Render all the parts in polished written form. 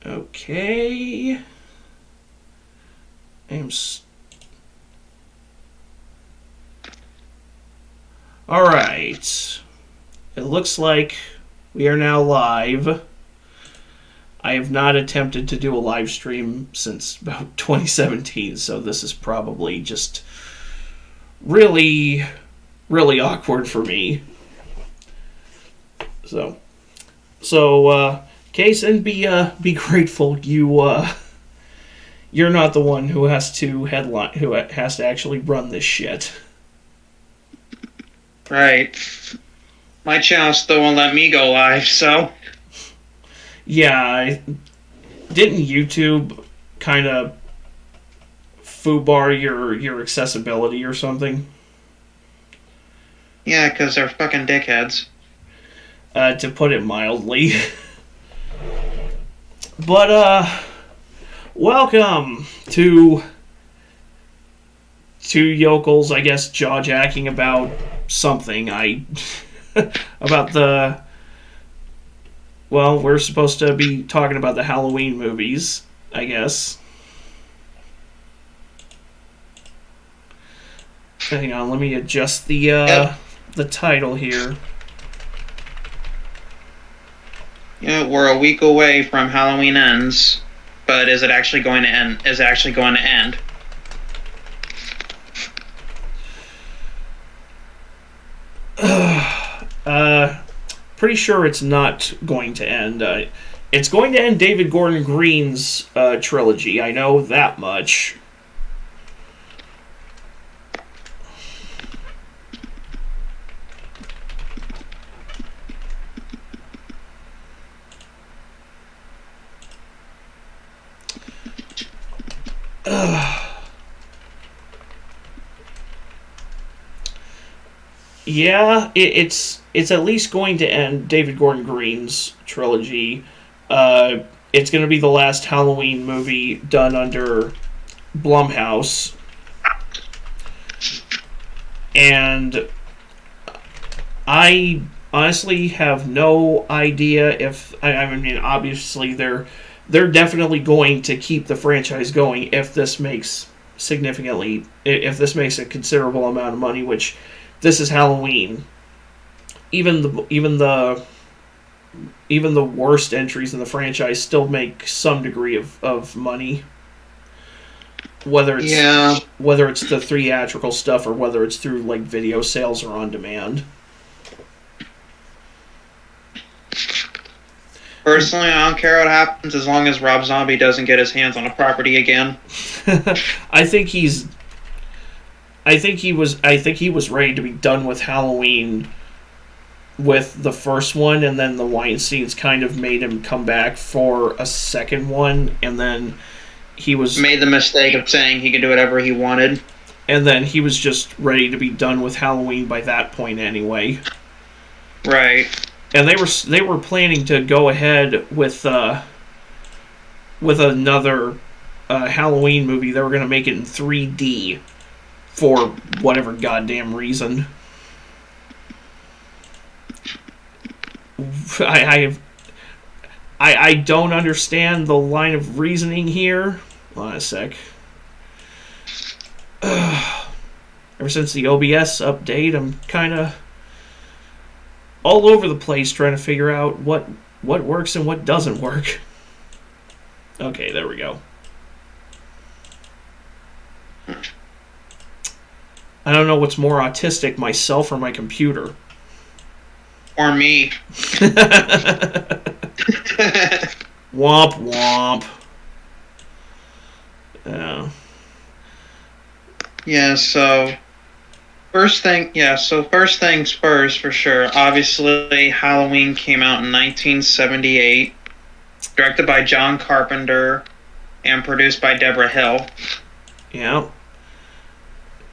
Okay. Alright. It looks like we are now live. I have not attempted to do a live stream since about 2017, so this is probably just really, really awkward for me. So, Kason, be grateful you're not the one who has to headline, who has to actually run this shit. Right. My channel still won't let me go live, so... Yeah, didn't YouTube kind of foobar your accessibility or something? Yeah, because they're fucking dickheads. To put it mildly. But, welcome to two yokels, I guess, jaw-jacking about something. About the... Well, we're supposed to be talking about the Halloween movies, I guess. Hang on, let me adjust the title here. Yeah, we're a week away from Halloween Ends, but is it actually going to end? Is it actually going to end? Pretty sure it's not going to end. It's going to end David Gordon Green's trilogy. I know that much. Yeah, it's at least going to end David Gordon Green's trilogy. It's going to be the last Halloween movie done under Blumhouse. And I honestly have no idea if... I mean, obviously, they're definitely going to keep the franchise going if this makes a considerable amount of money, which... This is Halloween. Even the worst entries in the franchise still make some degree of money. Whether it's the theatrical stuff or whether it's through like video sales or on demand. Personally, I don't care what happens as long as Rob Zombie doesn't get his hands on a property again. I think he was ready to be done with Halloween with the first one, and then the Weinsteins kind of made him come back for a second one, and then he made the mistake of saying he could do whatever he wanted. And then he was just ready to be done with Halloween by that point anyway. Right. And they were planning to go ahead with another Halloween movie. They were going to make it in 3D. For whatever goddamn reason. I don't understand the line of reasoning here. Hold on a sec. Ever since the OBS update, I'm kind of all over the place trying to figure out what works and what doesn't work. Okay, there we go. I don't know what's more autistic, myself or my computer. Or me. Womp womp. Yeah, so first things first, for sure. Obviously, Halloween came out in 1978, directed by John Carpenter, and produced by Deborah Hill. Yeah.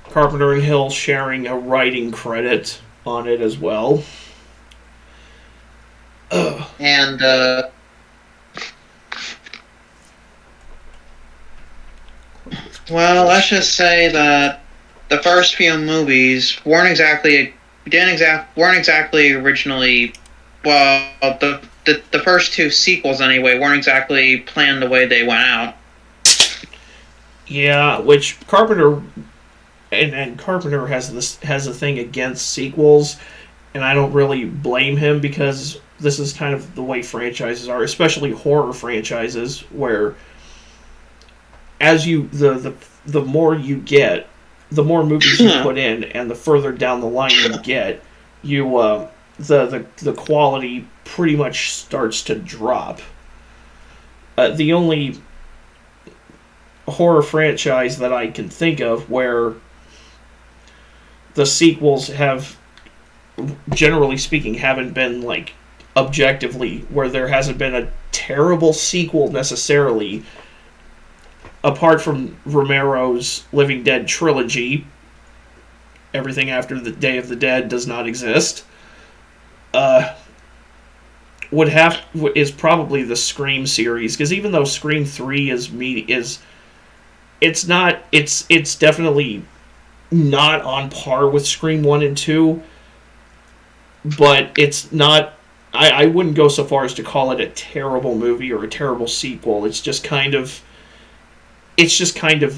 Carpenter and Hill sharing a writing credit on it as well. And, well, let's just say that the first few movies weren't exactly originally well, the first two sequels anyway weren't exactly planned the way they went out. Yeah, which Carpenter and Carpenter has a thing against sequels, and I don't really blame him because this is kind of the way franchises are, especially horror franchises, where as you the more you get, the more movies you put in, and the further down the line you get, you the quality pretty much starts to drop. The only horror franchise that I can think of where the sequels have, generally speaking, haven't been like objectively where there hasn't been a terrible sequel necessarily, apart from Romero's Living Dead trilogy. Everything after the Day of the Dead does not exist. Uh, would have is probably the Scream series, because even though Scream 3 is it's definitely not on par with Scream 1 and 2, but it's not. I wouldn't go so far as to call it a terrible movie or a terrible sequel. It's just kind of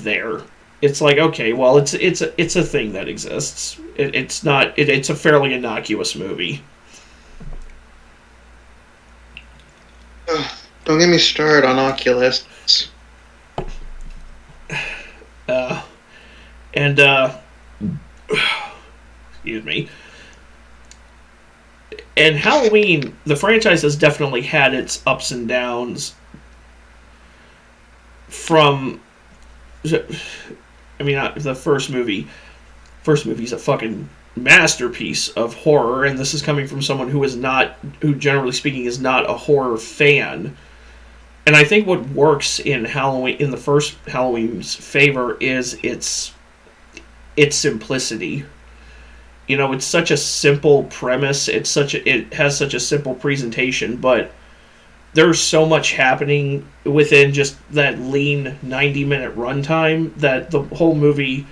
there. It's like, okay, well, it's a thing that exists. It's not. It's a fairly innocuous movie. Don't get me started on Oculus. Uh, and excuse me. And Halloween, the franchise has definitely had its ups and downs. From, I mean, the first movie. First movie's a fucking masterpiece of horror, and this is coming from someone who generally speaking is not a horror fan. And I think what works in Halloween, in the first Halloween's favor, is its simplicity. You know, it's such a simple premise. It has such a simple presentation, but there's so much happening within just that lean 90-minute runtime that the whole movie,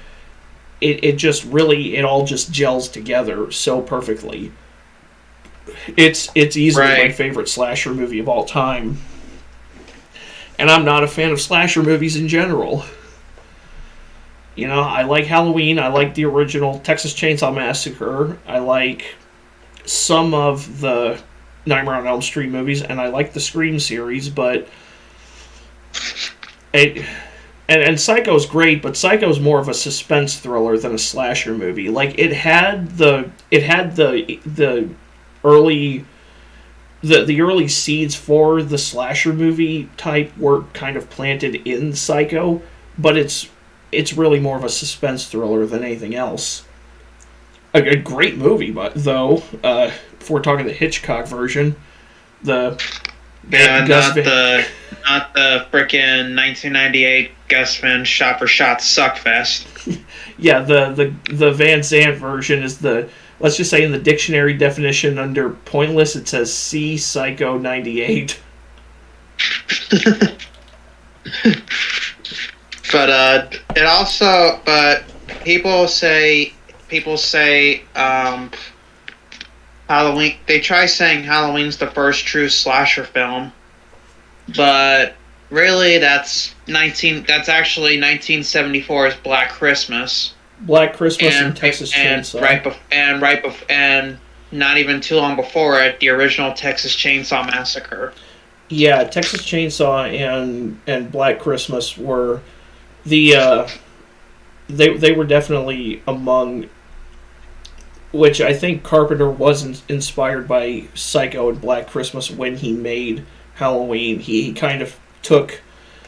it all just gels together so perfectly. It's easily my favorite slasher movie of all time. And I'm not a fan of slasher movies in general. You know, I like Halloween. I like the original Texas Chainsaw Massacre. I like some of the Nightmare on Elm Street movies, and I like the Scream series, but and Psycho's great, but Psycho's more of a suspense thriller than a slasher movie. Like it had the early the early seeds for the slasher movie type were kind of planted in Psycho, but it's really more of a suspense thriller than anything else. A great movie, but though, if we're talking the Hitchcock version, not the frickin' 1998 Gus Van Shot for Shot Suckfest. Yeah, the Van Sant version is the, let's just say in the dictionary definition under pointless, it says see Psycho 98. But it also, but people say Halloween. They try saying Halloween's the first true slasher film, but really that's actually 1974's Black Christmas. Black Christmas and Texas Chainsaw. And not even too long before it, the original Texas Chainsaw Massacre. Yeah, Texas Chainsaw and Black Christmas were the they were definitely among, which I think Carpenter was inspired by Psycho and Black Christmas when he made Halloween. He kind of took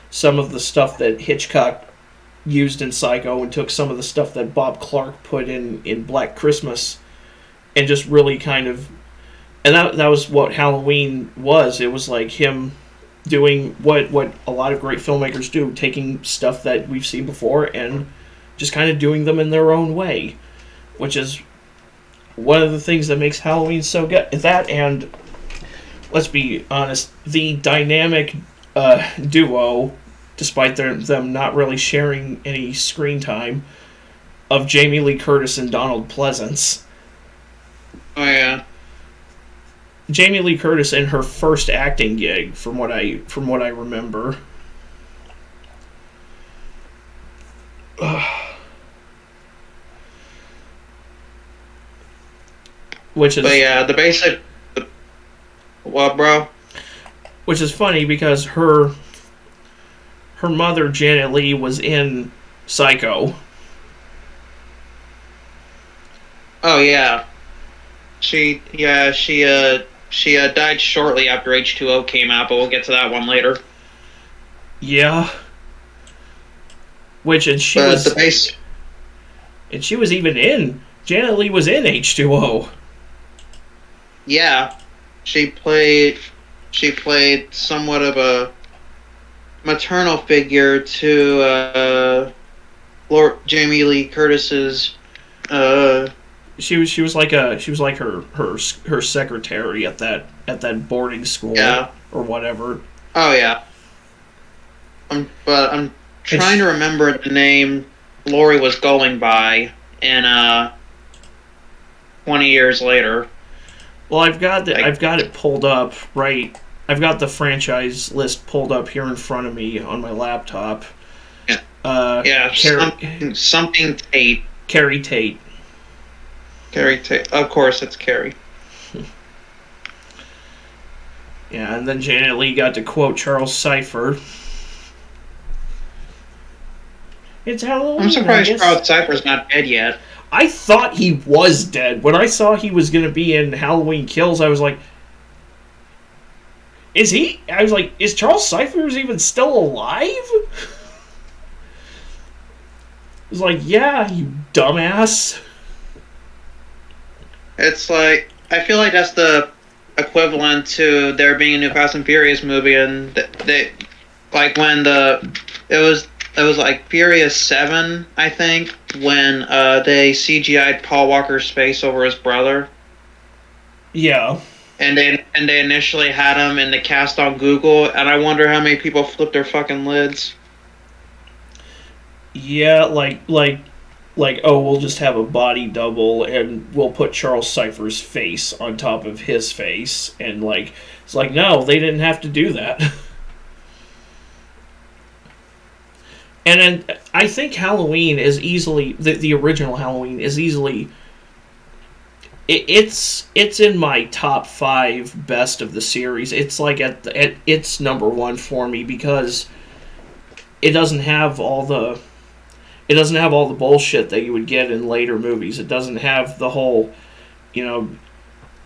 some of the stuff that Hitchcock used in Psycho and took some of the stuff that Bob Clark put in Black Christmas and just really kind of, and that was what Halloween was. It was like him doing what a lot of great filmmakers do, taking stuff that we've seen before and just kind of doing them in their own way, which is one of the things that makes Halloween so good. That, and let's be honest, the dynamic duo, despite them not really sharing any screen time, of Jamie Lee Curtis and Donald Pleasance. Oh yeah. Jamie Lee Curtis in her first acting gig, from what I remember. Which But is yeah, the basic. What, bro? which is funny because her mother Janet Leigh was in Psycho. Oh yeah, she died shortly after H2O came out, but we'll get to that one later. Yeah. Which But the base. and she was even in Janet Leigh was in H2O. Yeah, she played somewhat of a maternal figure to Lord Jamie Lee Curtis's. She was like her secretary at that boarding school, Yeah. or whatever. Oh yeah. But I'm trying to remember the name Lori was going by in 20 years later. Well, I've got it pulled up, right. I've got the franchise list pulled up here in front of me on my laptop. Yeah, something Tate. Carrie Tate. Carrie Tate. Of course, it's Carrie. Yeah, and then Janet Leigh got to quote Charles Cypher. It's Halloween. I'm surprised Charles Cypher's not dead yet. I thought he was dead. When I saw he was going to be in Halloween Kills, I was like, is he? I was like, is Charles Cypher even still alive? I was like, yeah, you dumbass. It's like, I feel like that's the equivalent to there being a new Fast and Furious movie, and they like when it was like Furious 7, I think, when they CGI'd Paul Walker's face over his brother. Yeah. And they initially had him in the cast on Google, and I wonder how many people flipped their fucking lids. Yeah, like, oh, we'll just have a body double and we'll put Charles Cypher's face on top of his face. And, like, it's like, no, they didn't have to do that. And then I think Halloween is easily, the original Halloween is easily, it's in my top 5 best of the series. It's like it's number 1 for me because it doesn't have all the bullshit that you would get in later movies. It doesn't have the whole,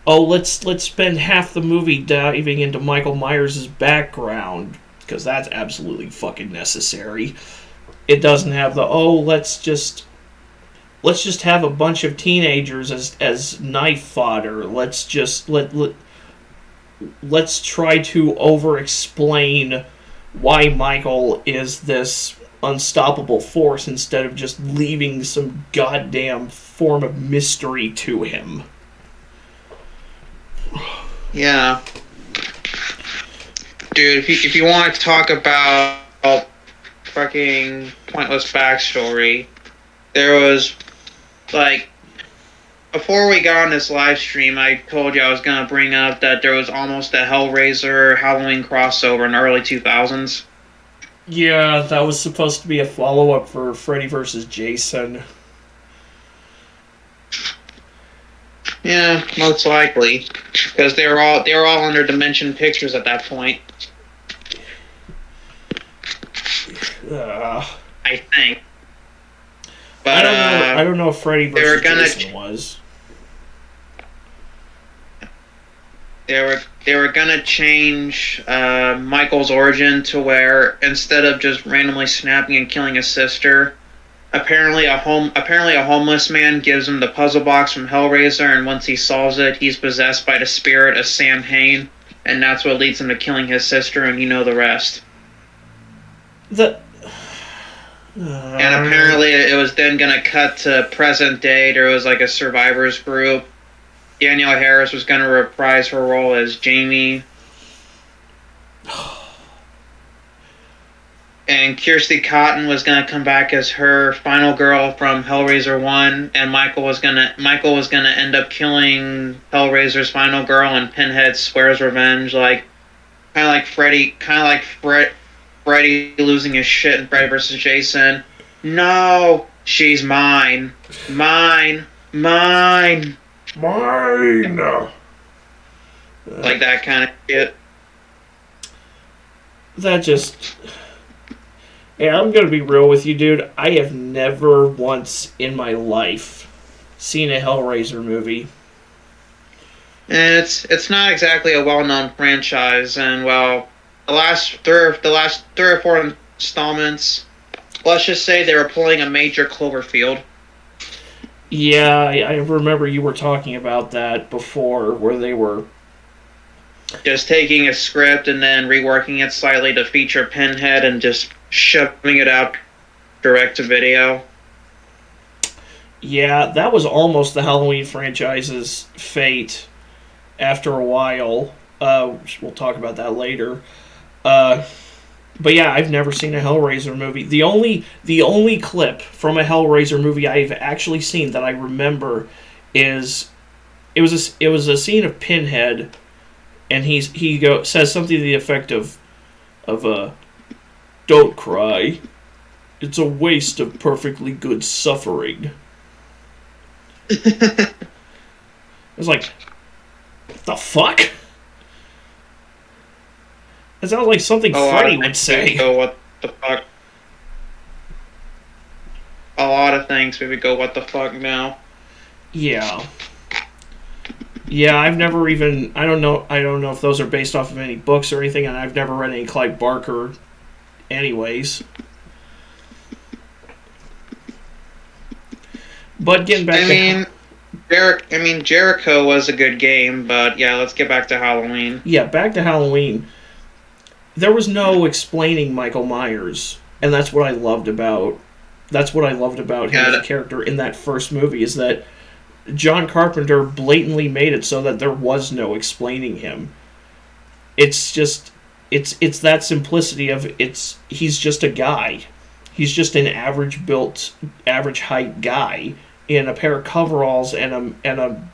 oh, let's spend half the movie diving into Michael Myers' background, because that's absolutely fucking necessary. It doesn't have the, oh, let's just have a bunch of teenagers as knife fodder. Let's try to over-explain why Michael is this unstoppable force instead of just leaving some goddamn form of mystery to him. Yeah. Dude, if you want to talk about fucking pointless backstory, there was, like, before we got on this live stream, I told you I was going to bring up that there was almost a Hellraiser Halloween crossover in the early 2000s. Yeah, that was supposed to be a follow-up for Freddy vs. Jason. Yeah, most likely, because they were all under Dimension Pictures at that point. I think. But I don't know if Freddy vs. Jason was. They were gonna change Michael's origin to where instead of just randomly snapping and killing his sister, apparently a homeless man gives him the puzzle box from Hellraiser, and once he solves it, he's possessed by the spirit of Sam Hain, and that's what leads him to killing his sister, and you know the rest. And apparently it was then gonna cut to present day. There was like a survivors group. Danielle Harris was gonna reprise her role as Jamie. And and Kirsty Cotton was gonna come back as her final girl from Hellraiser 1, and Michael was gonna end up killing Hellraiser's final girl, and Pinhead swears revenge, like Freddy losing his shit in Freddy vs. Jason. No, she's mine, mine, mine, mine. Like that kind of shit. That just... Yeah, I'm gonna be real with you, dude. I have never once in my life seen a Hellraiser movie. And it's not exactly a well-known franchise, and well, the last three or four installments, let's just say they were pulling a major Cloverfield. Yeah, I remember you were talking about that before, where they were just taking a script and then reworking it slightly to feature Pinhead and just shoving it out direct to video. Yeah, that was almost the Halloween franchise's fate after a while. We'll talk about that later. But yeah, I've never seen a Hellraiser movie. The only clip from a Hellraiser movie I've actually seen that I remember is it was a scene of Pinhead, and he says something to the effect of "Don't cry. It's a waste of perfectly good suffering." It was like, the fuck? That sounds like something Freddy would say. Go, what the fuck? A lot of things we would go, what the fuck now? Yeah. Yeah, I've never even... I don't know if those are based off of any books or anything, and I've never read any Clive Barker anyways. But getting back Jericho was a good game, but yeah, let's get back to Halloween. Yeah, back to Halloween. There was no explaining Michael Myers, and that's what I loved about him as a character in that first movie, is that John Carpenter blatantly made it so that there was no explaining him. It's just it's that simplicity of he's just a guy. He's just an average built, average height guy in a pair of coveralls and a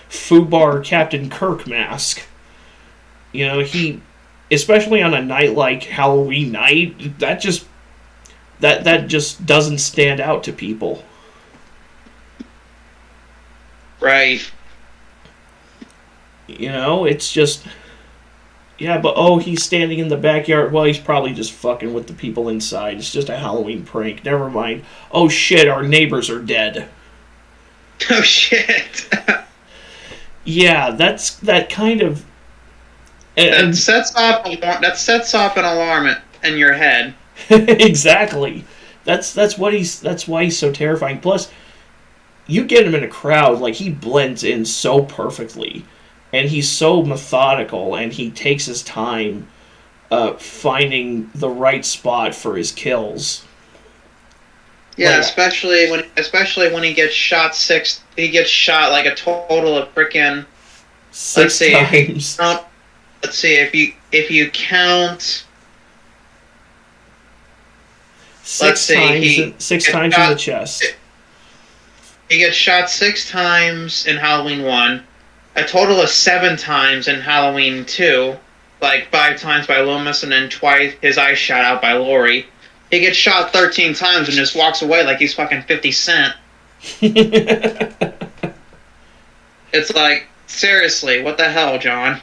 FUBAR Captain Kirk mask. You know, especially on a night like Halloween night, that just doesn't stand out to people. Right. You know, it's just... Yeah, but he's standing in the backyard. Well, he's probably just fucking with the people inside. It's just a Halloween prank. Never mind. Oh shit, our neighbors are dead. Oh shit. Yeah, that's that kind of... That sets off an alarm in your head. Exactly. That's why he's so terrifying. Plus, you get him in a crowd, like, he blends in so perfectly, and he's so methodical, and he takes his time finding the right spot for his kills. Yeah, especially when he gets shot he gets shot like a total of frickin' six times. Let's see, if you count... Six times in the chest. He gets shot 6 times in Halloween 1, a total of 7 times in Halloween 2, like 5 times by Loomis, and then twice his eyes shot out by Laurie. He gets shot 13 times and just walks away like he's fucking 50 Cent. It's like, seriously, what the hell, John?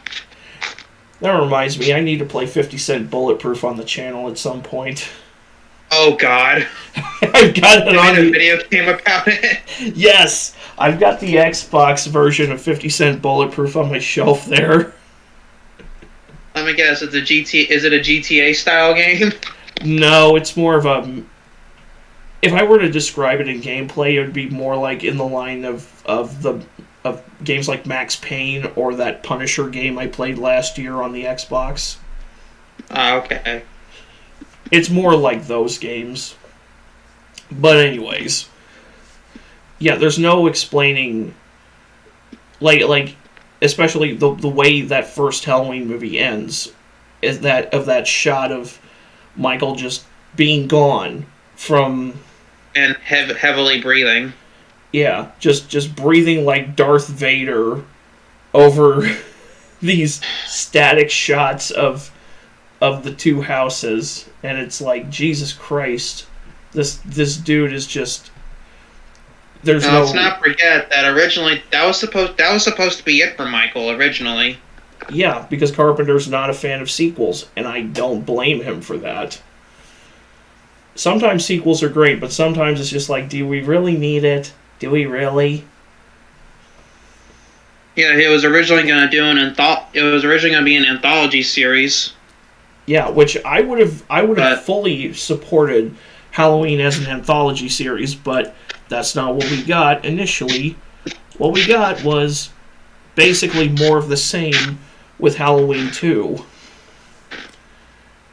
That reminds me, I need to play 50 Cent Bulletproof on the channel at some point. Oh, God. I've got it on a video game about it? Yes! I've got the Xbox version of 50 Cent Bulletproof on my shelf there. Let me guess, is it a GTA-style game? No, it's more of a... If I were to describe it in gameplay, it would be more like in the line of games like Max Payne or that Punisher game I played last year on the Xbox. Okay. It's more like those games. But anyways. Yeah, there's no explaining... Like especially the way that first Halloween movie ends, is that shot of Michael just being gone from, and heavily breathing. yeah, just breathing like Darth Vader over these static shots of the two houses, and it's like, Jesus Christ, this dude is just, there's Now, no, let's not forget that originally that was supposed to be it for Michael originally. yeah, because Carpenter's not a fan of sequels, and I don't blame him for that. Sometimes sequels are great, but sometimes it's just like, do we really need it? Do we really? Yeah, he was originally going to do It was originally going to be an anthology series. Yeah, which I would have But fully supported Halloween as an anthology series, but that's not what we got initially. What we got was basically more of the same with Halloween 2.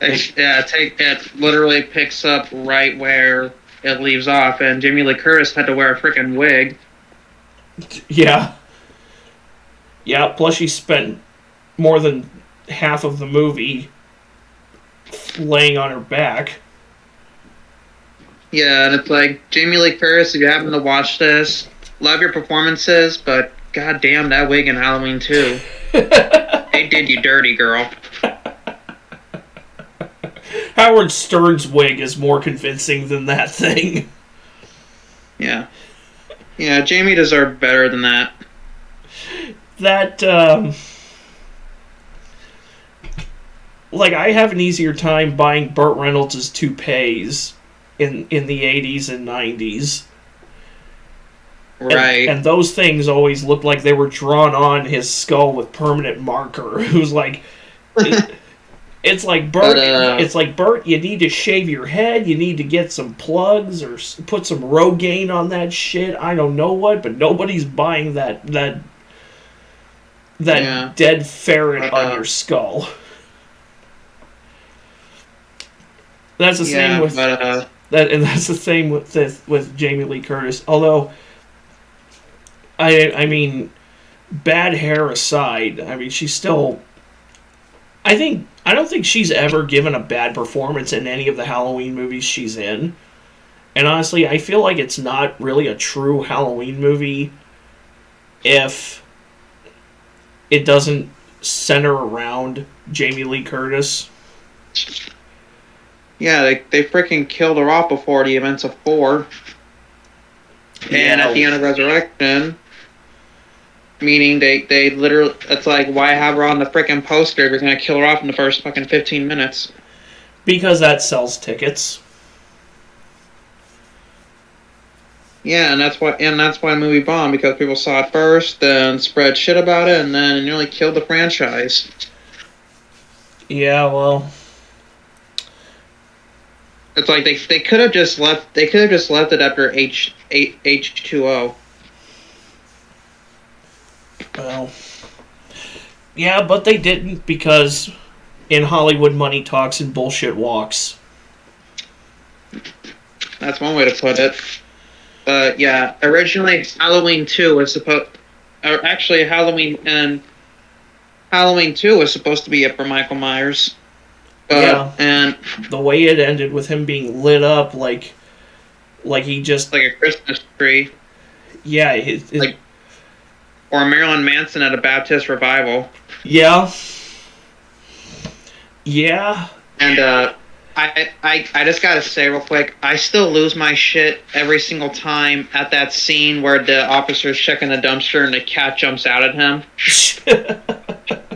it literally picks up right where it leaves off, and Jamie Lee Curtis had to wear a freaking wig. Yeah. Yeah, plus she spent more than half of the movie laying on her back. Yeah, and it's like, Jamie Lee Curtis, if you happen to watch this, love your performances, but goddamn that wig in Halloween 2. They did you dirty, girl. Howard Stern's wig is more convincing than that thing. Yeah. Yeah, Jamie deserved better than that. That, like, I have an easier time buying Burt Reynolds' toupees in the 80s and 90s. Right. And those things always looked like they were drawn on his skull with permanent marker. It was like, it's like, Burt, you need to shave your head, you need to get some plugs or put some Rogaine on that shit. I don't know what, but nobody's buying that dead ferret on your skull. That's the same with that, and that's the same with Jamie Lee Curtis. Although, I mean, bad hair aside, I mean, she's still. I don't think she's ever given a bad performance in any of the Halloween movies she's in. And honestly, I feel like it's not really a true Halloween movie if it doesn't center around Jamie Lee Curtis. Yeah, they freaking killed her off before the events of 4. And at the end of Resurrection, meaning they literally, it's like, why have her on the freaking poster if you're going to kill her off in the first fucking 15 minutes? Because that sells tickets. Yeah, and that's why the movie bombed, because people saw it first, then spread shit about it, and then it nearly killed the franchise. Yeah, well, it's like they could have just left. They could have just left it after H2O. Well, yeah, but they didn't, because in Hollywood, money talks and bullshit walks. That's one way to put it. Yeah, originally Halloween 2 was supposed... Or actually, Halloween 2 was supposed to be it for Michael Myers. Yeah, and the way it ended with him being lit up like he just... Like a Christmas tree. Yeah. Or Marilyn Manson at a Baptist revival. Yeah. Yeah. And, I just gotta say real quick, I still lose my shit every single time at that scene where the officer's checking the dumpster and the cat jumps out at him.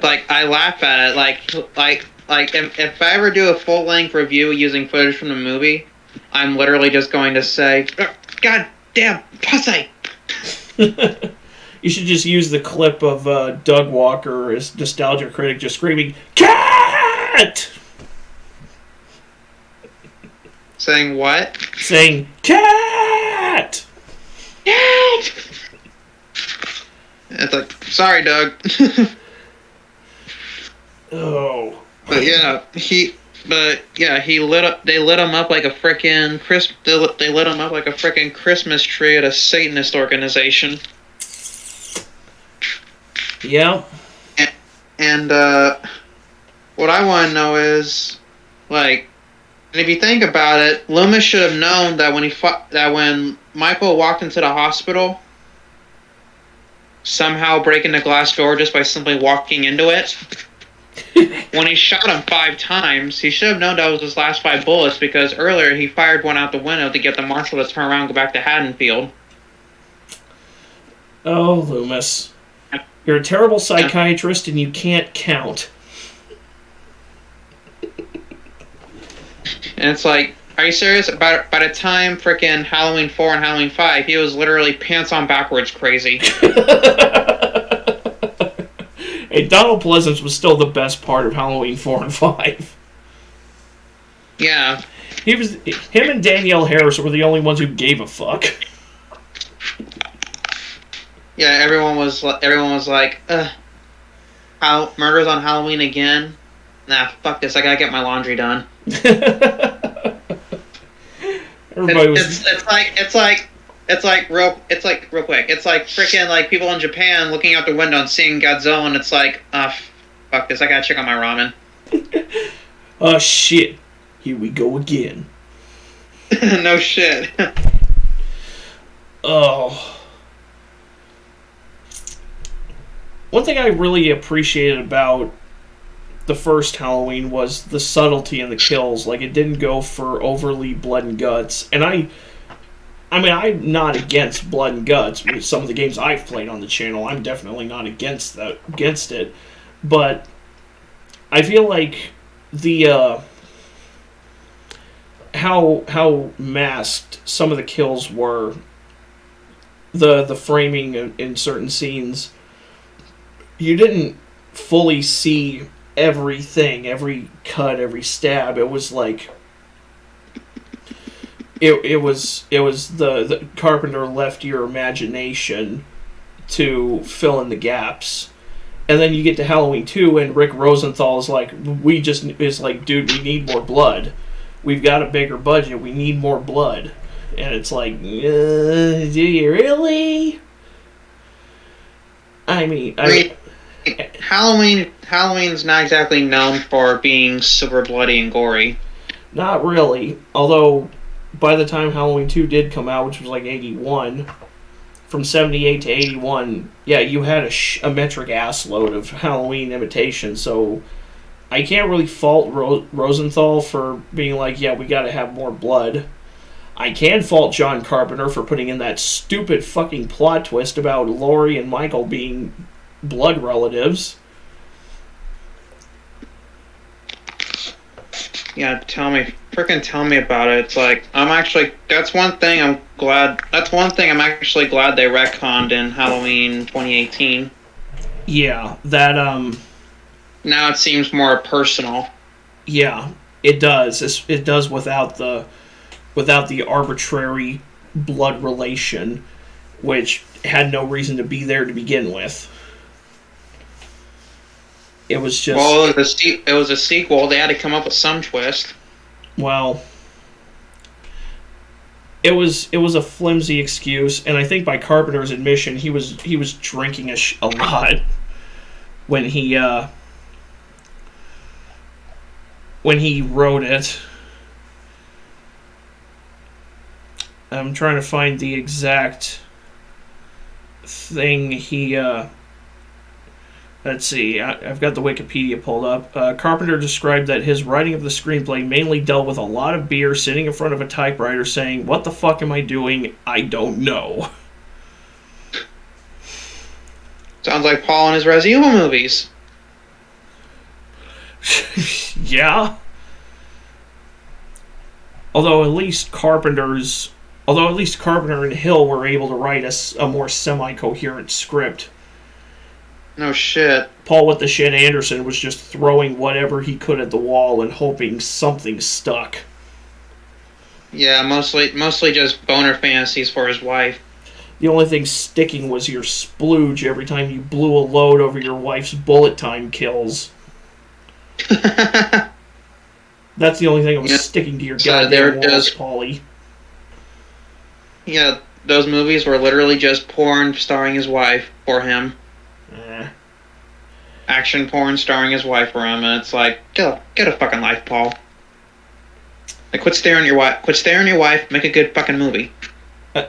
Like, I laugh at it. Like if I ever do a full-length review using footage from the movie, I'm literally just going to say, God damn, pussy! You should just use the clip of Doug Walker as Nostalgia Critic just screaming, "Cat!" Saying what? Saying, "Cat! Cat!" It's like, sorry, Doug. Oh. But yeah, he lit up. They lit him up like a frickin' They lit him up like a frickin' Christmas tree at a Satanist organization. Yeah. And what I want to know is, like, And if you think about it, Loomis should have known that when Michael walked into the hospital, somehow breaking the glass door just by simply walking into it. When he shot him 5 times, he should have known that was his last 5 bullets, because earlier he fired one out the window to get the marshal to turn around and go back to Haddonfield. Oh, Loomis. You're a terrible psychiatrist and you can't count. And it's like, are you serious? By the time frickin' Halloween 4 and Halloween 5, he was literally pants on backwards crazy. Hey, Donald Pleasance was still the best part of Halloween 4 and 5. Yeah. Him and Danielle Harris were the only ones who gave a fuck. Yeah, everyone was like, murders on Halloween again? Nah, fuck this, I gotta get my laundry done. Everybody was... It's like real quick. It's like freaking like people in Japan looking out the window and seeing Godzilla, and it's like, fuck this, I gotta check on my ramen. Oh shit, here we go again. No shit. Oh. One thing I really appreciated about the first Halloween was the subtlety in the kills. Like, it didn't go for overly blood and guts. And I mean, I'm not against blood and guts. With some of the games I've played on the channel, I'm definitely not against it. But I feel like the how masked some of the kills were, the framing in certain scenes, you didn't fully see everything, every cut, every stab. It was like it was the Carpenter left your imagination to fill in the gaps. And then you get to Halloween 2 and Rick Rosenthal is like, dude, we need more blood. We've got a bigger budget, we need more blood. And it's like, do you really? I mean, Halloween's not exactly known for being super bloody and gory. Not really. Although, by the time Halloween 2 did come out, which was like 81, from 78 to 81, yeah, you had a metric ass load of Halloween imitations, so I can't really fault Rosenthal for being like, yeah, we gotta have more blood. I can fault John Carpenter for putting in that stupid fucking plot twist about Laurie and Michael being blood relatives. Yeah, tell me about it. It's like, that's one thing I'm actually glad they retconned in Halloween 2018. Yeah, that, now it seems more personal. Yeah, it does. It does without the arbitrary blood relation, which had no reason to be there to begin with. It was just... Well, it was a sequel. They had to come up with some twist. Well, it was a flimsy excuse, and I think by Carpenter's admission, he was drinking a lot when he wrote it. I'm trying to find the exact thing he... Let's see, I've got the Wikipedia pulled up. Carpenter described that his writing of the screenplay mainly dealt with a lot of beer, sitting in front of a typewriter saying, "What the fuck am I doing? I don't know." Sounds like Paul and his Resident Evil movies. Yeah. Although at least Carpenter and Hill were able to write a more semi-coherent script. No shit. Paul with the shit Anderson was just throwing whatever he could at the wall and hoping something stuck. Yeah, mostly just boner fantasies for his wife. The only thing sticking was your splooge every time you blew a load over your wife's bullet time kills. That's the only thing that was sticking to your goddamn walls, Paulie. Yeah, those movies were literally just porn starring his wife for him. Action porn starring his wife for him, and it's like, get a fucking life, Paul. Like, quit staring at your wife. Quit staring at your wife. Make a good fucking movie.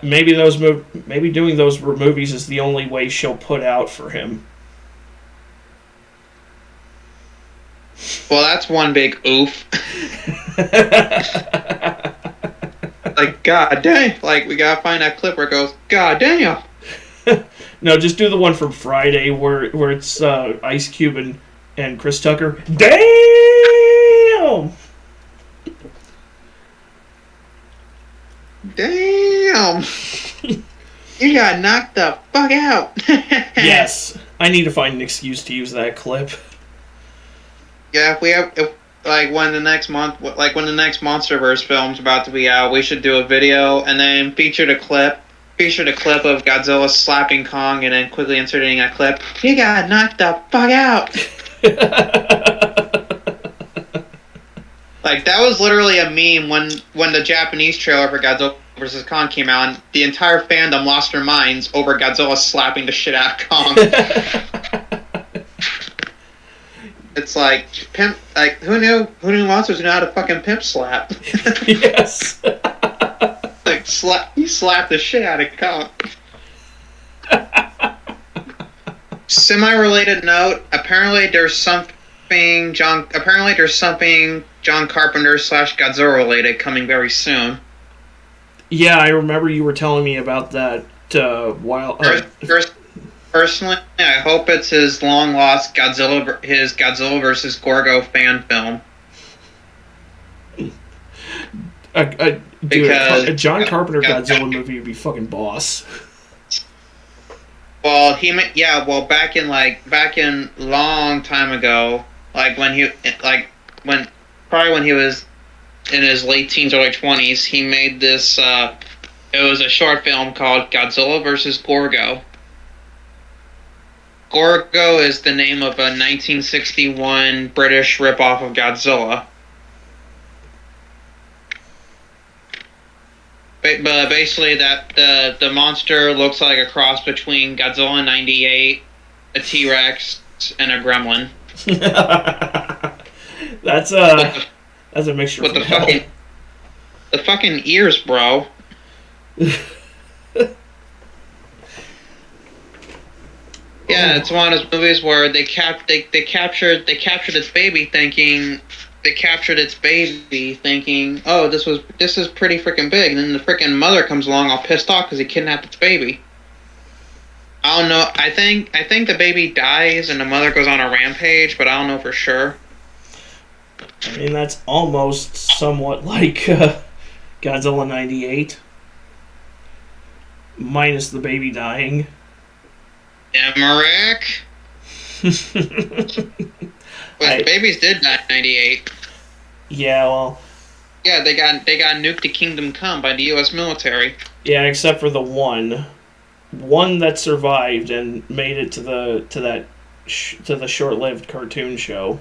Maybe doing those movies is the only way she'll put out for him. Well, that's one big oof. Like, god damn. Like, we gotta find that clip where it goes, god damn. No, just do the one from Friday where it's Ice Cube and Chris Tucker. Damn! Damn! You got knocked the fuck out. Yes, I need to find an excuse to use that clip. Yeah, when the next MonsterVerse film's about to be out, we should do a video and then feature the clip of Godzilla slapping Kong and then quickly inserting a clip. You got knocked the fuck out. Like, that was literally a meme when the Japanese trailer for Godzilla vs. Kong came out, and the entire fandom lost their minds over Godzilla slapping the shit out of Kong. It's like, pimp. Like, who knew monsters knew how to fucking pimp slap? Yes. Like, he slapped the shit out of Kong. Semi-related note: apparently there's something John Carpenter / Godzilla related coming very soon. Yeah, I remember you were telling me about that while. Personally, I hope it's his long-lost Godzilla vs. Gorgo fan film. Dude, a John Carpenter Godzilla movie would be fucking boss. Well, back in long time ago, when he was in his late teens, early 20s, he made this. It was a short film called Godzilla vs. Gorgo. Gorgo is the name of a 1961 British ripoff of Godzilla. But basically, the monster looks like a cross between Godzilla '98, a T-Rex, and a gremlin. That's a mixture with from hell. The fucking ears, bro. Yeah, it's one of those movies where they captured its baby thinking. They captured its baby thinking, oh, this is pretty freaking big. And then the freaking mother comes along all pissed off because he kidnapped its baby. I don't know. I think the baby dies and the mother goes on a rampage, but I don't know for sure. I mean, that's almost somewhat like Godzilla '98. Minus the baby dying. Emmerich? But babies did die in '98. Yeah, well. Yeah, they got nuked to Kingdom Come by the U.S. military. Yeah, except for the one that survived and made it to the short-lived cartoon show.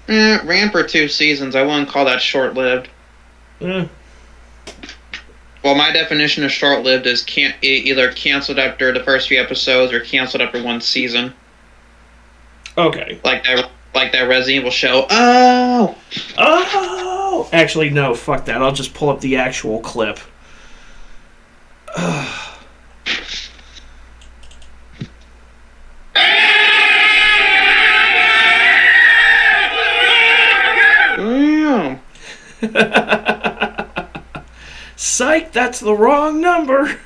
Ran for 2 seasons. I wouldn't call that short-lived. Eh. Well, my definition of short-lived is either canceled after the first few episodes or canceled after 1 season. Okay. Like that Resident Evil show. Oh! Actually, no, fuck that. I'll just pull up the actual clip. Damn. Psych, that's the wrong number.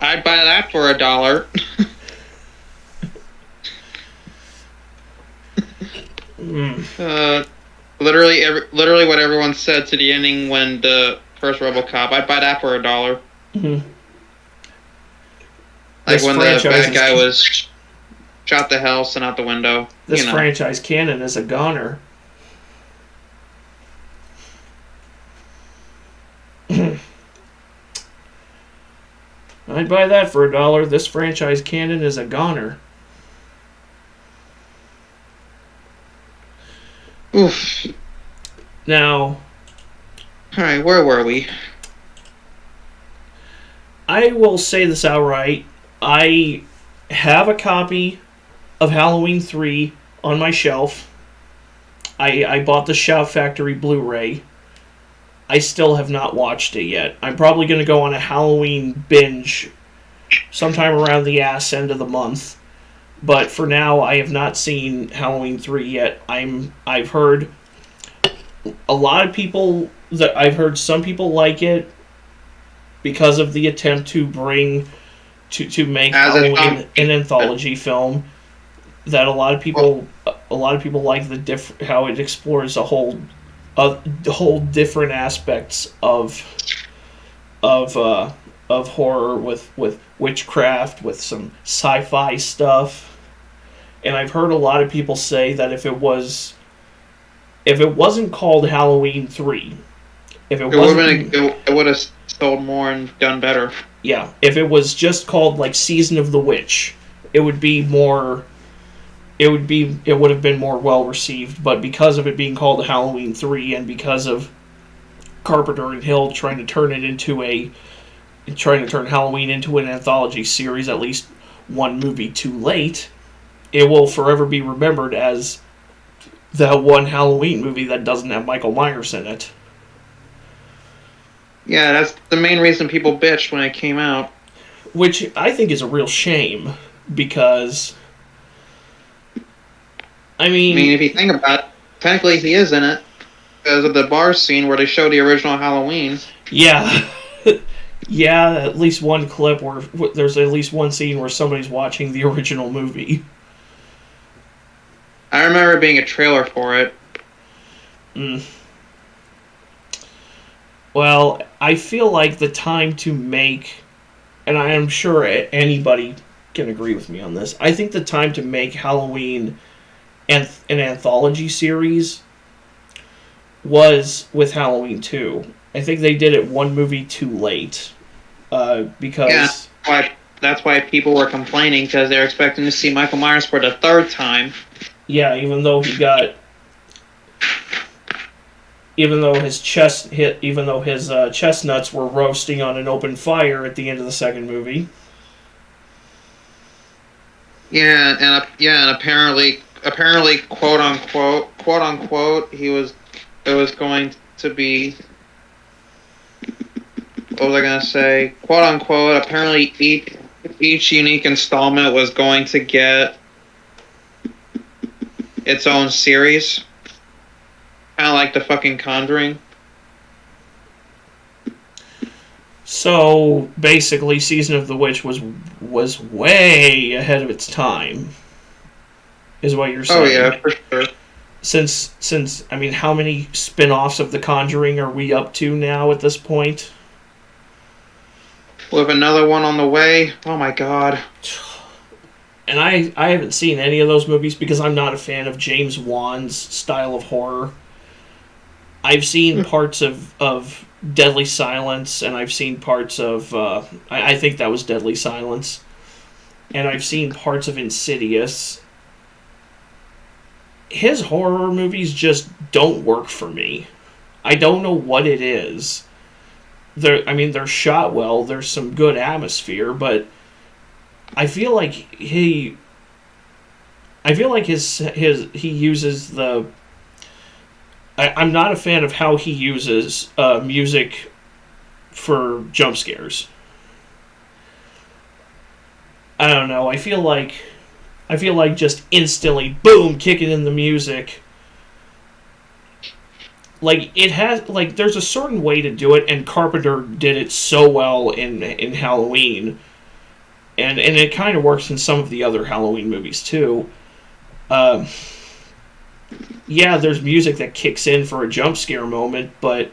I'd buy that for $1. Literally what everyone said to the ending when the first RoboCop. I'd buy that for $1. Mm-hmm. Like when the bad guy was shot the hell, sent out the window. This franchise canon is a goner. I'd buy that for $1. This franchise canon is a goner. Oof. Now, alright, where were we? I will say this outright. I have a copy of Halloween 3 on my shelf. I bought the Shout Factory Blu-ray. I still have not watched it yet. I'm probably going to go on a Halloween binge sometime around the ass end of the month. But for now, I have not seen Halloween 3 yet. I've heard a lot of people that I've heard some people like it because of the attempt to bring to make Halloween an anthology film. That a lot of people like how it explores a whole different aspects of horror with witchcraft, with some sci-fi stuff. And I've heard a lot of people say that if it wasn't called Halloween 3, it would have sold more and done better. Yeah, if it was just called like Season of the Witch, it would have been more well received, but because of it being called Halloween 3 and because of Carpenter and Hill trying to turn Halloween into an anthology series at least one movie too late, it will forever be remembered as that one Halloween movie that doesn't have Michael Myers in it. Yeah, that's the main reason people bitched when it came out. Which I think is a real shame, because I mean, if you think about it, technically he is in it because of the bar scene where they show the original Halloween. Yeah. Yeah, at least one clip where there's at least one scene where somebody's watching the original movie. I remember being a trailer for it. Well, I feel like the time to make, and I am sure anybody can agree with me on this, I think the time to make Halloween an anthology series was with Halloween 2. I think they did it one movie too late. Because... Yeah, that's why people were complaining, because they were expecting to see Michael Myers for the third time. Yeah, even though his chestnuts were roasting on an open fire at the end of the second movie. Yeah, and apparently, quote unquote, it was going to be. What was I gonna say? Quote unquote. Apparently, each unique installment was going to get its own series, kind of like the fucking Conjuring. So basically, Season of the Witch was way ahead of its time, is what you're saying. Oh yeah, for sure. Since I mean, how many spin-offs of The Conjuring are we up to now at this point? With another one on the way. Oh my god. And I haven't seen any of those movies because I'm not a fan of James Wan's style of horror. I've seen parts of Deadly Silence, and I've seen parts of... I think that was Deadly Silence. And I've seen parts of Insidious. His horror movies just don't work for me. I don't know what it is. They're shot well. There's some good atmosphere, but I feel like he uses the. I'm not a fan of how he uses music for jump scares. I don't know. I feel like just instantly, boom, kicking in the music. Like, it has, like, there's a certain way to do it, and Carpenter did it so well in Halloween. And it kind of works in some of the other Halloween movies, too. Yeah, there's music that kicks in for a jump scare moment, but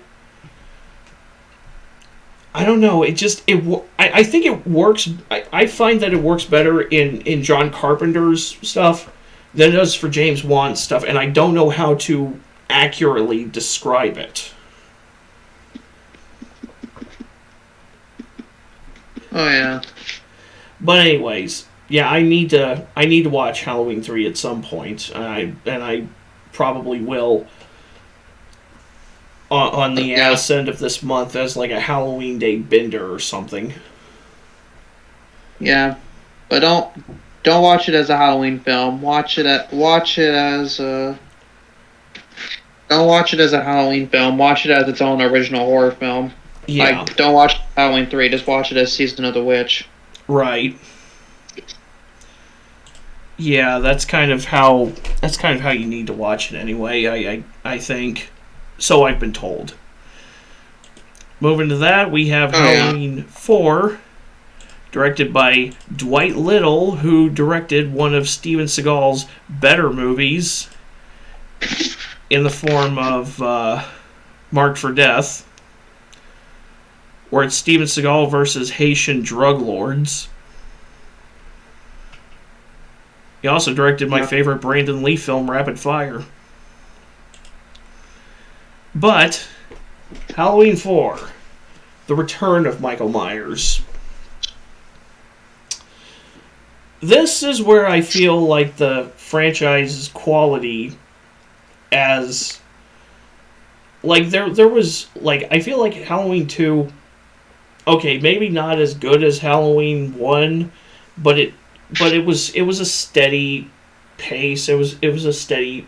I don't know, I think it works, I find that it works better in John Carpenter's stuff than it does for James Wan's stuff, and I don't know how to accurately describe it. Oh yeah. But anyways, yeah, I need to watch Halloween 3 at some point, and I probably will on the ass end of this month as like a Halloween Day bender or something. Yeah, but don't watch it as a Halloween film. Watch it as Don't watch it as a Halloween film. Watch it as its own original horror film. Yeah, Like, don't watch Halloween 3. Just watch it as Season of the Witch. right. Yeah, that's kind of how you need to watch it anyway. I think. So I've been told. Moving to that, we have Halloween 4, directed by Dwight Little, who directed one of Steven Seagal's better movies in the form of Marked for Death, where it's Steven Seagal versus Haitian drug lords. He also directed my favorite Brandon Lee film, Rapid Fire. But Halloween 4, The Return of Michael Myers. This is where I feel like the franchise's quality as... Like, there was... Like, I feel like Halloween 2... Okay, maybe not as good as Halloween 1, but it was a steady pace. It was a steady...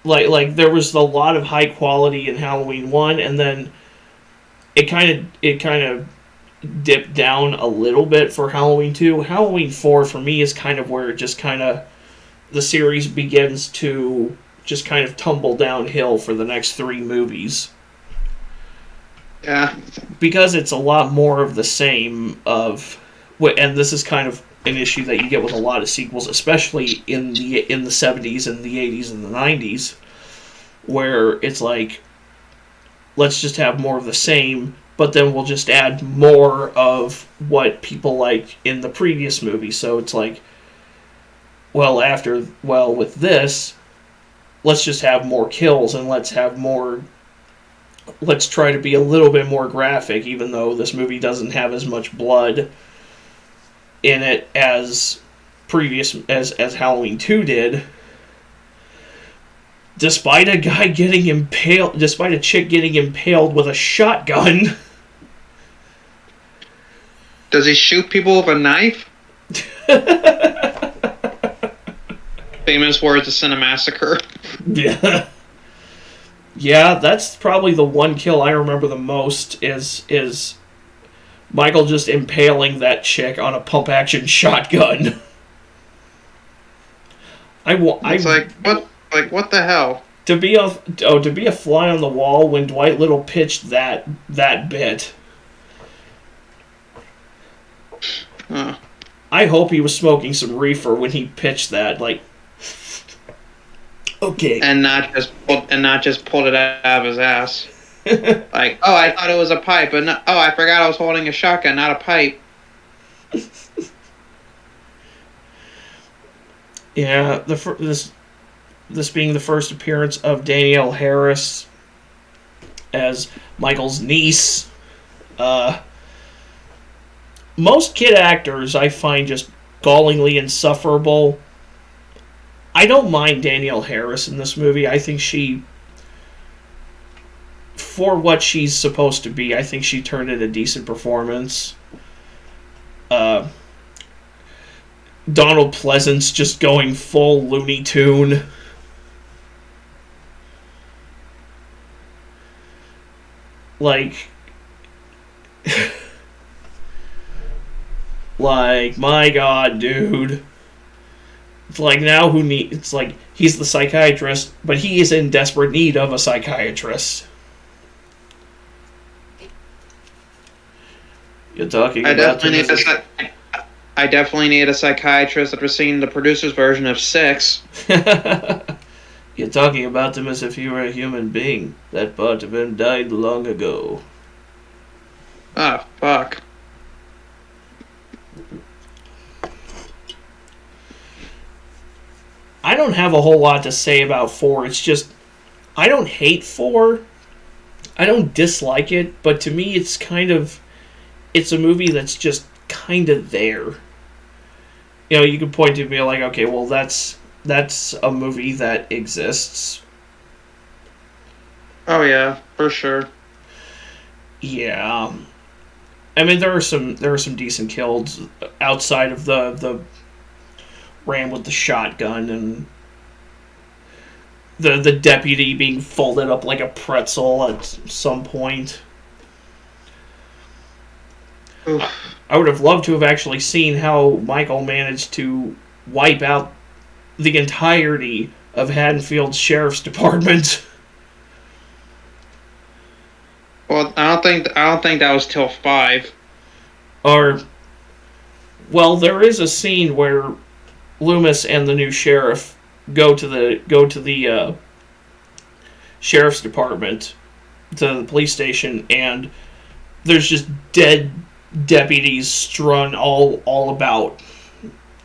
Like there was a lot of high quality in Halloween 1, and then it kind of dipped down a little bit for Halloween 2. Halloween 4 for me is kind of where it just kind of the series begins to just kind of tumble downhill for the next 3 movies. Yeah. Because it's a lot more of the same of, and this is kind of an issue that you get with a lot of sequels, especially in the 70s and the 80s and the 90s, where it's like, let's just have more of the same, but then we'll just add more of what people like in the previous movie. So it's like, with this, let's just have more kills and let's try to be a little bit more graphic, even though this movie doesn't have as much blood in it as Halloween 2 did. Despite a chick getting impaled with a shotgun. Does he shoot people with a knife? Famous words of Cinemassacre. Yeah. Yeah, that's probably the one kill I remember the most is Michael just impaling that chick on a pump-action shotgun. It's like, what the hell? To be a fly on the wall when Dwight Little pitched that bit. Huh. I hope he was smoking some reefer when he pitched that. Like, okay, and not just pulled it out of his ass. Like, oh, I thought it was a pipe, but no, oh, I forgot I was holding a shotgun, not a pipe. Yeah, this being the first appearance of Danielle Harris as Michael's niece. Most kid actors I find just gallingly insufferable. I don't mind Danielle Harris in this movie. I think she, for what she's supposed to be, I think she turned in a decent performance. Donald Pleasance just going full Looney Tune. Like, my God, dude. It's like, now it's like, he's the psychiatrist, but he is in desperate need of a psychiatrist. You're talking about... I definitely need a psychiatrist after seeing the producer's version of 6. You're talking about him as if he were a human being. That part of him died long ago. Ah, fuck. I don't have a whole lot to say about 4. It's just, I don't hate 4. I don't dislike it, but to me it's a movie that's just kind of there. You know, you could point to me like, okay, well, that's a movie that exists. Oh yeah, for sure. Yeah. I mean, there are some decent kills outside of the ram with the shotgun, and the deputy being folded up like a pretzel at some point. Oof. I would have loved to have actually seen how Michael managed to wipe out the entirety of Haddonfield's Sheriff's Department. Well, I don't think that was till 5. Or, well, there is a scene where Loomis and the new sheriff go to the sheriff's department, to the police station, and there's just dead deputies strewn all about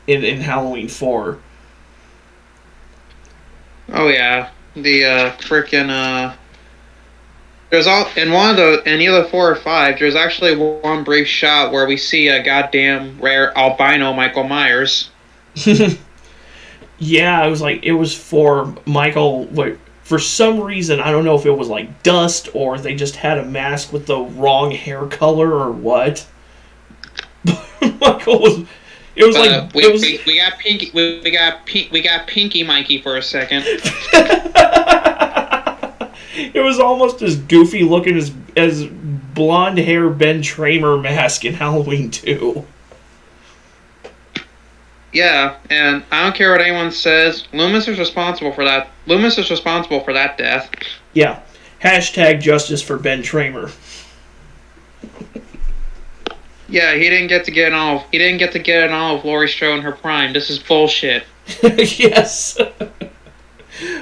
in Halloween 4. Oh yeah, the frickin' there's all in either 4 or 5. There's actually one brief shot where we see a goddamn rare albino Michael Myers. Yeah, it was for Michael. For some reason, I don't know if it was like dust or they just had a mask with the wrong hair color or what. Michael was. It was like we got Pinky. We got Pinky Mikey for a second. It was almost as goofy looking as blonde hair Ben Tramer mask in Halloween 2. Yeah, and I don't care what anyone says. Loomis is responsible for that. Loomis is responsible for that death. Yeah. Hashtag justice for Ben Tramer. Yeah, he didn't get to get in all of Laurie Strode in her prime. This is bullshit. Yes.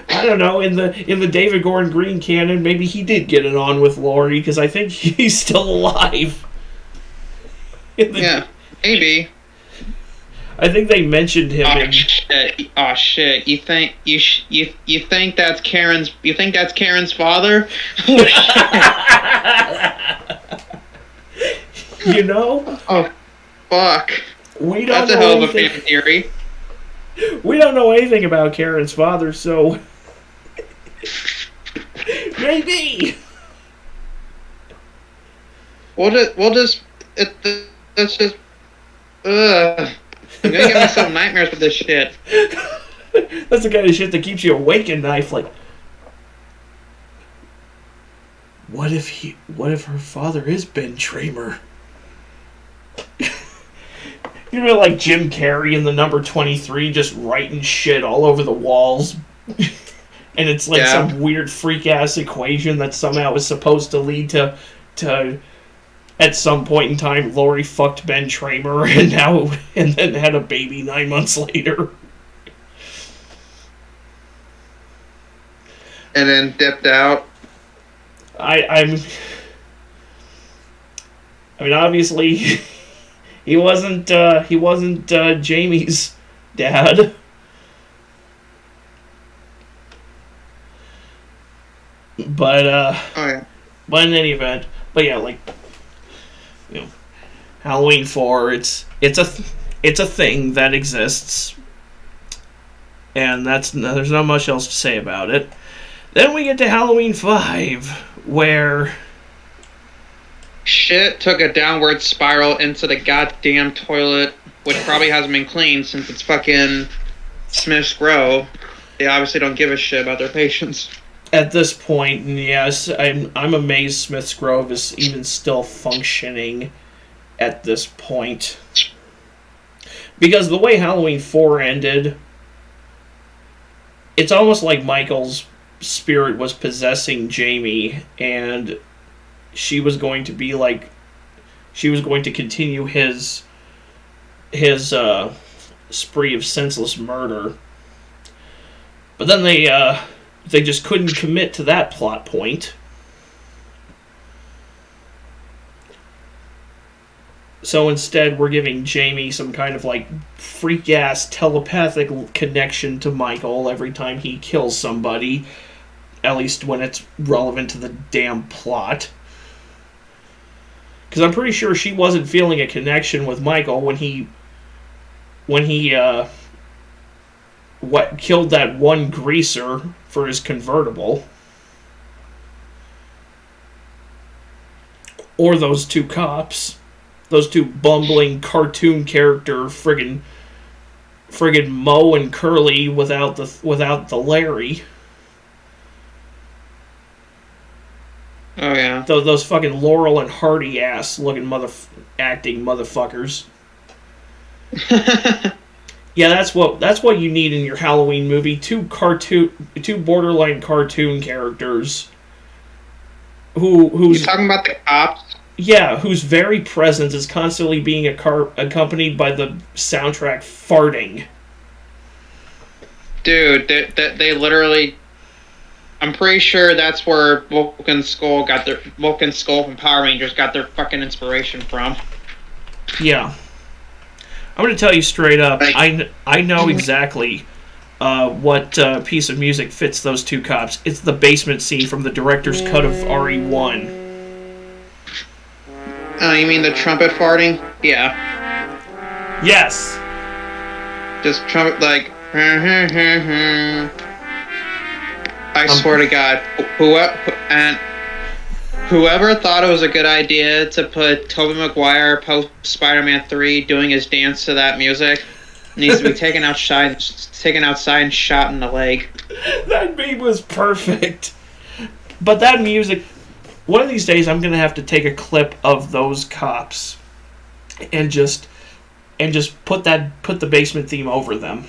I don't know. In the David Gordon Green canon, maybe he did get it on with Laurie because I think he's still alive. Yeah, maybe. I think they mentioned him. Oh shit! You think that's Karen's father? You know? Oh, fuck! That's a hell of a fan theory. We don't know anything about Karen's father, so maybe. That's just. I'm gonna give myself nightmares with this shit. That's the kind of shit that keeps you awake at night. Like, what if her father is Ben Tramer? You know, like Jim Carrey in the number 23 just writing shit all over the walls. And it's like some weird freak ass equation that somehow is supposed to lead to at some point in time Laurie fucked Ben Tramer and then had a baby 9 months later. And then dipped out. I mean obviously he wasn't Jamie's dad. But oh yeah. But in any event, like, you know, Halloween 4, it's a thing that exists, and there's not much else to say about it. Then we get to Halloween 5, where shit took a downward spiral into the goddamn toilet, which probably hasn't been cleaned since it's fucking Smith's Grove. They obviously don't give a shit about their patients. At this point, yes, I'm amazed Smith's Grove is even still functioning at this point. Because the way Halloween 4 ended, it's almost like Michael's spirit was possessing Jamie, and she was going to continue his spree of senseless murder. But then they just couldn't commit to that plot point. So instead, we're giving Jamie some kind of like freak-ass telepathic connection to Michael every time he kills somebody, at least when it's relevant to the damn plot. Because I'm pretty sure she wasn't feeling a connection with Michael when he killed that one greaser for his convertible. Or those two cops. Those two bumbling cartoon character friggin' Moe and Curly without the Larry. Those fucking Laurel and Hardy ass looking acting motherfuckers. Yeah, that's what you need in your Halloween movie. Two borderline cartoon characters. Who's you talking about the cops? Yeah, whose very presence is constantly being accompanied by the soundtrack farting. Dude, they literally. I'm pretty sure that's where Vulcan Skull from Power Rangers got their fucking inspiration from. Yeah. I'm going to tell you straight up, I know exactly what piece of music fits those two cops. It's the basement scene from the director's cut of RE1. Oh, you mean the trumpet farting? Yeah. Yes. Just trumpet, like... I swear to God, whoever thought it was a good idea to put Tobey Maguire post Spider-Man 3 doing his dance to that music needs to be taken outside and shot in the leg. That meme was perfect. But that music, one of these days I'm going to have to take a clip of those cops and just put the basement theme over them.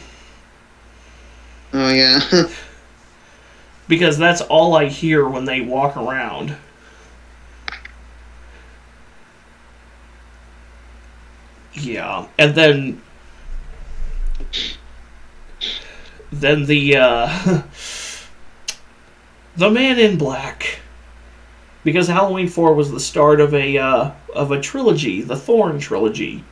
Oh yeah. Because that's all I hear when they walk around. Yeah, and then the the Man in Black, because Halloween 4 was the start of a trilogy, the Thorn trilogy,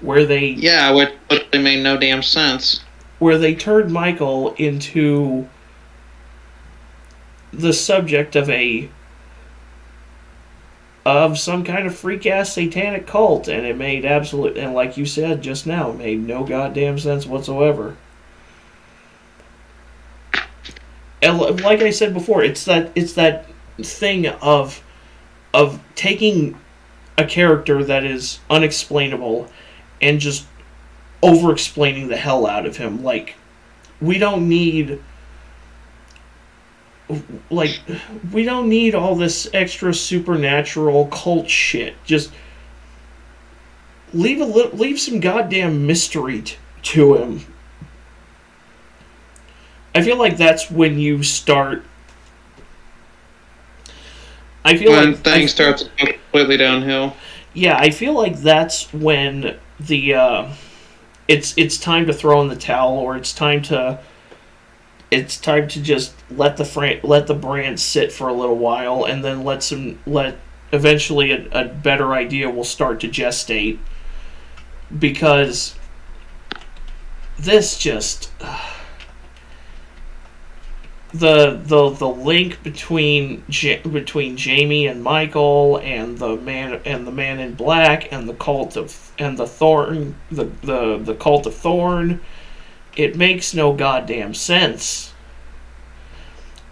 where they which made no damn sense. Where they turned Michael into the subject of some kind of freak-ass satanic cult, and it made and like you said just now, it made no goddamn sense whatsoever. And like I said before, it's that thing of taking a character that is unexplainable and just over-explaining the hell out of him. Like, we don't need all this extra supernatural cult shit. Just leave some goddamn mystery to him. I feel like that's when you start. When things start to go completely downhill. Yeah, I feel like that's when it's time to throw in the towel, or it's time to just let the brand sit for a little while, and then eventually a better idea will start to gestate, because this just the link between Jamie and Michael and the man in black and the cult of Thorn, the cult of Thorn. It makes no goddamn sense.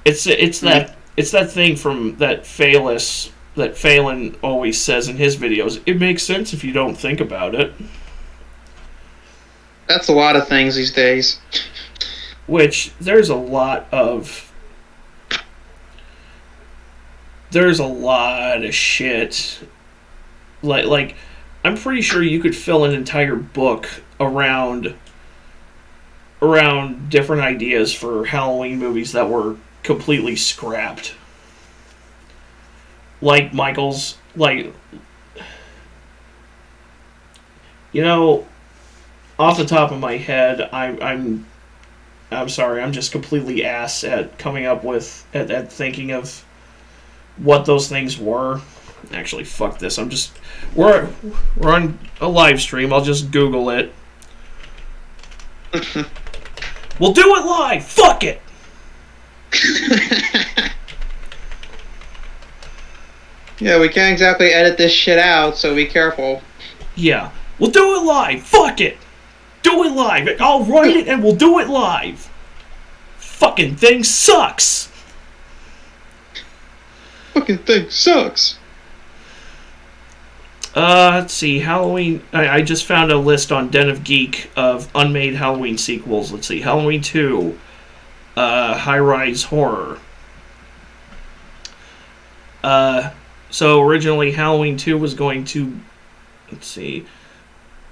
It's that thing from that Phelan always says in his videos. It makes sense if you don't think about it. That's a lot of things these days. Which there's a lot of shit. Like I'm pretty sure you could fill an entire book around different ideas for Halloween movies that were completely scrapped. Like Michael's, off the top of my head, I'm sorry, I'm just completely ass at coming up with at thinking of what those things were. Actually, fuck this. We're on a live stream. I'll just Google it. We'll do it live. Fuck it. Yeah, we can't exactly edit this shit out, so be careful. Yeah, we'll do it live. Fuck it. Do it live. I'll write it and we'll do it live. Fucking thing sucks. Fucking thing sucks. Let's see. Halloween. I just found a list on Den of Geek of unmade Halloween sequels. Let's see. Halloween 2. High Rise Horror. So originally Halloween 2 was going to, let's see,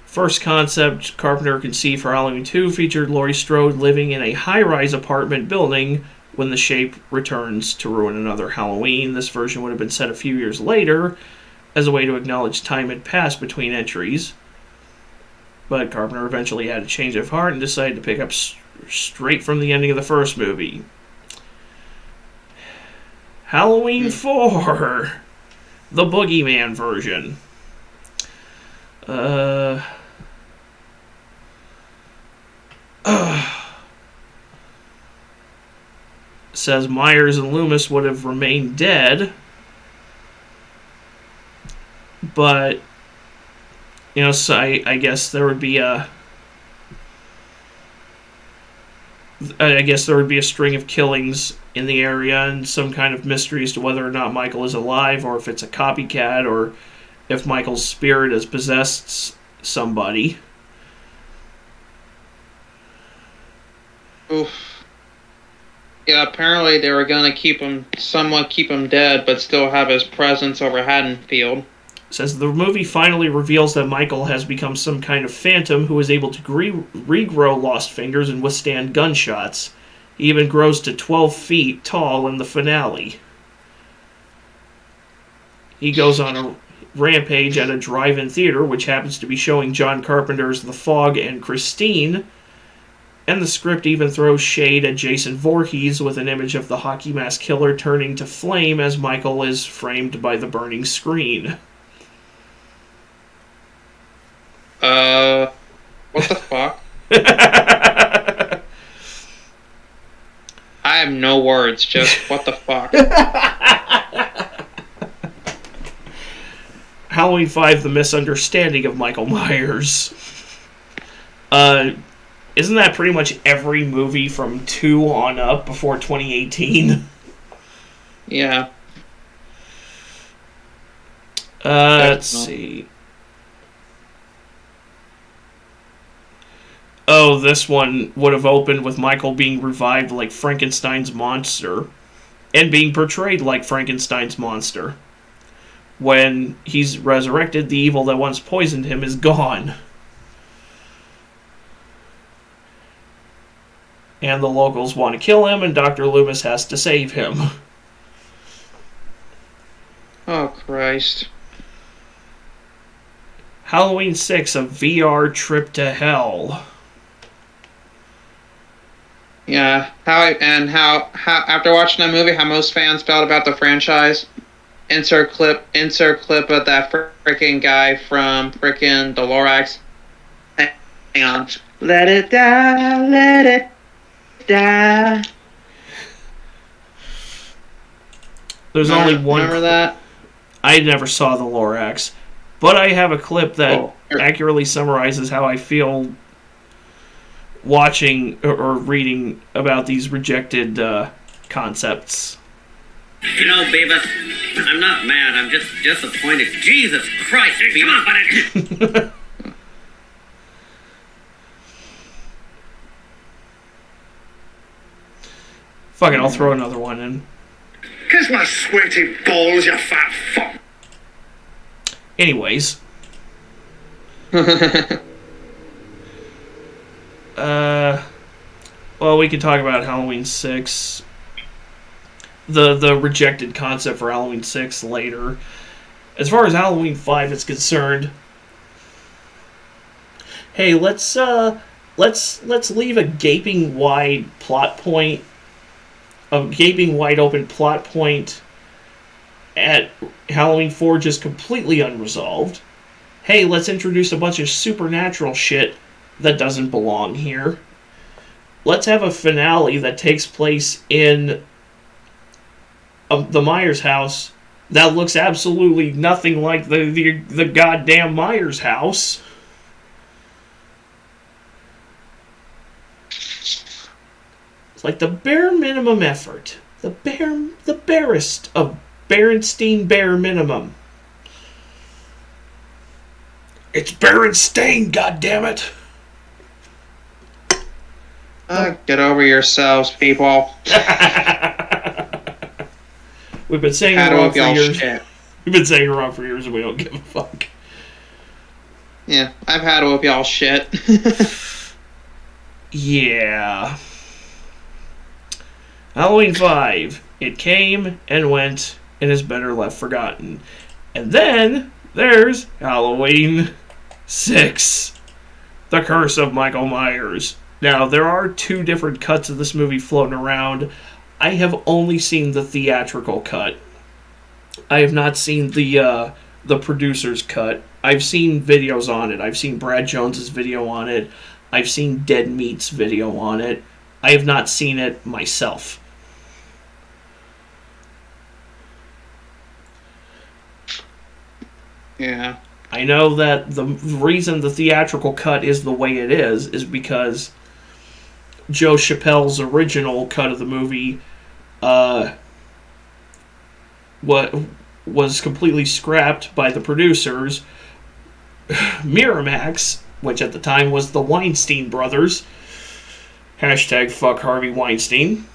first concept Carpenter conceived for Halloween 2 featured Laurie Strode living in a high-rise apartment building when the Shape returns to ruin another Halloween. This version would have been set a few years later as a way to acknowledge time had passed between entries. But Carpenter eventually had a change of heart and decided to pick up straight from the ending of the first movie. Halloween 4, the Boogeyman version. Says Myers and Loomis would have remained dead, but so I guess there would be a string of killings in the area and some kind of mystery as to whether or not Michael is alive or if it's a copycat or if Michael's spirit has possessed somebody. Oof. Yeah, apparently they were going to keep him dead, but still have his presence over Haddonfield. Says the movie finally reveals that Michael has become some kind of phantom who is able to regrow lost fingers and withstand gunshots. He even grows to 12 feet tall in the finale. He goes on a rampage at a drive-in theater, which happens to be showing John Carpenter's The Fog and Christine, and the script even throws shade at Jason Voorhees with an image of the hockey mask killer turning to flame as Michael is framed by the burning screen. What the fuck? I have no words, just what the fuck. Halloween 5, The Misunderstanding of Michael Myers. Isn't that pretty much every movie from 2 on up before 2018? Yeah. Let's see. Oh, this one would have opened with Michael being revived like Frankenstein's monster and being portrayed like Frankenstein's monster. When he's resurrected, the evil that once poisoned him is gone. And the locals want to kill him, and Dr. Loomis has to save him. Oh, Christ. Halloween 6, A VR Trip to Hell. Yeah, how after watching that movie, how most fans felt about the franchise. Insert clip of that freaking guy from freaking the Lorax. Hang on. Let it die, let it die. There's only one. Remember that? I never saw the Lorax, but I have a clip that accurately summarizes how I feel watching or reading about these rejected concepts. You know, Beavis, I'm not mad. I'm just disappointed. Jesus Christ, Beavis. Come on, buddy. Fuck it, I'll throw another one in. Kiss my sweaty balls, you fat fuck. Anyways. Well, we can talk about Halloween 6. The rejected concept for Halloween 6 later. As far as Halloween 5 is concerned, hey, let's leave a gaping wide open plot point at Halloween 4 just completely unresolved. Hey, let's introduce a bunch of supernatural shit that doesn't belong here. Let's have a finale that takes place in the Myers house that looks absolutely nothing like the goddamn Myers house. It's like the bare minimum effort. The barest of Berenstein bare minimum. It's Berenstain, goddammit! Get over yourselves, people. We've been saying Had it to wrong whoop for y'all years. shit. We've been saying it wrong for years, and we don't give a fuck. Yeah, I've had to whoop y'all shit. Yeah. Halloween 5. It came and went and is better left forgotten. And then there's Halloween 6. The Curse of Michael Myers. Now, there are 2 different cuts of this movie floating around. I have only seen the theatrical cut. I have not seen the producer's cut. I've seen videos on it. I've seen Brad Jones's video on it. I've seen Dead Meat's video on it. I have not seen it myself. Yeah. I know that the reason the theatrical cut is the way it is because Joe Chappelle's original cut of the movie was completely scrapped by the producers. Miramax, which at the time was the Weinstein brothers, hashtag fuck Harvey Weinstein,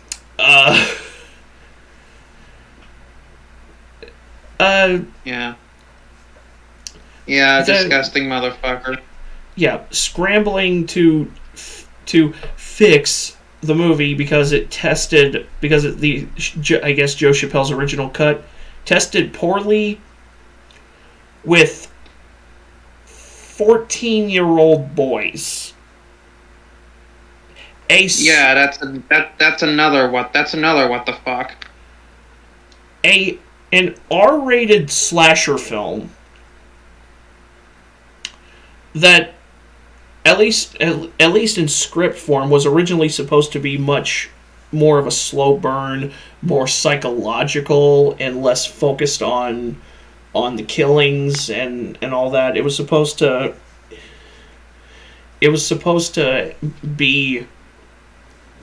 Yeah. Yeah, disgusting motherfucker. Yeah, scrambling to fix the movie because I guess Joe Chappelle's original cut tested poorly with 14-year-old boys. Yeah, that's another what the fuck. An R-rated slasher film that at least in script form was originally supposed to be much more of a slow burn, more psychological and less focused on the killings and all that. It was supposed to be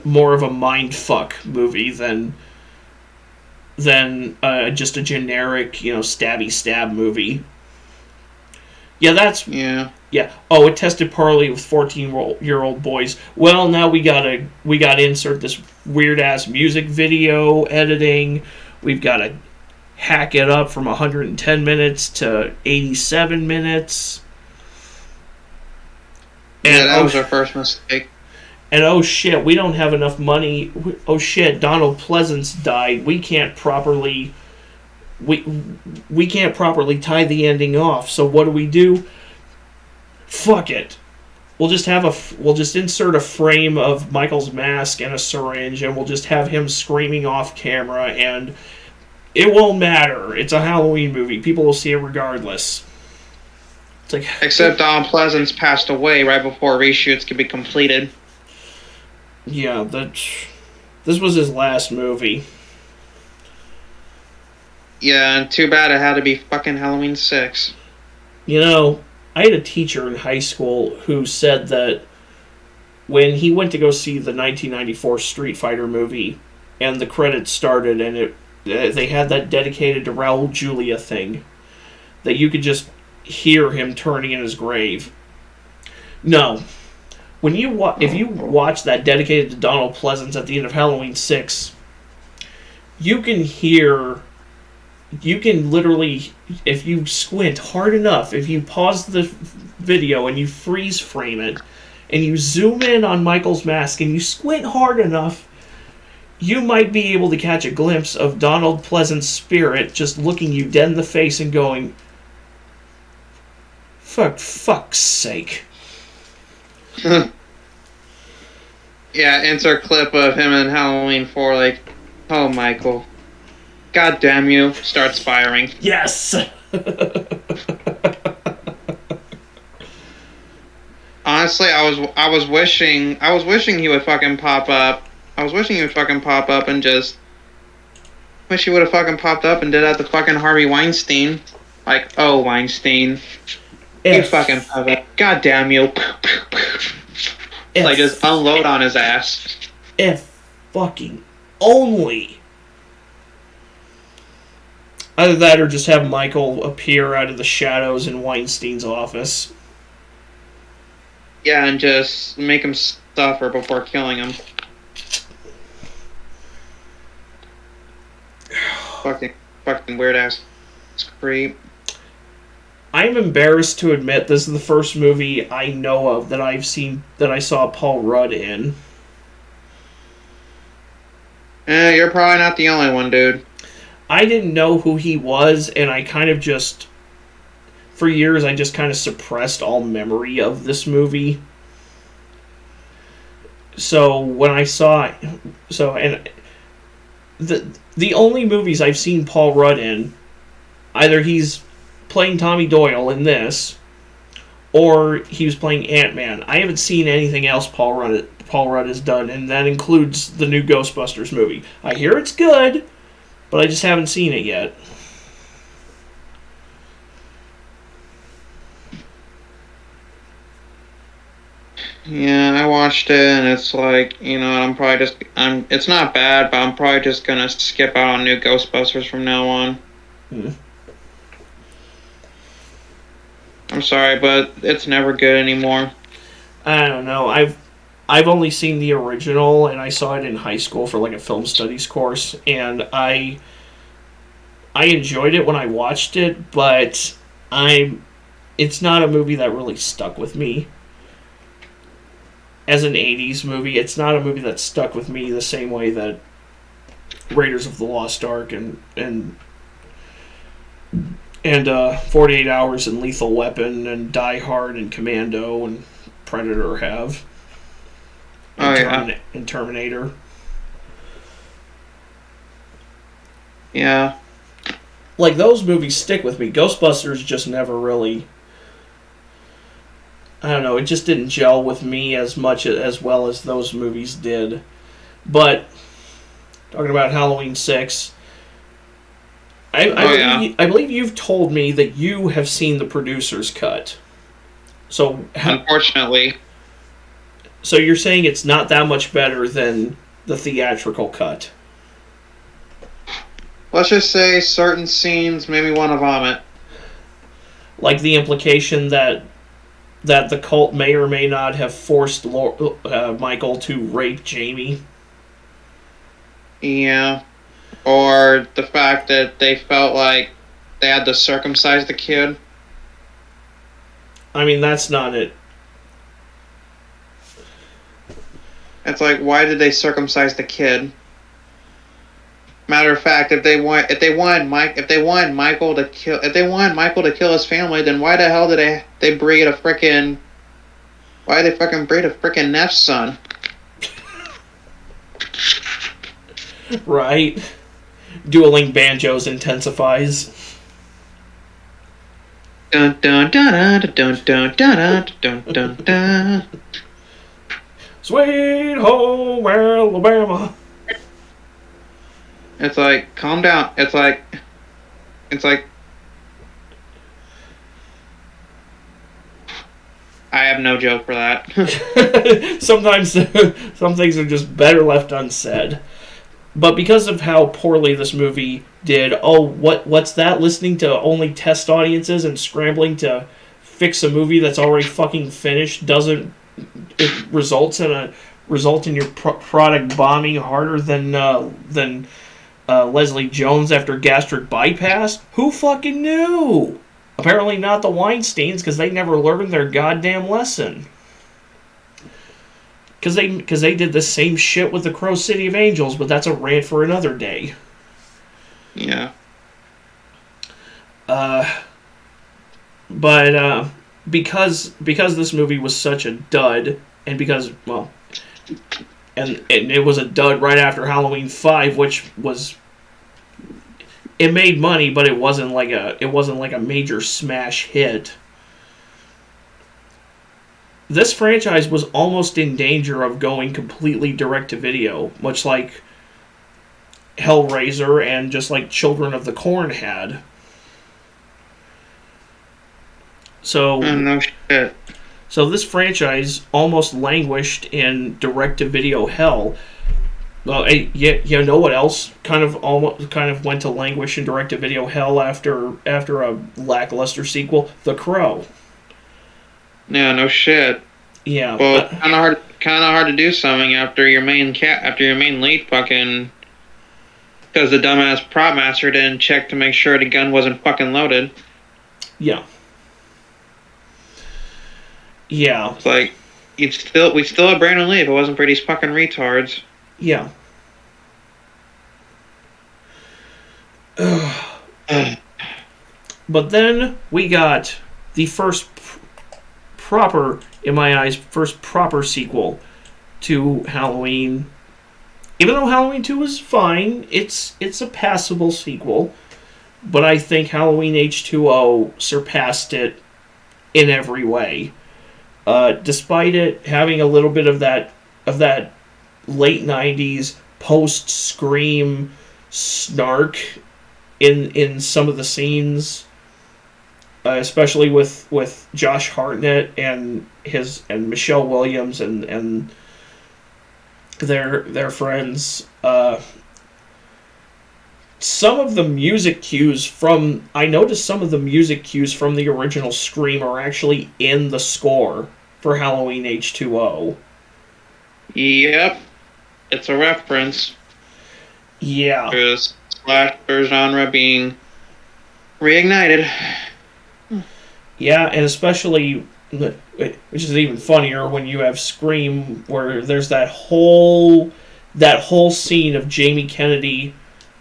more of a mindfuck movie than just a generic, stabby stab movie. Yeah. Oh, it tested poorly with 14-year-old boys. Well, now we gotta insert this weird ass music video editing. We've gotta hack it up from 110 minutes to 87 minutes. And that was our first mistake. And oh shit, we don't have enough money. Oh shit, Donald Pleasance died. We can't properly tie the ending off. So what do? Fuck it. We'll just insert a frame of Michael's mask and a syringe, and we'll just have him screaming off camera, and it won't matter. It's a Halloween movie. People will see it regardless. It's like, except Donald Pleasance passed away right before reshoots could be completed. Yeah, this was his last movie. Yeah, and too bad it had to be fucking Halloween 6. I had a teacher in high school who said that when he went to go see the 1994 Street Fighter movie and the credits started and they had that dedicated to Raul Julia thing, that you could just hear him turning in his grave. No. If you watch that dedicated to Donald Pleasance at the end of Halloween 6, you can literally, if you squint hard enough, if you pause the video and you freeze frame it, and you zoom in on Michael's mask and you squint hard enough, you might be able to catch a glimpse of Donald Pleasance's spirit just looking you dead in the face and going, for fuck's sake. Yeah, insert clip of him in Halloween 4 like, oh, Michael. God damn you. Starts firing. Yes! Honestly, I was wishing he would fucking pop up. I was wishing he would fucking pop up and just wish he would have fucking popped up and did that to fucking Harvey Weinstein. Like, oh, Weinstein. You fucking puppet. God damn you. Like, just unload on his ass. If fucking only. Either that or just have Michael appear out of the shadows in Weinstein's office. Yeah, and just make him suffer before killing him. fucking weird ass creep. I'm embarrassed to admit this is the first movie I know of that I saw Paul Rudd in. You're probably not the only one, dude. I didn't know who he was, and I kind of just, for years, I just kind of suppressed all memory of this movie. So when I saw, and the only movies I've seen Paul Rudd in, either he's playing Tommy Doyle in this, or he was playing Ant-Man. I haven't seen anything else Paul Rudd has done, and that includes the new Ghostbusters movie. I hear it's good, but I just haven't seen it yet. Yeah, I watched it, and it's like, it's not bad, but I'm probably just gonna skip out on new Ghostbusters from now on. Hmm. I'm sorry, but it's never good anymore. I don't know. I've only seen the original, and I saw it in high school for like a film studies course, and I enjoyed it when I watched it, but it's not a movie that really stuck with me. As an 80s movie, it's not a movie that stuck with me the same way that Raiders of the Lost Ark and 48 Hours and Lethal Weapon and Die Hard and Commando and Predator have. And Terminator. Yeah. Like, those movies stick with me. Ghostbusters just never really... I don't know, it just didn't gel with me as well as those movies did. But, talking about Halloween 6... I believe you've told me that you have seen the producer's cut. So unfortunately. So you're saying it's not that much better than the theatrical cut? Let's just say certain scenes made me want to vomit. Like the implication that the cult may or may not have forced Michael to rape Jamie? Yeah. Or the fact that they felt like they had to circumcise the kid. I mean, that's not it. It's like, why did they circumcise the kid? Matter of fact, if they wanted Michael to kill his family, then why the hell did they breed a frickin'? Why did they fucking breed a frickin' Neff's son? Right. Dueling banjos intensifies. Dun dun dun dun dun dun dun dun dun dun. Sweet home Alabama. It's like, calm down. It's like I have no joke for that. Sometimes some things are just better left unsaid. But because of how poorly this movie did, what's that? Listening to only test audiences and scrambling to fix a movie that's already fucking finished results in your product bombing harder than Leslie Jones after gastric bypass? Who fucking knew? Apparently not the Weinsteins, because they never learned their goddamn lesson. Because they did the same shit with the Crow City of Angels, but that's a rant for another day. Yeah. But because this movie was such a dud, and because, well, and it was a dud right after Halloween 5, which was, it made money, but it wasn't like a major smash hit. This franchise was almost in danger of going completely direct-to-video, much like Hellraiser and just like Children of the Corn had. So, no shit. So this franchise almost languished in direct-to-video hell. Well, you know what else kind of went to languish in direct-to-video hell after a lackluster sequel? The Crow. Yeah, no shit. Yeah. Well, kind of hard to do something after your main lead fucking Because the dumbass prop master didn't check to make sure the gun wasn't fucking loaded. Yeah. Yeah. It's like, we still had Brandon Lee if it wasn't for these fucking retards. Yeah. But then we got the first proper, in my eyes, first proper sequel to Halloween. Even though Halloween 2 was fine, it's a passable sequel. But I think Halloween H2O surpassed it in every way. Despite it having a little bit of that late 90s post-Scream snark in some of the scenes, especially with Josh Hartnett and Michelle Williams and their friends. Some of the music cues from the original Scream are actually in the score for Halloween H2O. Yep. It's a reference. Yeah. There's slasher genre being reignited. Yeah, and especially, which is even funnier, when you have Scream, where there's that whole scene of Jamie Kennedy.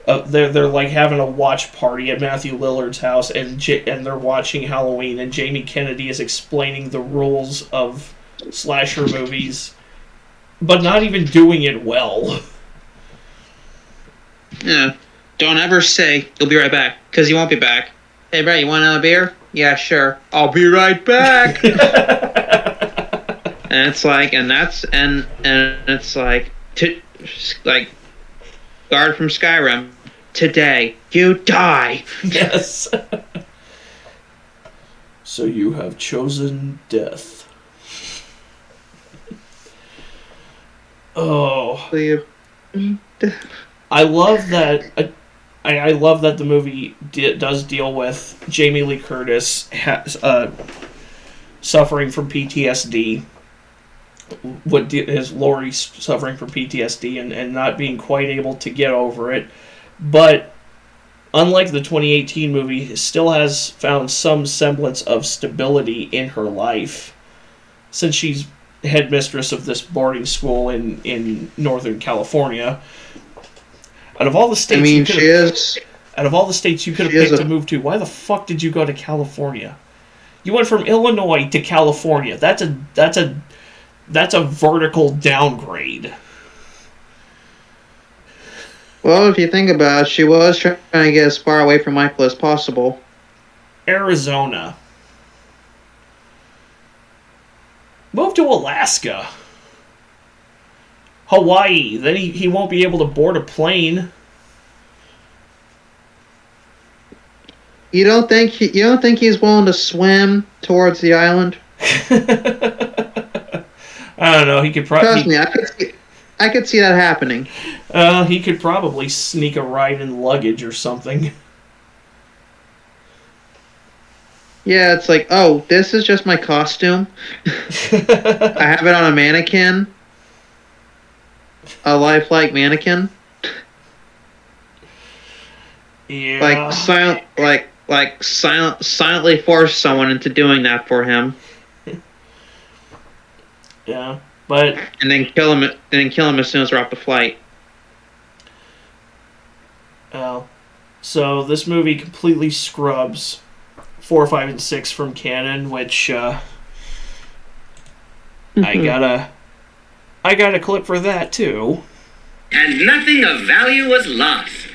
They're like having a watch party at Matthew Lillard's house, and they're watching Halloween, and Jamie Kennedy is explaining the rules of slasher movies, but not even doing it well. Yeah. Don't ever say you'll be right back, because you won't be back. Hey, Brett, you want another beer? Yeah, sure. I'll be right back. And it's like, and it's like, guard from Skyrim. Today, you die. Yes. So you have chosen death. Oh. I love that. I love that the movie does deal with Jamie Lee Curtis suffering from PTSD. What is Laurie suffering from PTSD and not being quite able to get over it. But unlike the 2018 movie, still has found some semblance of stability in her life, since she's headmistress of this boarding school in Northern California. Out of all the states, out of all the states you could have picked to move to, why the fuck did you go to California? You went from Illinois to California. That's a vertical downgrade. Well, if you think about it, she was trying to get as far away from Michael as possible. Arizona. Move to Alaska. Hawaii. Then he won't be able to board a plane. You don't think he's willing to swim towards the island? I don't know. He could probably. Trust me, I could see that happening. He could probably sneak a ride in luggage or something. Yeah, it's like, oh, this is just my costume. I have it on a mannequin. A lifelike mannequin. Yeah. Silently force someone into doing that for him. Yeah, but and then kill him. As soon as we're off the flight. So this movie completely scrubs 4, 5, and 6 from canon, which I got a clip for that too. And nothing of value was lost.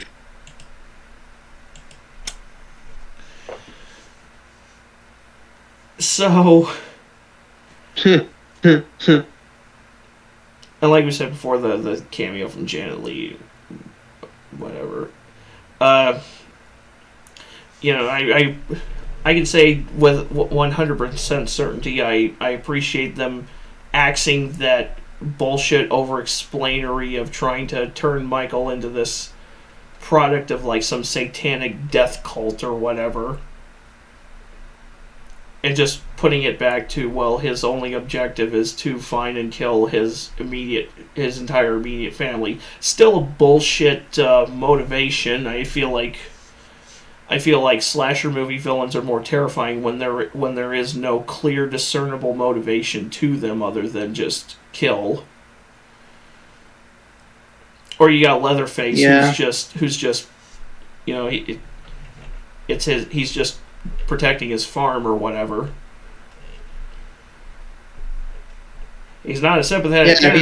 So, and like we said before, the cameo from Janet Leigh, whatever. I can say with 100% certainty, I appreciate them axing that bullshit over-explainery of trying to turn Michael into this product of like some satanic death cult or whatever. and just putting it back to, well, his only objective is to find and kill his entire immediate family. Still a bullshit motivation. I feel like slasher movie villains are more terrifying when there is no clear discernible motivation to them other than just kill. Or you got Leatherface, who's just he's just protecting his farm or whatever. He's not a sympathetic. Yeah, if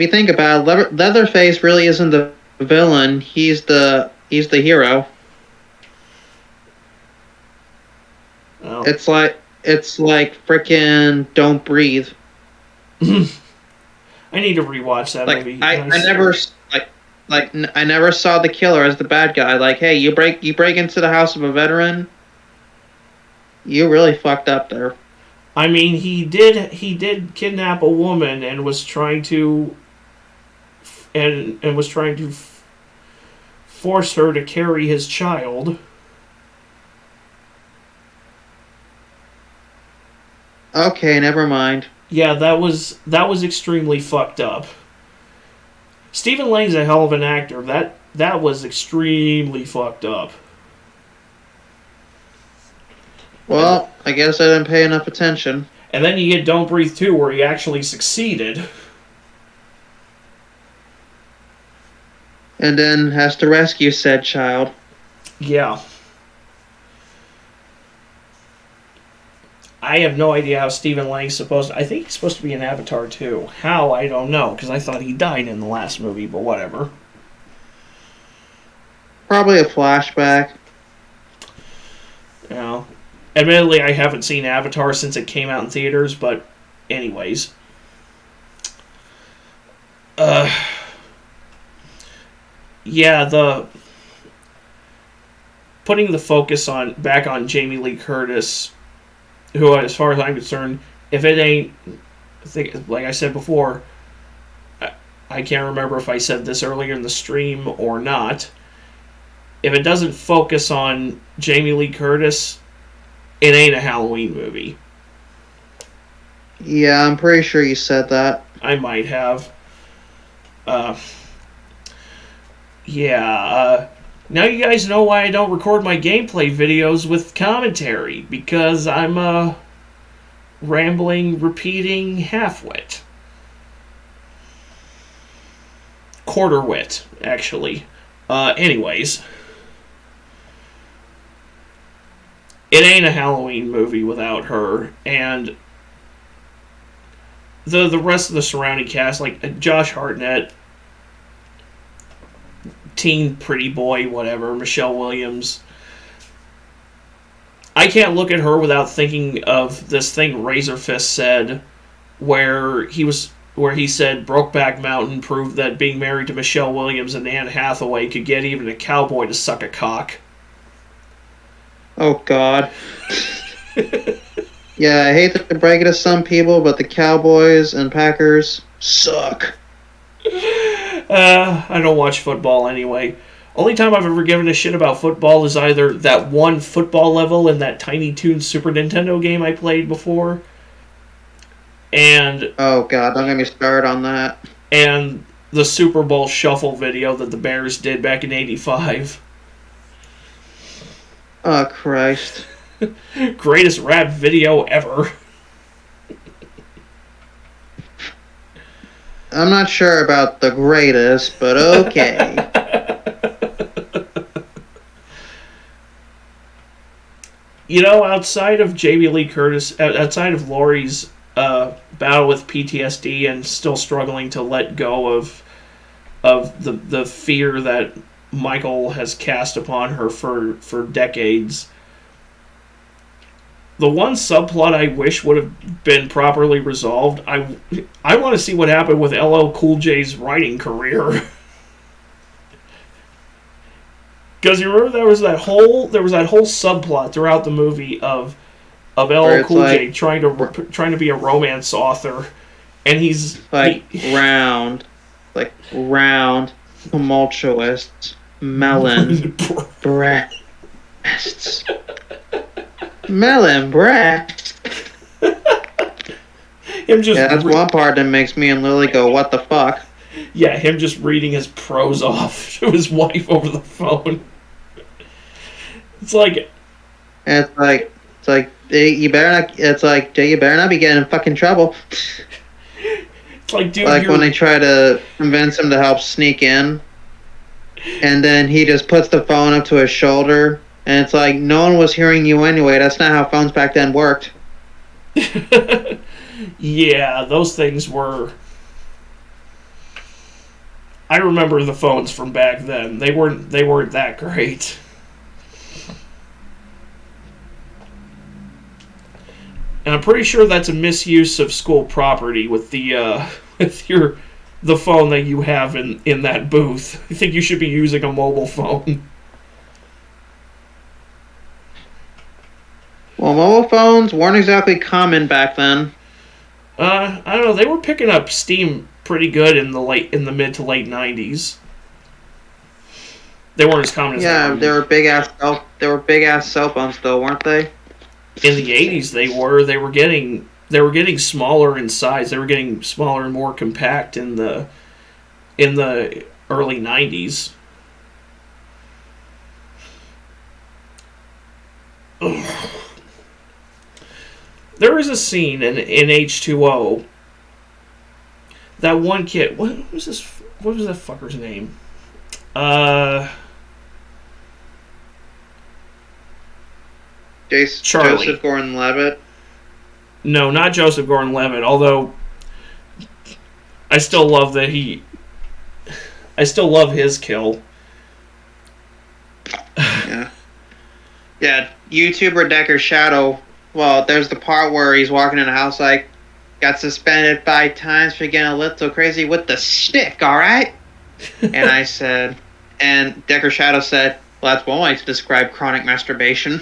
you think about it, Leatherface really isn't the villain. He's the hero. Well, it's like freaking Don't Breathe. I need to rewatch that movie. I never saw the killer as the bad guy. Like, hey, you break into the house of a veteran. You really fucked up there. I mean, he did kidnap a woman and was trying to force her to carry his child. Okay, never mind. Yeah, that was extremely fucked up. Stephen Lang's a hell of an actor. That was extremely fucked up. Well, I guess I didn't pay enough attention. And then you get Don't Breathe 2, where he actually succeeded. And then has to rescue said child. Yeah. I have no idea how Stephen Lang's I think he's supposed to be in Avatar 2. How, I don't know, because I thought he died in the last movie, but whatever. Probably a flashback. Yeah. Admittedly, I haven't seen Avatar since it came out in theaters, but anyways. Yeah, putting the focus back on Jamie Lee Curtis, who, as far as I'm concerned, if it ain't, like I said before, I can't remember if I said this earlier in the stream or not. If it doesn't focus on Jamie Lee Curtis, it ain't a Halloween movie. Yeah, I'm pretty sure you said that. I might have. Now you guys know why I don't record my gameplay videos with commentary, because I'm a rambling, repeating half-wit. Quarter-wit, actually. Anyways. It ain't a Halloween movie without her, and the rest of the surrounding cast, like Josh Hartnett, teen pretty boy, whatever, Michelle Williams. I can't look at her without thinking of this thing Razor Fist said, where he said Brokeback Mountain proved that being married to Michelle Williams and Anne Hathaway could get even a cowboy to suck a cock. Oh, God. Yeah, I hate to break it to some people, but the Cowboys and Packers suck. I don't watch football anyway. Only time I've ever given a shit about football is either that one football level in that Tiny Toons Super Nintendo game I played before, and... Oh, God, don't get me started on that. And the Super Bowl Shuffle video that the Bears did back in '85. Oh, Christ. Greatest rap video ever. I'm not sure about the greatest, but okay. You know, outside of Jamie Lee Curtis, outside of Laurie's battle with PTSD and still struggling to let go of the fear that Michael has cast upon her for decades, the one subplot I wish would have been properly resolved, I want to see what happened with LL Cool J's writing career. Because you remember there was that whole subplot throughout the movie of LL Cool J trying to be a romance author, and he's round, tumultuous melon breasts. Melon breast. Him just Yeah, that's one part that makes me and Lily go, what the fuck? Yeah, him just reading his prose off to his wife over the phone. It's like, And it's like, you better not. It's like, you better not be getting in fucking trouble. it's like, dude, Like when they try to convince him to help sneak in, and then he just puts the phone up to his shoulder, and it's like, no one was hearing you anyway. That's not how phones back then worked. Yeah, those things were. I remember the phones from back then. They weren't that great. And I'm pretty sure that's a misuse of school property with the the phone that you have in that booth. I think you should be using a mobile phone. Well, mobile phones weren't exactly common back then. I don't know. They were picking up steam pretty good in the mid to late '90s. They weren't as common as Yeah, now. they were big ass cell phones though, weren't they? In the '80s, they were getting smaller in size. They were getting smaller and more compact in the early '90s. Ugh. There is a scene in H2O. That one kid. What was this? What was that fucker's name? Charlie. Joseph Gordon-Levitt. No, not Joseph Gordon-Levitt. Although I still love I still love his kill. Yeah. Yeah, YouTuber Decker Shadow. Well, there's the part where he's walking in a house like, got suspended 5 times for getting a little crazy with the stick, alright? And I said, and Decker Shadow said, well, that's one way to describe chronic masturbation.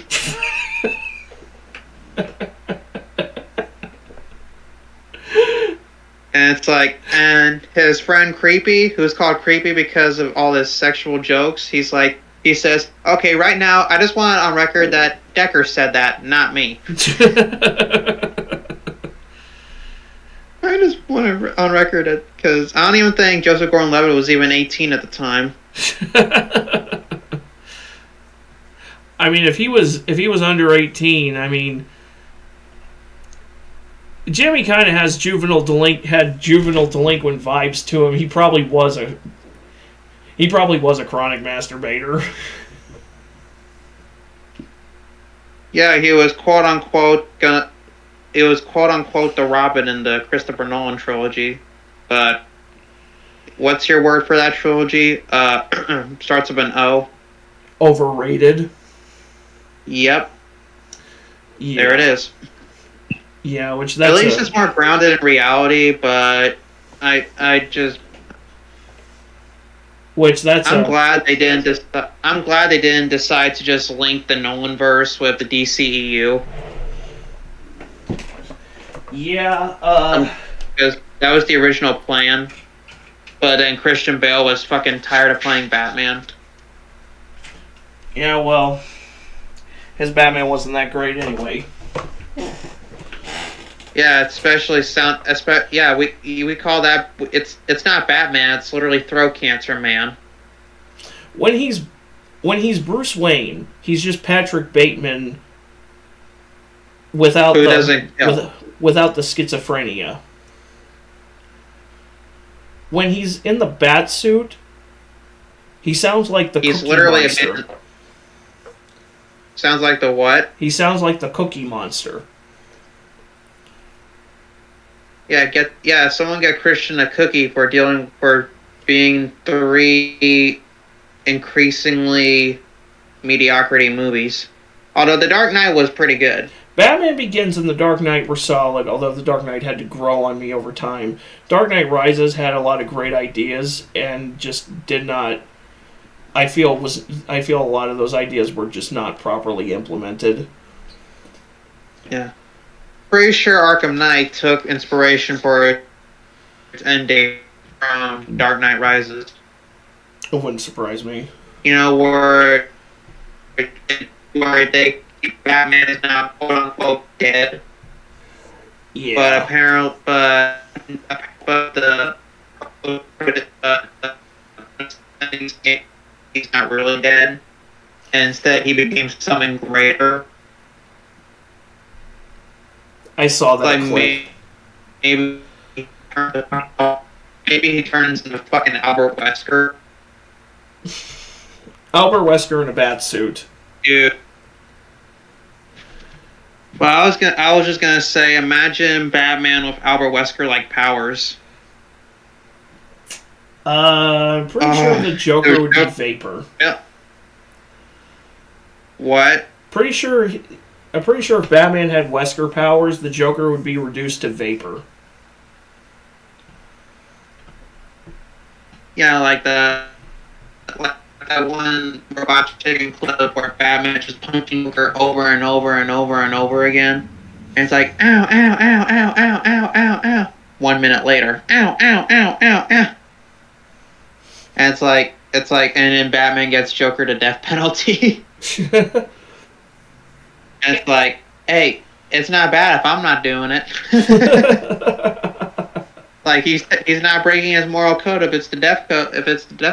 And it's like, and his friend Creepy, who's called Creepy because of all his sexual jokes, he says, okay, right now, I just want it on record that Decker said that, not me. I just want it on record because I don't even think Joseph Gordon-Levitt was even 18 at the time. I mean, if he was under 18, I mean, Jimmy kind of has juvenile delinquent vibes to him. He probably was a chronic masturbator. Yeah, he was quote unquote the Robin in the Christopher Nolan trilogy. But what's your word for that trilogy? Starts with an O. Overrated. Yep. Yeah. There it is. Yeah, which at least it's more grounded in reality, but I'm glad they didn't. I'm glad they didn't decide to just link the Nolanverse with the DCEU. Yeah, because that was the original plan. But then Christian Bale was fucking tired of playing Batman. Yeah, well, his Batman wasn't that great anyway. Yeah, we call that it's not Batman, it's literally throat cancer man. When he's Bruce Wayne, he's just Patrick Bateman without without the schizophrenia. When he's in the bat suit, he sounds like the Cookie Monster. Sounds like the what? He sounds like the Cookie Monster. Yeah, someone get Christian a cookie for being 3 increasingly mediocrity movies. Although The Dark Knight was pretty good. Batman Begins and The Dark Knight were solid, although The Dark Knight had to grow on me over time. Dark Knight Rises had a lot of great ideas and just did not. I feel a lot of those ideas were just not properly implemented. Yeah. Pretty sure Arkham Knight took inspiration for its ending from Dark Knight Rises. It wouldn't surprise me. You know, where they Batman is now quote unquote dead. Yeah. But apparently, but the he's not really dead. And instead, he became something greater. I saw that Like clip. maybe he turns into fucking Albert Wesker. Albert Wesker in a bat suit. Dude. Well, I was just gonna say, imagine Batman with Albert Wesker like powers. I'm pretty sure the Joker would be Vapor. Yeah. What? I'm pretty sure if Batman had Wesker powers, the Joker would be reduced to Vapor. Yeah, like that one robot chicken clip where Batman is just punching her over and over and over and over again. And it's like, ow, ow, ow, ow, ow, ow, ow, ow. 1 minute later, ow, ow, ow, ow, ow. And it's like, and then Batman gets Joker to death penalty. And it's like, hey, it's not bad if I'm not doing it. Like he's not breaking his moral code if it's the death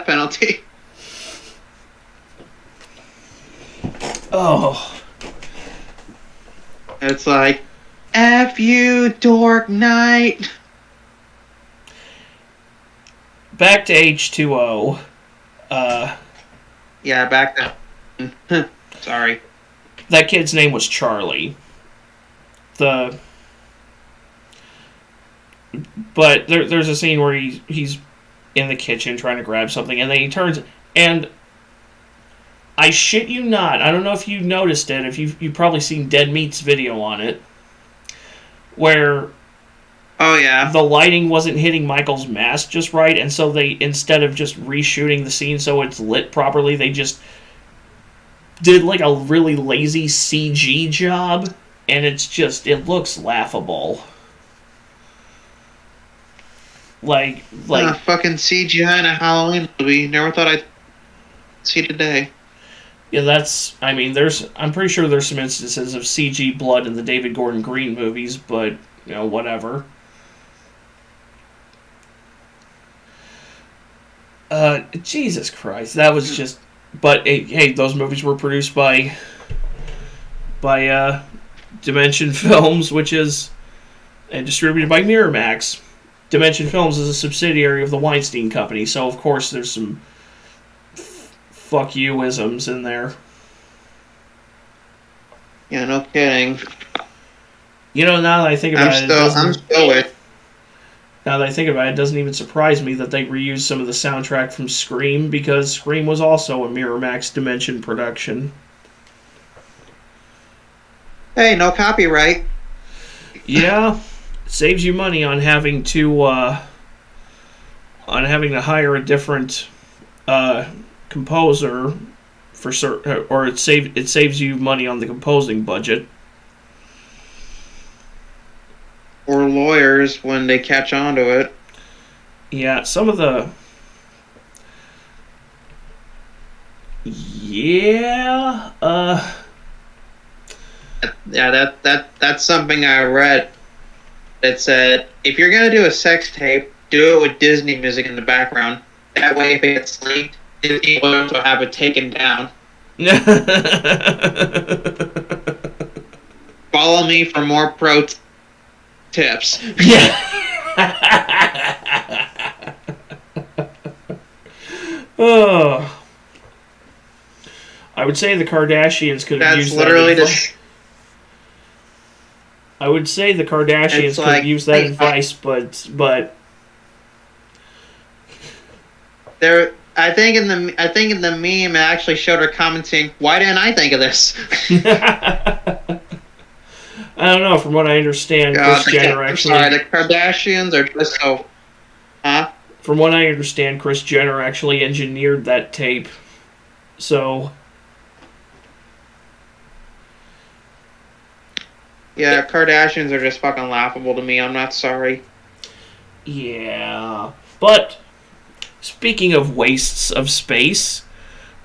penalty. Oh. It's like, F you, Dork Knight. Back to H2O. Yeah, back to. Sorry. That kid's name was Charlie. But there's a scene where he's in the kitchen trying to grab something, and then he turns, and I shit you not, I don't know if you noticed it, if you've probably seen Dead Meat's video on it, where Oh yeah, the lighting wasn't hitting Michael's mask just right, and so they, instead of just reshooting the scene so it's lit properly, they just did like a really lazy CG job, and it looks laughable. Like fucking CGI in a Halloween movie. Never thought I'd see today. yeah, I'm pretty sure there's some instances of CG blood in the David Gordon Green movies, but whatever. Jesus Christ, that was just. But hey, those movies were produced by Dimension Films, which is and distributed by Miramax. Dimension Films is a subsidiary of the Weinstein Company, so of course there's some fuck you-isms in there. Yeah, no kidding. Now that I think about I'm still with. now that I think about it, it doesn't even surprise me that they reused some of the soundtrack from Scream, because Scream was also a Miramax Dimension production. Hey, no copyright. Yeah, it saves you money on having to hire a different composer for certain, or it saves you money on the composing budget. Or lawyers when they catch on to it. Yeah, some of the. Yeah. Yeah, that's something I read. That said, if you're gonna do a sex tape, do it with Disney music in the background. That way, if it gets leaked, Disney will also have it taken down. Follow me for more pro tips. Yeah. Oh. I would say the Kardashians could have used literally that advice. I would say the Kardashians could have used that advice, but there. I think in the meme it actually showed her commenting, "Why didn't I think of this?" I don't know. From what I understand, Kris Jenner actually. Sorry, the Kardashians are just so. Huh? From what I understand, Kris Jenner actually engineered that tape. So. Yeah, Kardashians are just fucking laughable to me. I'm not sorry. Yeah, but speaking of wastes of space,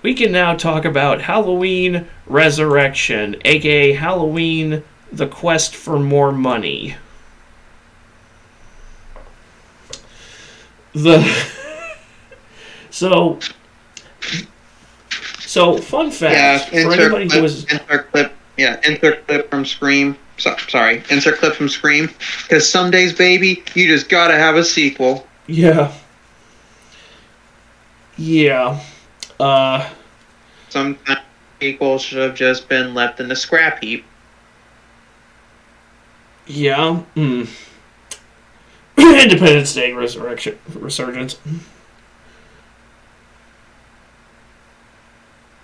we can now talk about Halloween Resurrection, aka Halloween The Quest for More Money. So fun fact for anybody who was insert clip from Scream. Insert clip from Scream. Because some days, baby, you just gotta have a sequel. Yeah. Sometimes sequels should have just been left in the scrap heap. Yeah. Independence Day Resurgence.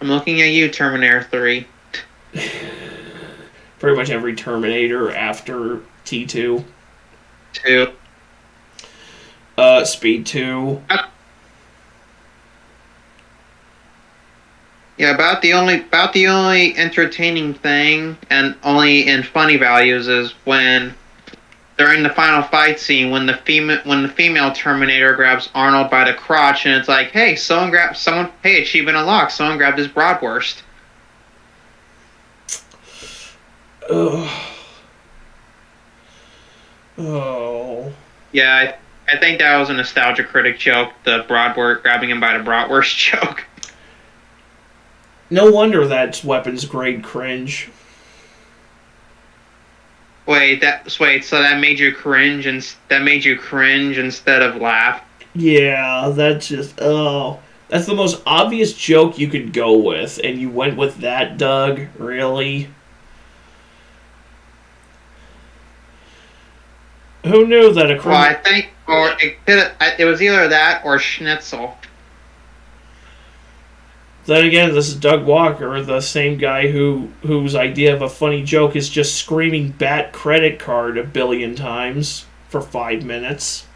I'm looking at you, Terminator 3. Pretty much every Terminator after T2. 2. Speed 2. Yeah, about the only entertaining thing and only in funny values is when during the final fight scene when the female Terminator grabs Arnold by the crotch and it's like, hey, achievement unlocked, someone grabbed his bratwurst. Oh. Yeah, I think that was a nostalgia critic joke, the bratwurst grabbing him by the bratwurst joke. No wonder that's weapons grade cringe. Wait, so that made you cringe instead of laugh? Yeah, that's just that's the most obvious joke you could go with, and you went with that, Doug? Really? Who knew that a criminal... Well, I think, it was either that or Schnitzel. Then again, this is Doug Walker, the same guy whose idea of a funny joke is just screaming "bat credit card" 1 billion times for 5 minutes.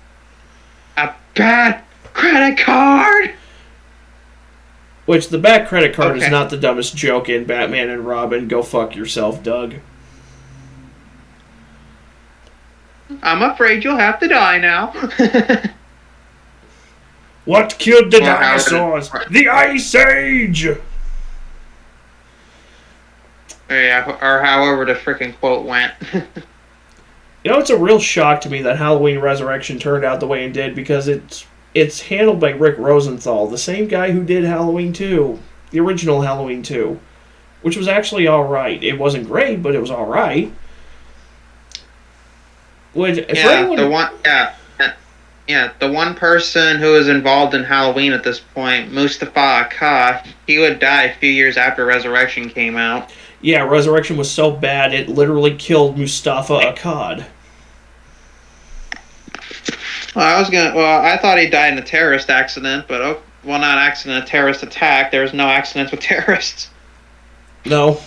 A bat credit card? Which, the bat credit card Okay. is not the dumbest joke in Batman and Robin. Go fuck yourself, Doug. I'm afraid you'll have to die now. What killed the Or dinosaurs? The Ice Age! Yeah, or however the freaking quote went. You know, it's a real shock to me that Halloween Resurrection turned out the way it did, because it's handled by Rick Rosenthal, the same guy who did Halloween 2, the original Halloween 2, which was actually alright. It wasn't great, but it was alright. Which, the one person who was involved in Halloween at this point, Mustafa Akkad, he would die a few years after Resurrection came out. Yeah, Resurrection was so bad it literally killed Mustafa Akkad. I thought he died in a terrorist accident, but not accident, a terrorist attack. There's no accidents with terrorists. No.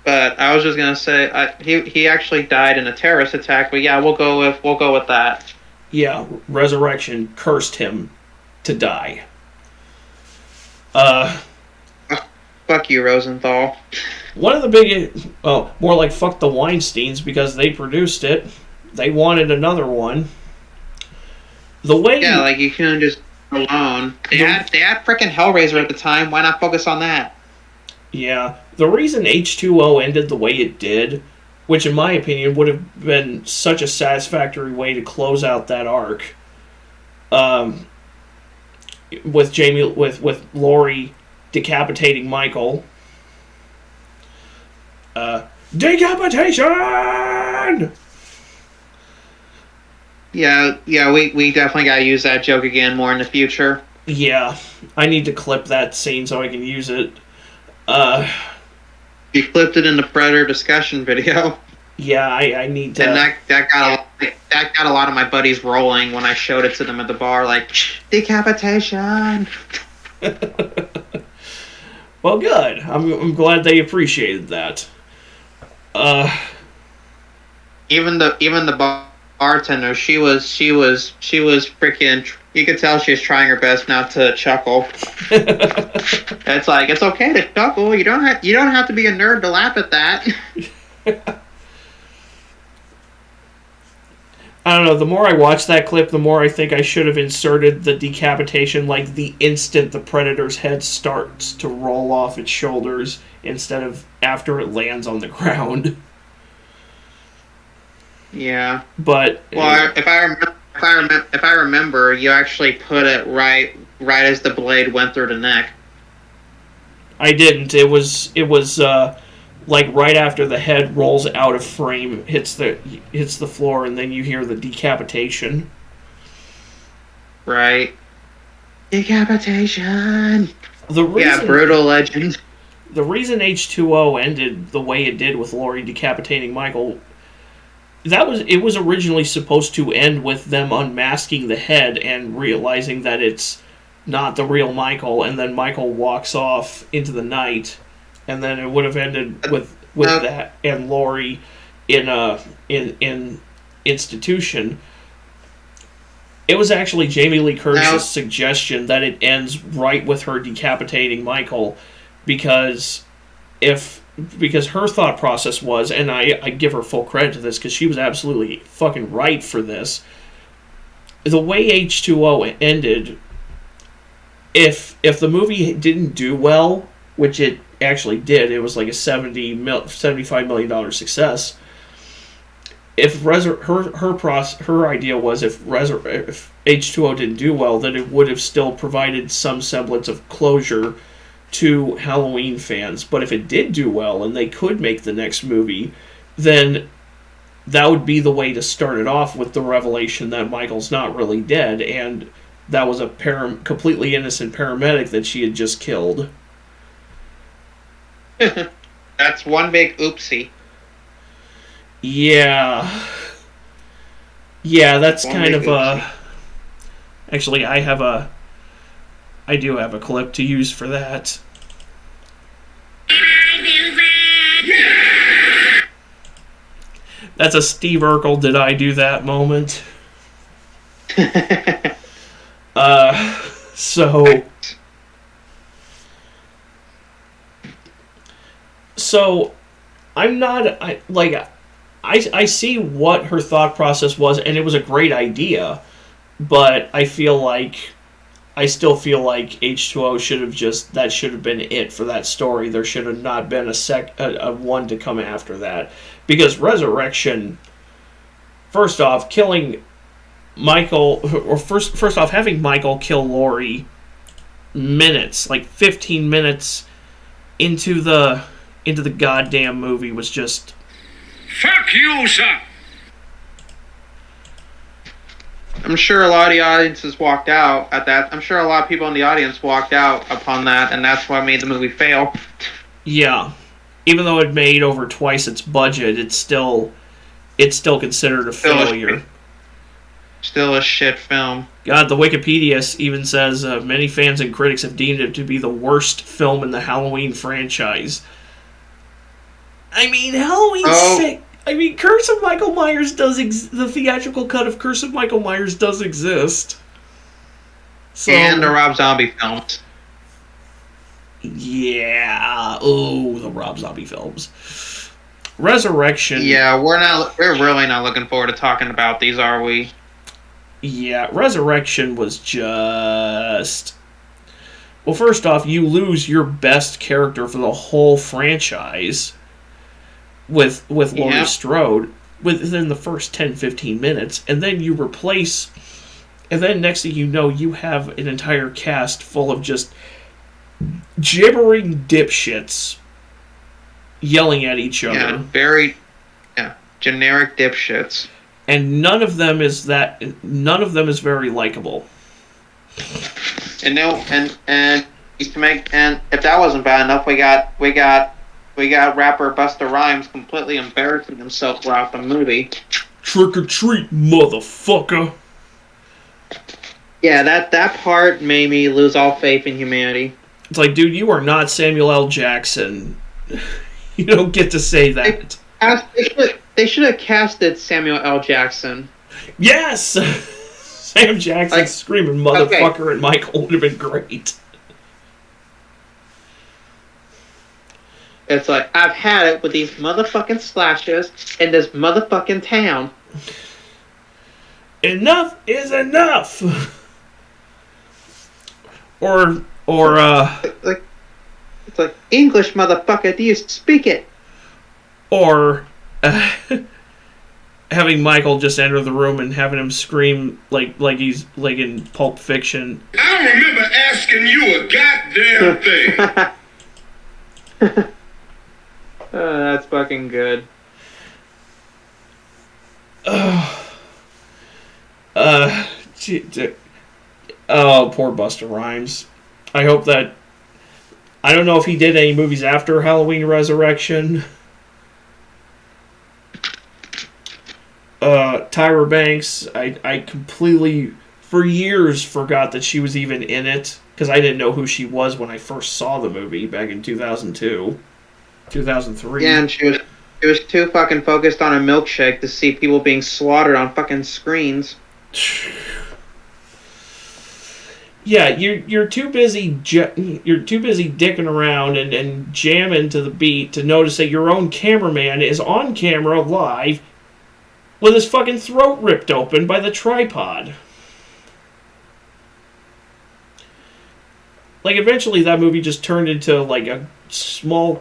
But I was just gonna say he actually died in a terrorist attack. But yeah, we'll go with that. Yeah, Resurrection cursed him to die. Fuck you, Rosenthal. One of the biggest... Oh, more like fuck the Weinsteins, because they produced it. They wanted another one. The way... Yeah, like you couldn't just alone. They had freaking Hellraiser at the time. Why not focus on that? Yeah. The reason H2O ended the way it did, which in my opinion would have been such a satisfactory way to close out that arc, with Laurie decapitating Michael. Decapitation! Yeah, we definitely gotta use that joke again more in the future. Yeah, I need to clip that scene so I can use it. You clipped it in the Predator discussion video. Yeah, I need to... And that got a lot of my buddies rolling when I showed it to them at the bar, like, decapitation! Well, good. I'm glad they appreciated that. Even the bartender, she was freaking. You could tell she was trying her best not to chuckle. It's like, it's okay to chuckle. You don't have to be a nerd to laugh at that. I don't know, the more I watch that clip, the more I think I should have inserted the decapitation like the instant the Predator's head starts to roll off its shoulders instead of after it lands on the ground. Yeah. But well, if I remember, you actually put it right as the blade went through the neck. I didn't. It was like right after the head rolls out of frame, hits the floor, and then you hear the decapitation. Right. Decapitation. Yeah, brutal legend. The reason H2O ended the way it did with Laurie decapitating Michael, it was originally supposed to end with them unmasking the head and realizing that it's not the real Michael, and then Michael walks off into the night, and then it would have ended with that and Laurie in institution. It was actually Jamie Lee Curtis's suggestion that it ends right with her decapitating Michael, because her thought process was, and I give her full credit to this because she was absolutely fucking right for this. The way H2O ended, if the movie didn't do well, which it actually did, it was like a $75 million success. If her idea was if H2O didn't do well, then it would have still provided some semblance of closure to Halloween fans. But if it did do well and they could make the next movie, then that would be the way to start it off, with the revelation that Michael's not really dead, and that was a completely innocent paramedic that she had just killed. That's one big oopsie. Yeah, that's kind of a... Actually, I do have a clip to use for that. That's a Steve Urkel "Did I do that" moment. So I'm not... I see what her thought process was, and it was a great idea, but I still feel like H2O should have been it for that story. There should have not been a one to come after that, because Resurrection, first off, killing Michael, or first off, having Michael kill Laurie minutes, like 15 minutes into the goddamn movie, was just... Fuck you, sir! I'm sure a lot of the audiences walked out at that. I'm sure a lot of people in the audience walked out upon that, and that's what made the movie fail. Yeah. Even though it made over twice its budget, it's still considered a failure. Still a shit film. God, the Wikipedia even says many fans and critics have deemed it to be the worst film in the Halloween franchise. I mean, Curse of Michael Myers the theatrical cut of Curse of Michael Myers does exist. So, and the Rob Zombie films. Yeah. Oh, the Rob Zombie films. Resurrection. Yeah, we're really not looking forward to talking about these, are we? Yeah, Resurrection was just... Well, first off, you lose your best character for the whole franchise with Laurie Strode within the first 10-15 minutes, and then you replace... And then next thing you know, you have an entire cast full of just gibbering dipshits yelling at each other. Yeah, very generic dipshits. And none of them is very likable. And if that wasn't bad enough, we got rapper Busta Rhymes completely embarrassing himself throughout the movie. Trick or treat, motherfucker. Yeah, that part made me lose all faith in humanity. It's like, dude, you are not Samuel L. Jackson. You don't get to say that. They should have casted Samuel L. Jackson. Yes! Sam Jackson screaming motherfucker at Michael would have been great. It's like, I've had it with these motherfucking slashes in this motherfucking town. enough is enough. or It's like, English, motherfucker, do you speak it? Or having Michael just enter the room and having him scream like he's like in Pulp Fiction. I don't remember asking you a goddamn thing. That's fucking good. Poor Busta Rhymes. I hope that... I don't know if he did any movies after Halloween Resurrection. Tyra Banks, I completely, for years, forgot that she was even in it, because I didn't know who she was when I first saw the movie back in 2002, 2003. Yeah, and she was too fucking focused on a milkshake to see people being slaughtered on fucking screens. Yeah, you're too busy dicking around and jamming to the beat to notice that your own cameraman is on camera live with his fucking throat ripped open by the tripod. Like, eventually that movie just turned into like a small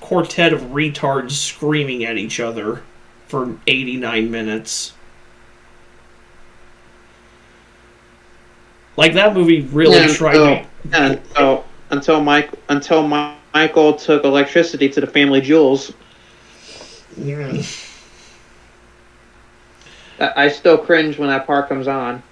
quartet of retards screaming at each other for 89 minutes. Like, that movie really tried to... Until Michael took electricity to the family jewels. Yeah. I still cringe when that part comes on.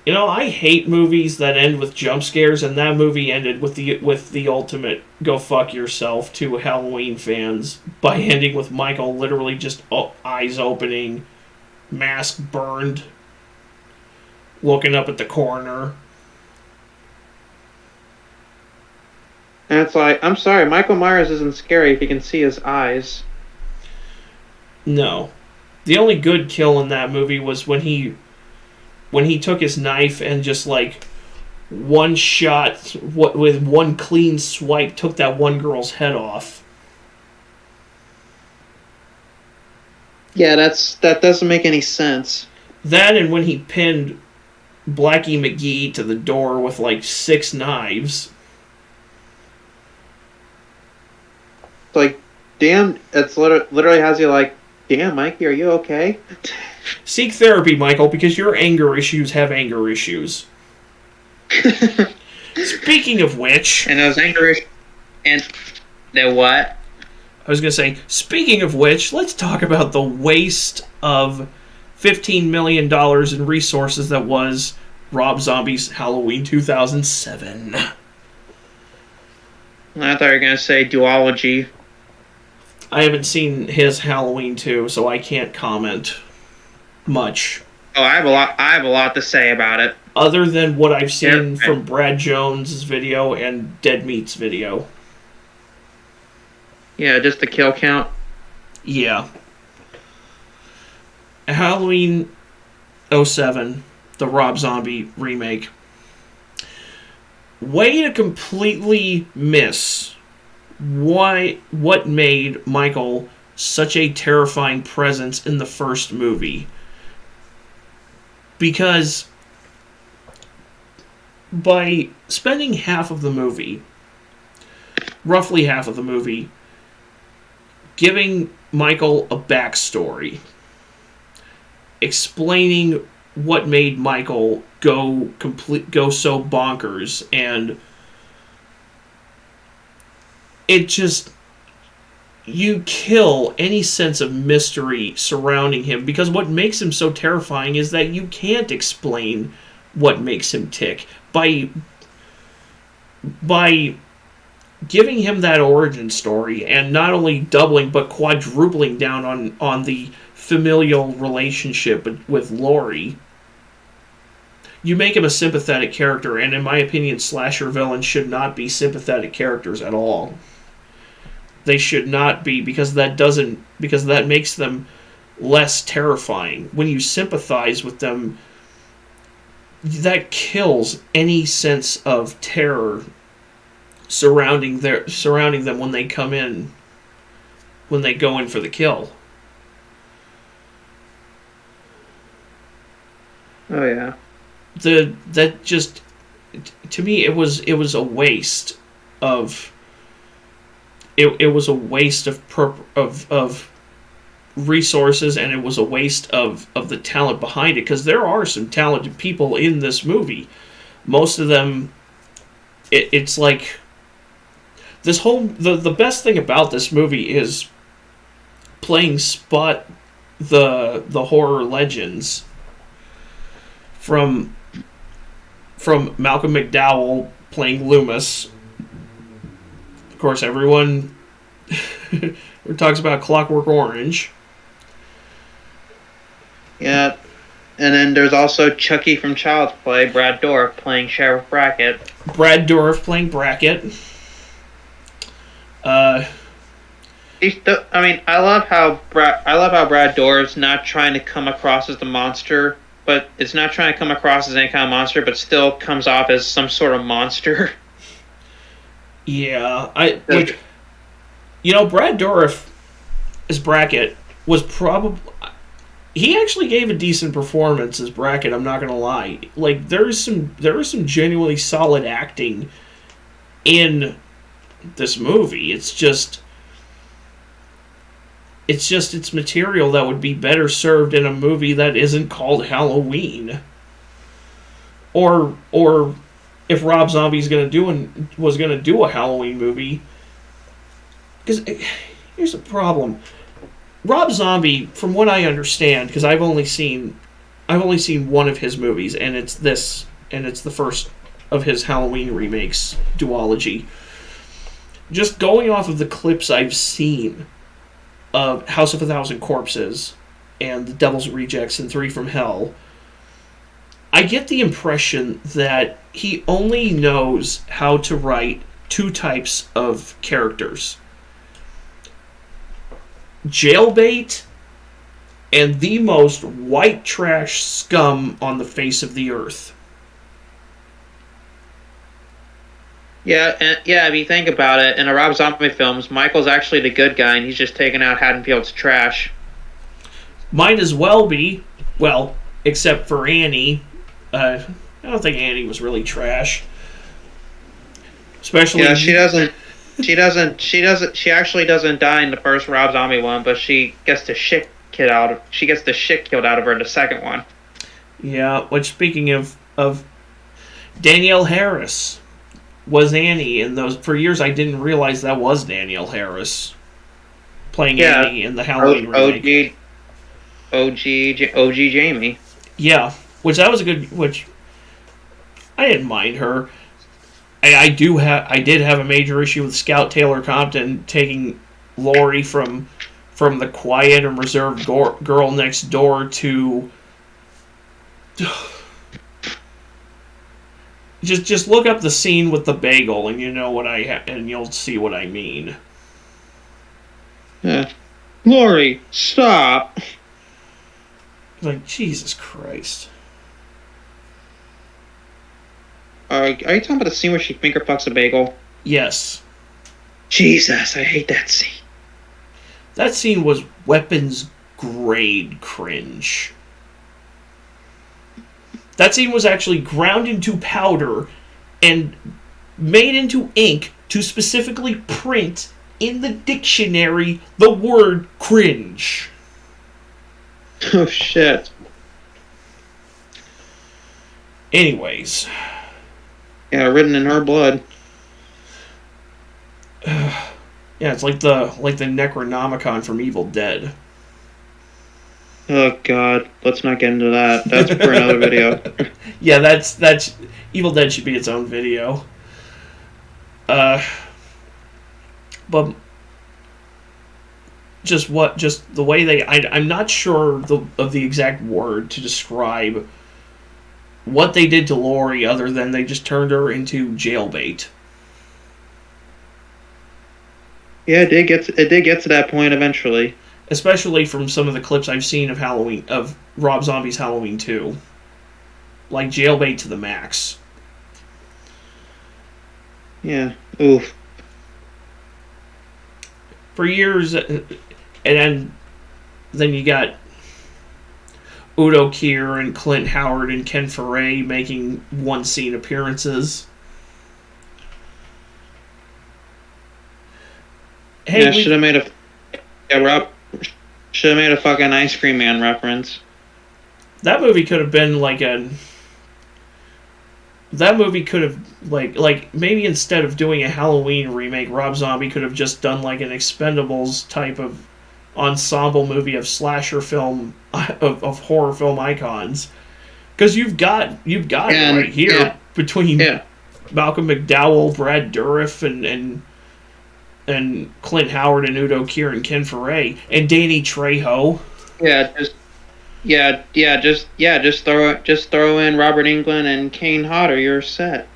You know, I hate movies that end with jump scares, and that movie ended with the ultimate go fuck yourself to Halloween fans by ending with Michael literally just eyes opening, mask burned, looking up at the corner. And it's like, I'm sorry, Michael Myers isn't scary if you can see his eyes. No. The only good kill in that movie was when he took his knife and just like one shot with one clean swipe took that one girl's head off. Yeah, that doesn't make any sense. That, and when he pinned Blackie McGee to the door with like 6 knives. It's like, damn, it's literally has you like, damn, Mikey, are you okay? Seek therapy, Michael, because your anger issues have anger issues. Speaking of which... And those anger issues... And... The what? I was going to say, speaking of which, let's talk about the waste of $15 million in resources that was Rob Zombie's Halloween 2007. I thought you were going to say duology. I haven't seen his Halloween 2, so I can't comment much. Oh, I have a lot to say about it. Other than what I've seen from Brad Jones' video and Dead Meat's video. Yeah, just the kill count. Yeah. Halloween 07, the Rob Zombie remake. Way to completely miss what made Michael such a terrifying presence in the first movie. Because by spending half of the movie, roughly half of the movie, giving Michael a backstory, explaining what made Michael go so bonkers, and it just, you kill any sense of mystery surrounding him, because what makes him so terrifying is that you can't explain what makes him tick. By giving him that origin story, and not only doubling but quadrupling down on the familial relationship with Laurie, you make him a sympathetic character, and in my opinion, slasher villains should not be sympathetic characters at all. They should not be, because that makes them less terrifying. When you sympathize with them, that kills any sense of terror surrounding them when they come in, when they go in for the kill. Oh yeah. That just, to me, it was a waste of it was a waste of resources, and it was a waste of the talent behind it, because there are some talented people in this movie. Most of them, it's like this whole the best thing about this movie is playing Spot the horror legends from Malcolm McDowell playing Loomis. Of course, everyone talks about Clockwork Orange. Yeah. And then there's also Chucky from Child's Play, Brad Dourif playing Sheriff Brackett. Brad Dourif playing Brackett. I love how Brad Dourif's not trying to come across as the monster, but it's not trying to come across as any kind of monster, but still comes off as some sort of monster. Yeah, Brad Dourif as Brackett was probably. He actually gave a decent performance as Brackett, I'm not gonna lie. Like, there is some genuinely solid acting in this movie. It's material that would be better served in a movie that isn't called Halloween. Or if Rob Zombie's was gonna do a Halloween movie. Because here's the problem. Rob Zombie, from what I understand, because I've only seen one of his movies, and it's the first of his Halloween remakes duology. Just going off of the clips I've seen of House of a Thousand Corpses and The Devil's Rejects and Three from Hell, I get the impression that he only knows how to write two types of characters: jailbait and the most white trash scum on the face of the earth. Yeah, if you think about it, in the Rob Zombie films, Michael's actually the good guy, and he's just taking out Haddonfield's trash. Might as well be. Well, except for Annie. I don't think Annie was really trash. Especially. Yeah, she actually doesn't die in the first Rob Zombie one, but she gets the shit killed out of her in the second one. Yeah, which, speaking of Danielle Harris was Annie in those. For years I didn't realize that was Danielle Harris playing Annie in the Halloween remake. OG Jamie. Yeah, which that was a good. Which I didn't mind her. I did have a major issue with Scout Taylor Compton taking Laurie from the quiet and reserved girl next door to. Just look up the scene with the bagel, and you know and you'll see what I mean. Yeah. Laurie, stop. Like, Jesus Christ. Are you talking about the scene where she finger fucks a bagel? Yes. Jesus, I hate that scene. That scene was weapons grade cringe. That scene was actually ground into powder and made into ink to specifically print in the dictionary the word cringe. Oh, shit. Anyways. Yeah, written in her blood. Yeah, it's like the Necronomicon from Evil Dead. Oh God, let's not get into that. That's for another video. Yeah, that's Evil Dead should be its own video. But just the way I'm not sure of the exact word to describe what they did to Laurie, other than they just turned her into jailbait. Yeah, it did get to that point eventually. Especially from some of the clips I've seen of Rob Zombie's Halloween 2. Like, jailbait to the max. Yeah. Oof. For years, and then you got... Udo Kier and Clint Howard and Ken Foray making one-scene appearances. Hey, Yeah, should have made a fucking Ice Cream Man reference. that movie could have been like a. That movie could have like maybe instead of doing a Halloween remake, Rob Zombie could have just done like an Expendables type of ensemble movie of slasher film of horror film icons, because you've got it right here between Malcolm McDowell, Brad Dourif, and Clint Howard and Udo Kier and Ken Foray and Danny Trejo. Just throw in Robert Englund and Kane Hodder. You're set.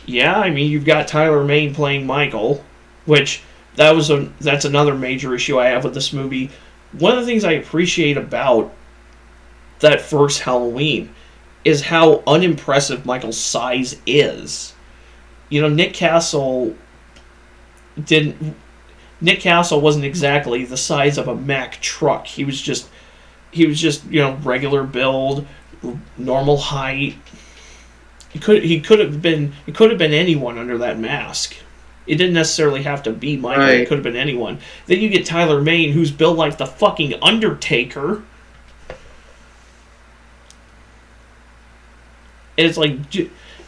Yeah, I mean you've got Tyler Mane playing Michael, which that's another major issue I have with this movie. One of the things I appreciate about that first Halloween is how unimpressive Michael's size is. You know, Nick Castle wasn't exactly the size of a Mack truck. He was just regular build, normal height. It could have been anyone under that mask. It didn't necessarily have to be Michael. Right. It could have been anyone. Then you get Tyler Mane, who's built like the fucking Undertaker. And it's like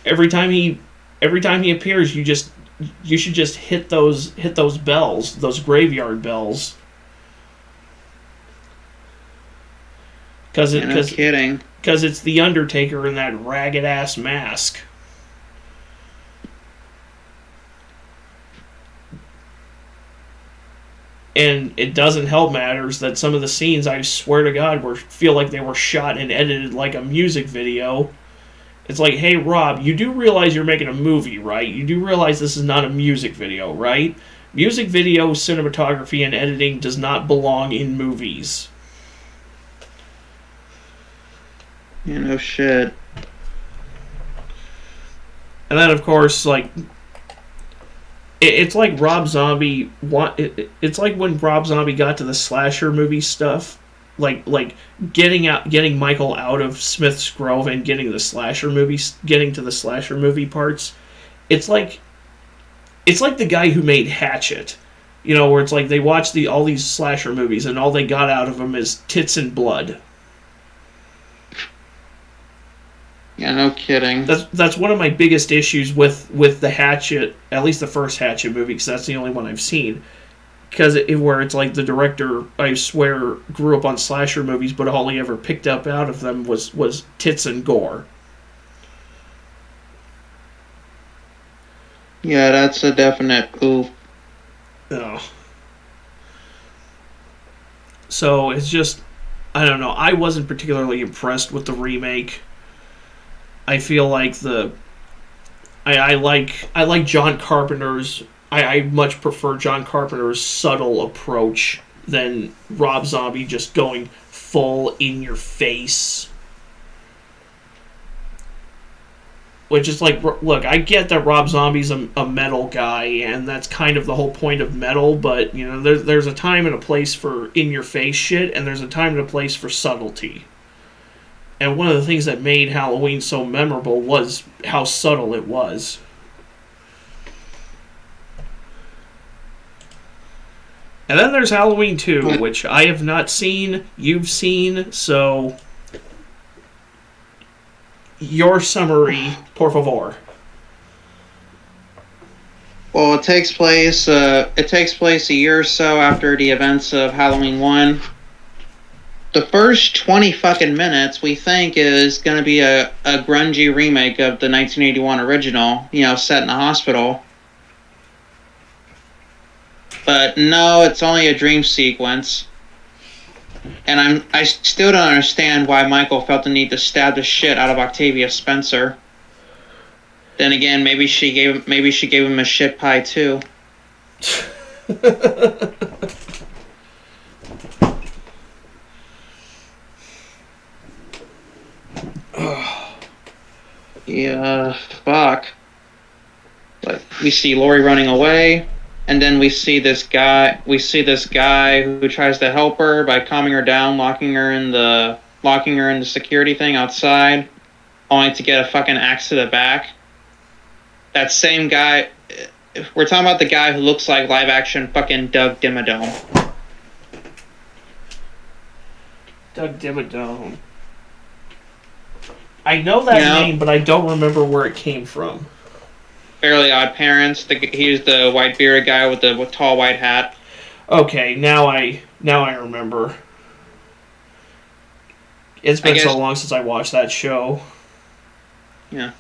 every time he appears, you should just hit those bells, those graveyard bells. Because it's the Undertaker in that ragged ass mask. And it doesn't help matters that some of the scenes, I swear to God, feel like they were shot and edited like a music video. It's like, hey, Rob, you do realize you're making a movie, right? You do realize this is not a music video, right? Music video, cinematography, and editing does not belong in movies. Yeah, no shit. And then, of course, like, it's like Rob Zombie. It's like when Rob Zombie got to the slasher movie stuff, like getting Michael out of Smith's Grove and getting to the slasher movie parts. It's like the guy who made Hatchet, you know, where it's like they watched all these slasher movies and all they got out of them is tits and blood. Yeah, no kidding. That's one of my biggest issues with the Hatchet, at least the first Hatchet movie, because that's the only one I've seen. Because where it's like the director, I swear, grew up on slasher movies, but all he ever picked up out of them was tits and gore. Yeah, that's a definite oof. Oh. So it's just, I don't know. I wasn't particularly impressed with the remake. I feel like I like John Carpenter's. I much prefer John Carpenter's subtle approach than Rob Zombie just going full in your face. Which is like, look, I get that Rob Zombie's a metal guy, and that's kind of the whole point of metal, but, you know, there's a time and a place for in-your-face shit, and there's a time and a place for subtlety. And one of the things that made Halloween so memorable was how subtle it was. And then there's Halloween 2, which I have not seen, you've seen, so your summary, por favor. Well, it takes place a year or so after the events of Halloween 1. The first 20 fucking minutes we think is going to be a grungy remake of the 1981 original, you know, set in a hospital. But no, it's only a dream sequence. And I still don't understand why Michael felt the need to stab the shit out of Octavia Spencer. Then again, maybe she gave him a shit pie too. Yeah, fuck. But we see Lori running away, and then we see this guy who tries to help her by calming her down, locking her in the locking her in the security thing outside, only to get a fucking axe to the back. That same guy, we're talking about the guy who looks like live action fucking Doug Dimmadome. Doug Dimmadome. I know that name, but I don't remember where it came from. Fairly Odd Parents. He's the white bearded guy with the tall white hat. Okay, now I remember. It's been so long since I watched that show. Yeah.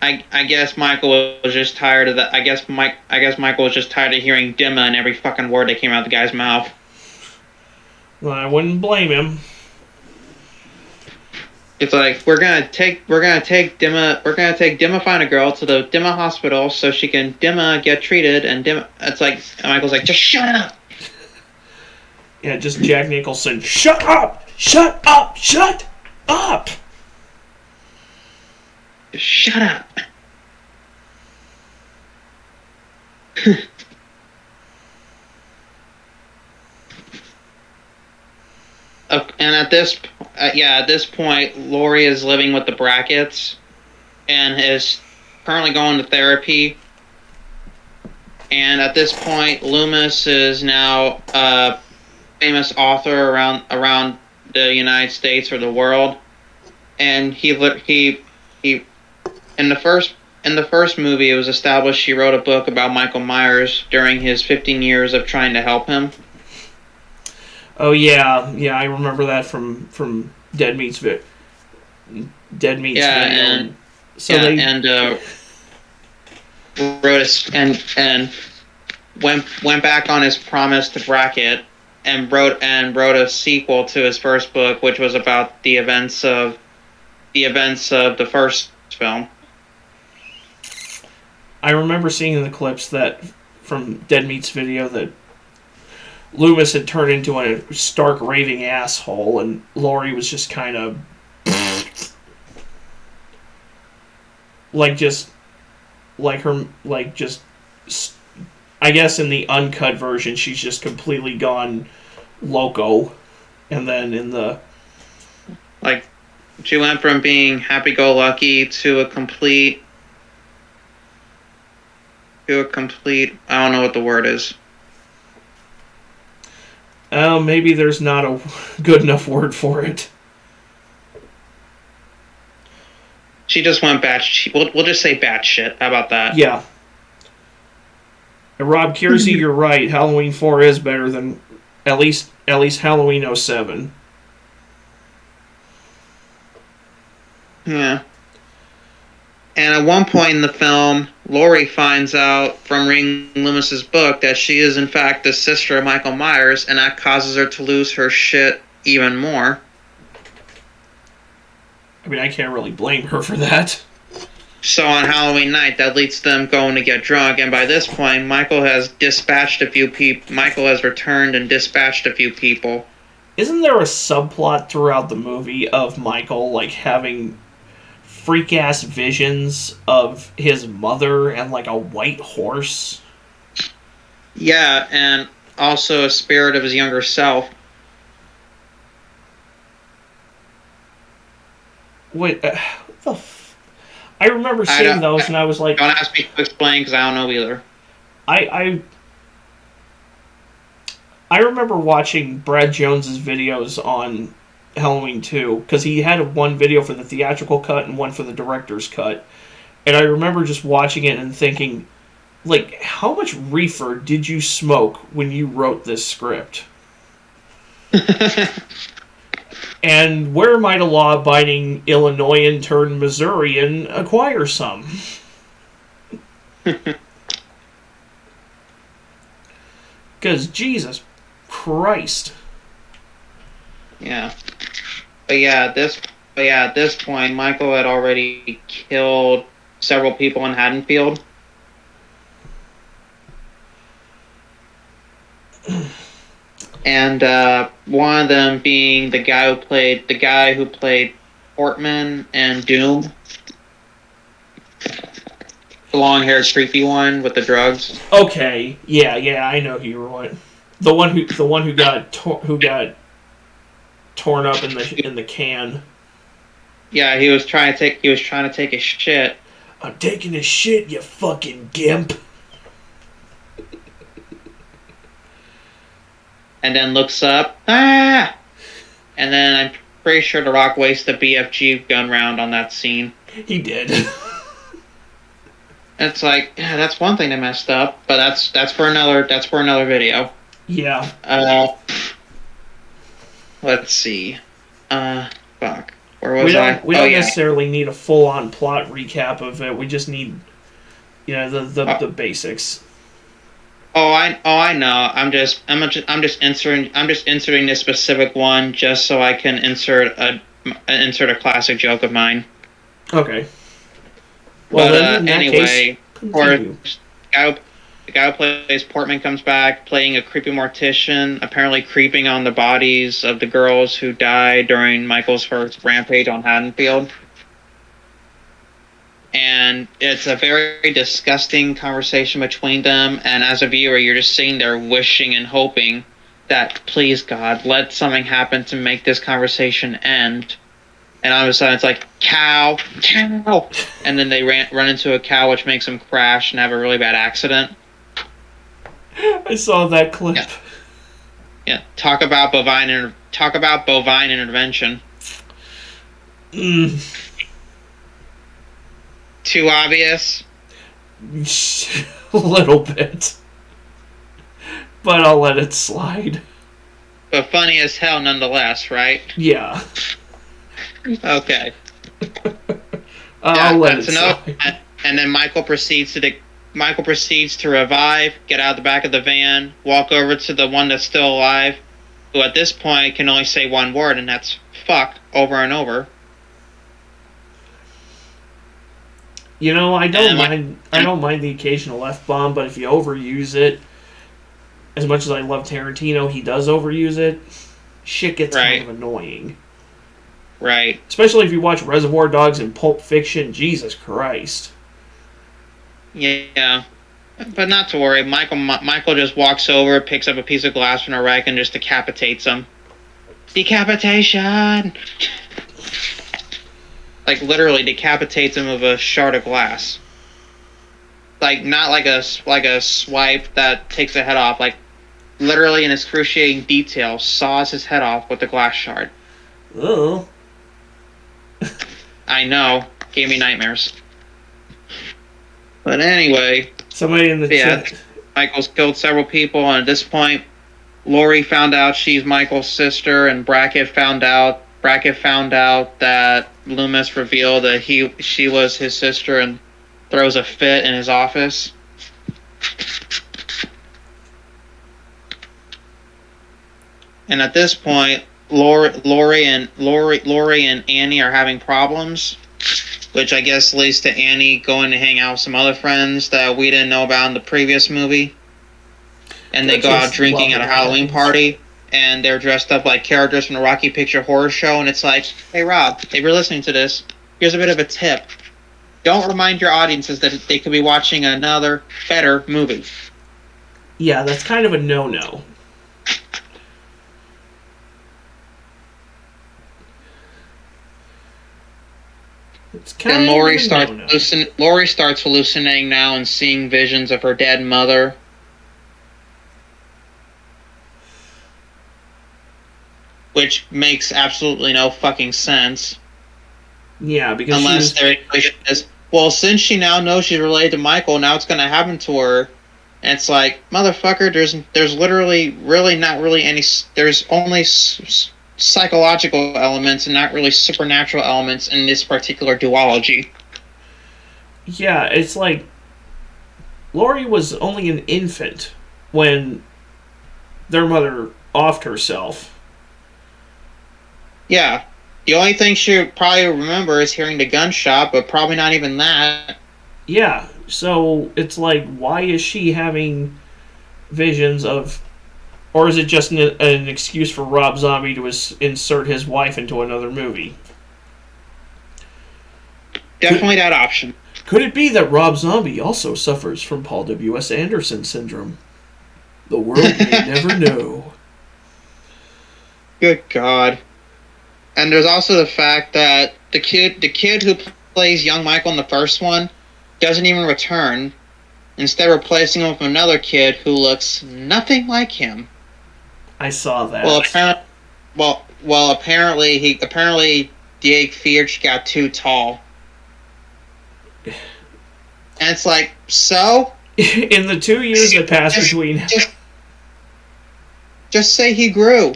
I guess Michael was just tired of that. I guess Michael was just tired of hearing Dimma in every fucking word that came out of the guy's mouth. Well, I wouldn't blame him. It's like we're gonna take Dimma find a girl to the Dimma hospital so she can Dimma get treated, and it's like Michael's like, just shut up. Yeah, just Jack Nicholson. Shut up! Shut up! Shut up! Just shut up. And at this point, Laurie is living with the Brackets, and is currently going to therapy. And at this point, Loomis is now a famous author around the United States or the world. And he in the first movie, it was established he wrote a book about Michael Myers during his 15 years of trying to help him. Oh yeah, I remember that from Dead Meat's video. And went back on his promise to Brackett and wrote a sequel to his first book, which was about the events of the first film. I remember seeing in the clips that from Dead Meat's video that Loomis had turned into a stark raving asshole, and Laurie was just kind of I guess in the uncut version she's just completely gone loco, and then in the she went from being happy-go-lucky to a complete I don't know what the word is. Maybe there's not a good enough word for it. She just went we'll just say batshit. How about that? Yeah. And Rob Kiersey, you're right. Halloween 4 is better than at least Halloween 07. Yeah. And at one point in the film, Laurie finds out from reading Loomis's book that she is in fact the sister of Michael Myers, and that causes her to lose her shit even more. I mean, I can't really blame her for that. So on Halloween night, that leads them going to get drunk, and by this point, Michael has returned and dispatched a few people. Isn't there a subplot throughout the movie of Michael, having freak-ass visions of his mother and, a white horse? Yeah, and also a spirit of his younger self. Wait, what the I remember seeing those, and I was like... Don't ask me to explain, because I don't know either. I remember watching Brad Jones's videos on Halloween 2, because he had one video for the theatrical cut and one for the director's cut. And I remember just watching it and thinking, how much reefer did you smoke when you wrote this script? And where might a law-abiding Illinoisan turned Missourian acquire some? Because Jesus Christ. Yeah. But at this point, Michael had already killed several people in Haddonfield. And one of them being the guy who played Portman and Doom. The long-haired, creepy one with the drugs. Okay, yeah, I know who you were. The one who got torn up in the can. Yeah, he was trying to take a shit. I'm taking a shit, you fucking gimp. And then looks up. Ah! And then I'm pretty sure The Rock wasted a BFG gun round on that scene. He did. It's like, yeah, that's one thing that messed up, but that's for another video. Yeah. Let's see. Fuck. Where was We I? don't necessarily need a full-on plot recap of it. We just need, the basics. I know. I'm just inserting this specific one just so I can insert a classic joke of mine. Okay. Well, But in that anyway, case, the guy who plays Portman comes back playing a creepy mortician, apparently creeping on the bodies of the girls who died during Michael's first rampage on Haddonfield. And it's a very disgusting conversation between them, and as a viewer, you're just sitting there wishing and hoping that, please God, let something happen to make this conversation end. And all of a sudden, it's like, cow, and then they run into a cow, which makes them crash and have a really bad accident. I saw that clip. Yeah. Talk about bovine intervention. Too obvious? A little bit. But I'll let it slide. But funny as hell nonetheless, right? Yeah. Okay. I'll let it slide. And then Michael proceeds to revive, get out the back of the van, walk over to the one that's still alive, who at this point can only say one word, and that's fuck, over and over. I don't mind the occasional F-bomb, but if you overuse it, as much as I love Tarantino, he does overuse it, shit gets kind of annoying. Right. Especially if you watch Reservoir Dogs and Pulp Fiction, Jesus Christ. Yeah. But not to worry, Michael just walks over, picks up a piece of glass from a rack, and just decapitates him. Decapitation! Like, literally decapitates him with a shard of glass. Like, not like a swipe that takes the head off. Like, literally in excruciating detail, saws his head off with a glass shard. Oh. I know. Gave me nightmares. But anyway... Somebody in the chat... Michael's killed several people, and at this point, Lori found out she's Michael's sister, and Brackett found out that Loomis revealed that she was his sister and throws a fit in his office. And at this point, Lori and Annie are having problems, which I guess leads to Annie going to hang out with some other friends that we didn't know about in the previous movie. And they go out drinking at a Halloween party, and they're dressed up like characters from the Rocky Picture Horror Show, and it's like, hey Rob, if you're listening to this, here's a bit of a tip. Don't remind your audiences that they could be watching another, better movie. Yeah, that's kind of a no-no. And Lori starts hallucinating now and seeing visions of her dead mother. Which makes absolutely no fucking sense. Yeah, because unless their equation is, well, since she now knows she's related to Michael, now it's going to happen to her. And it's like, motherfucker, there's literally really not really any. There's only psychological elements and not really supernatural elements in this particular duology. Yeah, it's like Lori was only an infant when their mother offed herself. Yeah. The only thing she probably remember is hearing the gunshot, but probably not even that. Yeah, so it's like, why is she having visions of... Or is it just an excuse for Rob Zombie to insert his wife into another movie? Definitely that option. Could it be that Rob Zombie also suffers from Paul W.S. Anderson syndrome? The world may never know. Good God. And there's also the fact that the kid who plays young Michael in the first one doesn't even return, instead replacing him with another kid who looks nothing like him. I saw that. Apparently Diego Fierch got too tall. And it's like, so? In the 2 years that passed between... Just say he grew.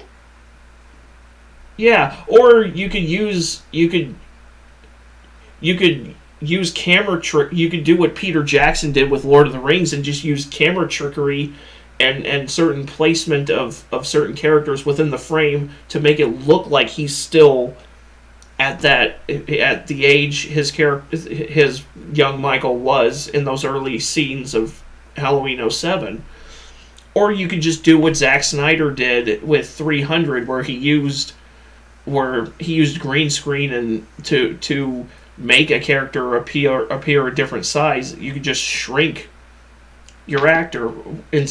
Yeah, or you could use camera trick. You could do what Peter Jackson did with Lord of the Rings and just use camera trickery and certain placement of certain characters within the frame to make it look like he's still at the age his young Michael was in those early scenes of Halloween 07. Or you could just do what Zack Snyder did with 300, where he used green screen and to make a character appear a different size. You could just shrink your actor. In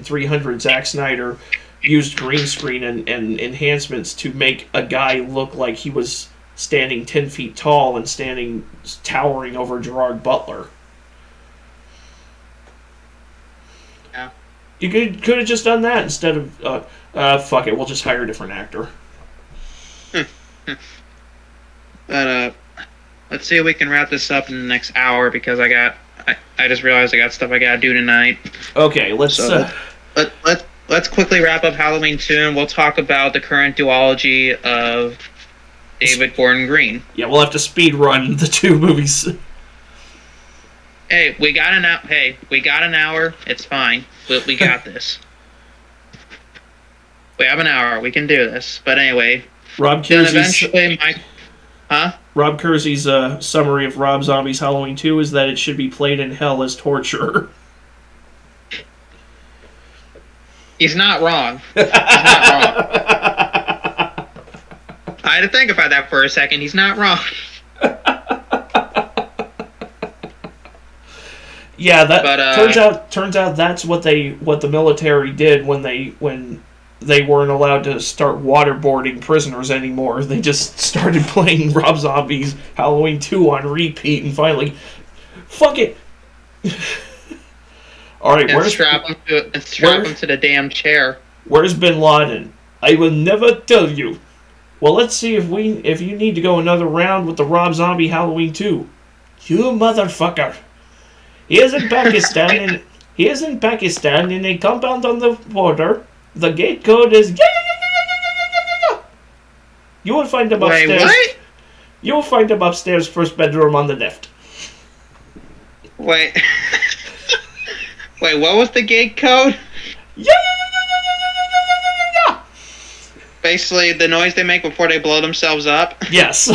300, Zack Snyder used green screen and enhancements to make a guy look like he was standing 10 feet tall and towering over Gerard Butler. Yeah. You could have just done that instead of fuck it, we'll just hire a different actor. But let's see if we can wrap this up in the next hour, because I just realized I got stuff I gotta do tonight. Okay, let's quickly wrap up Halloween 2, and we'll talk about the current duology of David Gordon Green. Yeah, we'll have to speed run the 2 movies. Hey, we got an hour. It's fine. We got this. We have an hour. We can do this. But anyway, Rob Kersey's summary of Rob Zombie's Halloween 2 is that it should be played in hell as torture. He's not wrong. I had to think about that for a second. He's not wrong. Yeah, turns out that's what the military did when they weren't allowed to start waterboarding prisoners anymore. They just started playing Rob Zombie's Halloween 2 on repeat, and finally, fuck it. All right, strap him to the damn chair. Where's Bin Laden? I will never tell you. Well, let's see if you need to go another round with the Rob Zombie Halloween 2. You motherfucker. He is in Pakistan in a compound on the border. The gate code is yeah. You will find him upstairs. Wait, what? You will find him upstairs, first bedroom on the left. Wait. Wait, what was the gate code? Yeah. Basically, the noise they make before they blow themselves up. Yes.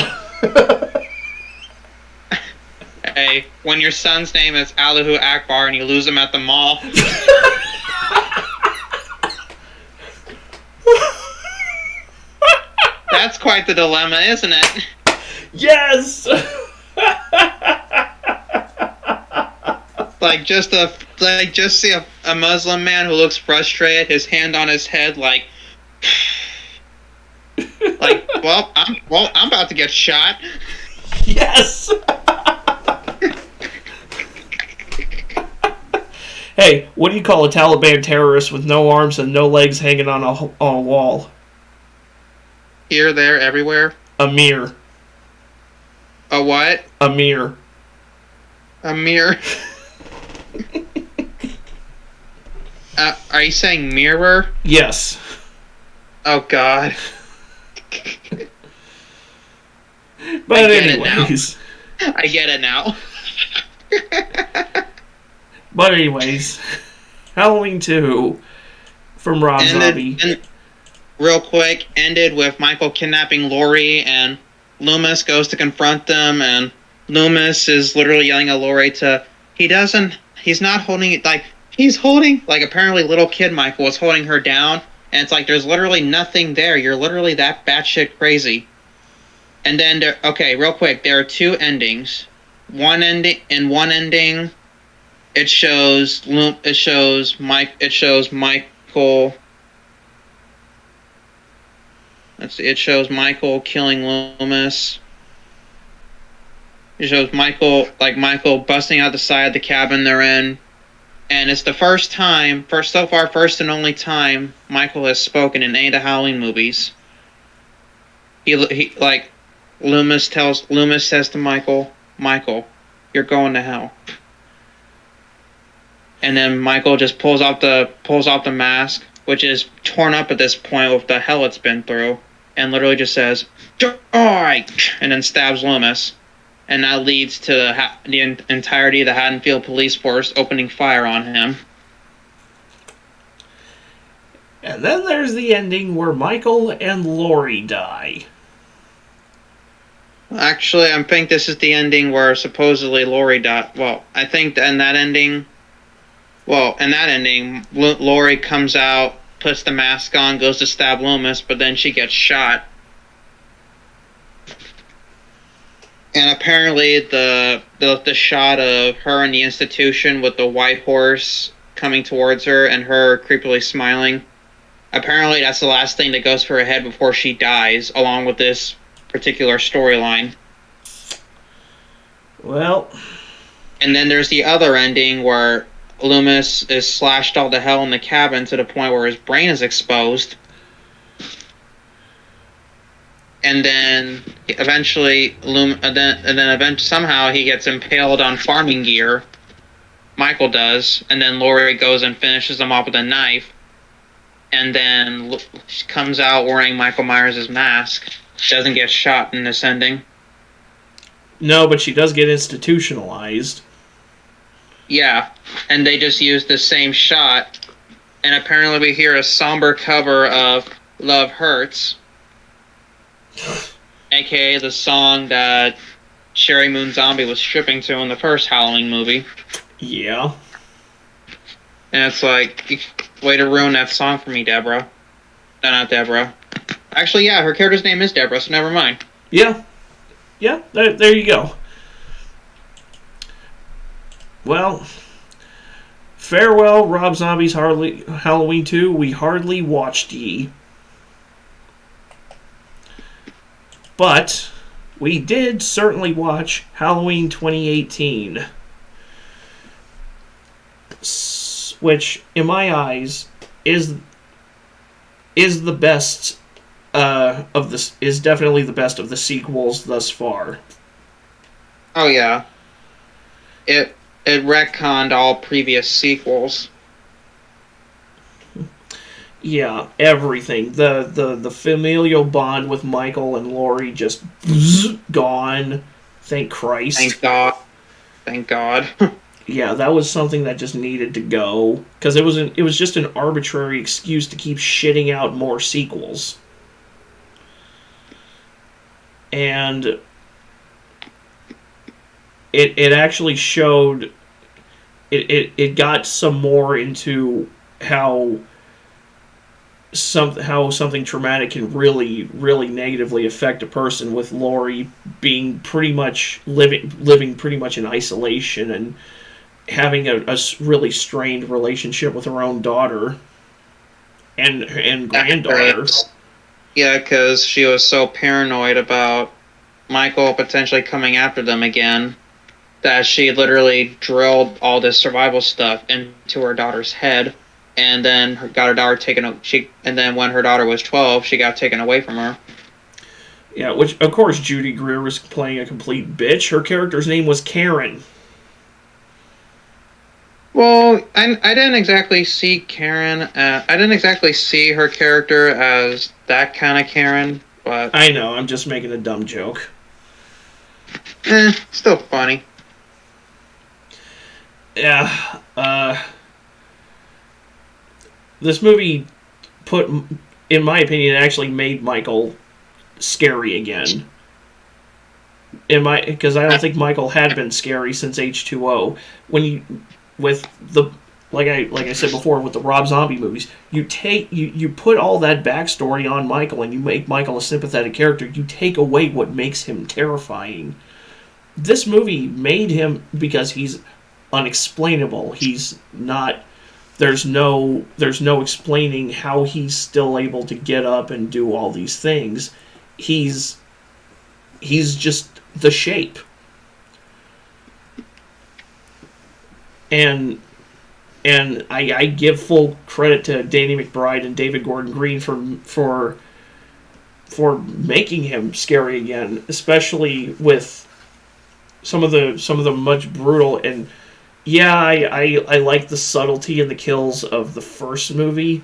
Hey, when your son's name is Allahu Akbar and you lose him at the mall. That's quite the dilemma, isn't it? Yes. Just see a Muslim man who looks frustrated, his hand on his head, like, well, I'm about to get shot. Yes. Hey, what do you call a Taliban terrorist with no arms and no legs hanging on a wall? Here, there, everywhere. A mirror. A what? A mirror. A mirror. Are you saying mirror? Yes. Oh, God. But anyways. I get it now. But anyways, Halloween 2 from Rob Zombie. Real quick, ended with Michael kidnapping Laurie, and Loomis goes to confront them, and Loomis is literally yelling at Laurie he's not holding it, apparently little kid Michael was holding her down, and it's like, there's literally nothing there, you're literally that batshit crazy. And then, real quick, there are 2 endings. One ending, it shows Michael. It shows Michael killing Loomis. It shows Michael busting out the side of the cabin they're in. And it's the first and only time Michael has spoken in any of the Halloween movies. Loomis says to Michael, you're going to hell. And then Michael just pulls off the mask, which is torn up at this point with the hell it's been through, and literally just says, "Die!" and then stabs Loomis. And that leads to the entirety of the Haddonfield police force opening fire on him. And then there's the ending where Michael and Laurie die. Actually, I think this is the ending where supposedly Laurie died. Well, I think in that ending, Laurie comes out, puts the mask on, goes to stab Loomis, but then she gets shot. And apparently the shot of her in the institution with the white horse coming towards her and her creepily smiling, apparently that's the last thing that goes through her head before she dies, along with this particular storyline. Well... And then there's the other ending where Loomis is slashed all to hell in the cabin to the point where his brain is exposed. And then eventually, somehow he gets impaled on farming gear. Michael does, and then Laurie goes and finishes him off with a knife. And then she comes out wearing Michael Myers' mask. She doesn't get shot in this ending. No, but she does get institutionalized. Yeah, and they just use the same shot. And apparently we hear a somber cover of Love Hurts, aka the song that Sherry Moon Zombie was stripping to in the first Halloween movie. Yeah. And it's like, way to ruin that song for me, Deborah. No, not Deborah. Actually, yeah, her character's name is Deborah, so never mind. Yeah. Yeah, there you go. Well, farewell, Rob Zombie's Halloween 2. We hardly watched ye. But we did certainly watch Halloween 2018. Which, in my eyes, is the best is definitely the best of the sequels thus far. Oh yeah. It retconned all previous sequels. Yeah, everything. The familial bond with Michael and Laurie just gone. Thank Christ. Thank God. Yeah, that was something that just needed to go, because it was just an arbitrary excuse to keep shitting out more sequels. And it actually showed it got some more into how something traumatic can really, really negatively affect a person, with Laurie being pretty much living pretty much in isolation and having a really strained relationship with her own daughter and granddaughter. Yeah, because she was so paranoid about Michael potentially coming after them again that she literally drilled all this survival stuff into her daughter's head, and then got her daughter taken. And then when her daughter was 12, she got taken away from her. Yeah, which of course Judy Greer was playing a complete bitch. Her character's name was Karen. Well, I didn't exactly see Karen. I didn't exactly see her character as that kind of Karen, but I know, I'm just making a dumb joke. Still funny. Yeah, this movie in my opinion, actually made Michael scary again. Because I don't think Michael had been scary since H2O. Like I said before, with the Rob Zombie movies, you put all that backstory on Michael and you make Michael a sympathetic character. You take away what makes him terrifying. This movie made him, because he's unexplainable. He's not there's no explaining how he's still able to get up and do all these things. He's just the shape. And I give full credit to Danny McBride and David Gordon Green for making him scary again, especially with some of the much brutal. And yeah, I like the subtlety in the kills of the first movie,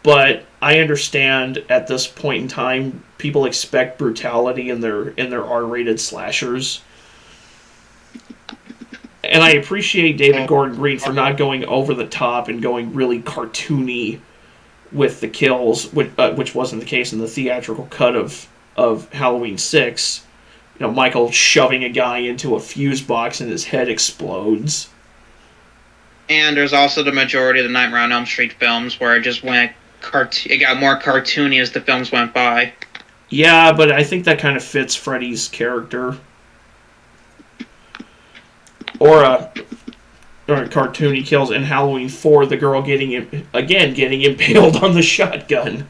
but I understand at this point in time people expect brutality in their R-rated slashers. And I appreciate David Gordon Green for not going over the top and going really cartoony with the kills, which wasn't the case in the theatrical cut of Halloween 6. You know, Michael shoving a guy into a fuse box and his head explodes. And there's also the majority of the Nightmare on Elm Street films where it just went it got more cartoony as the films went by. Yeah, but I think that kind of fits Freddy's character. Or cartoony kills in Halloween 4, the girl getting impaled on the shotgun.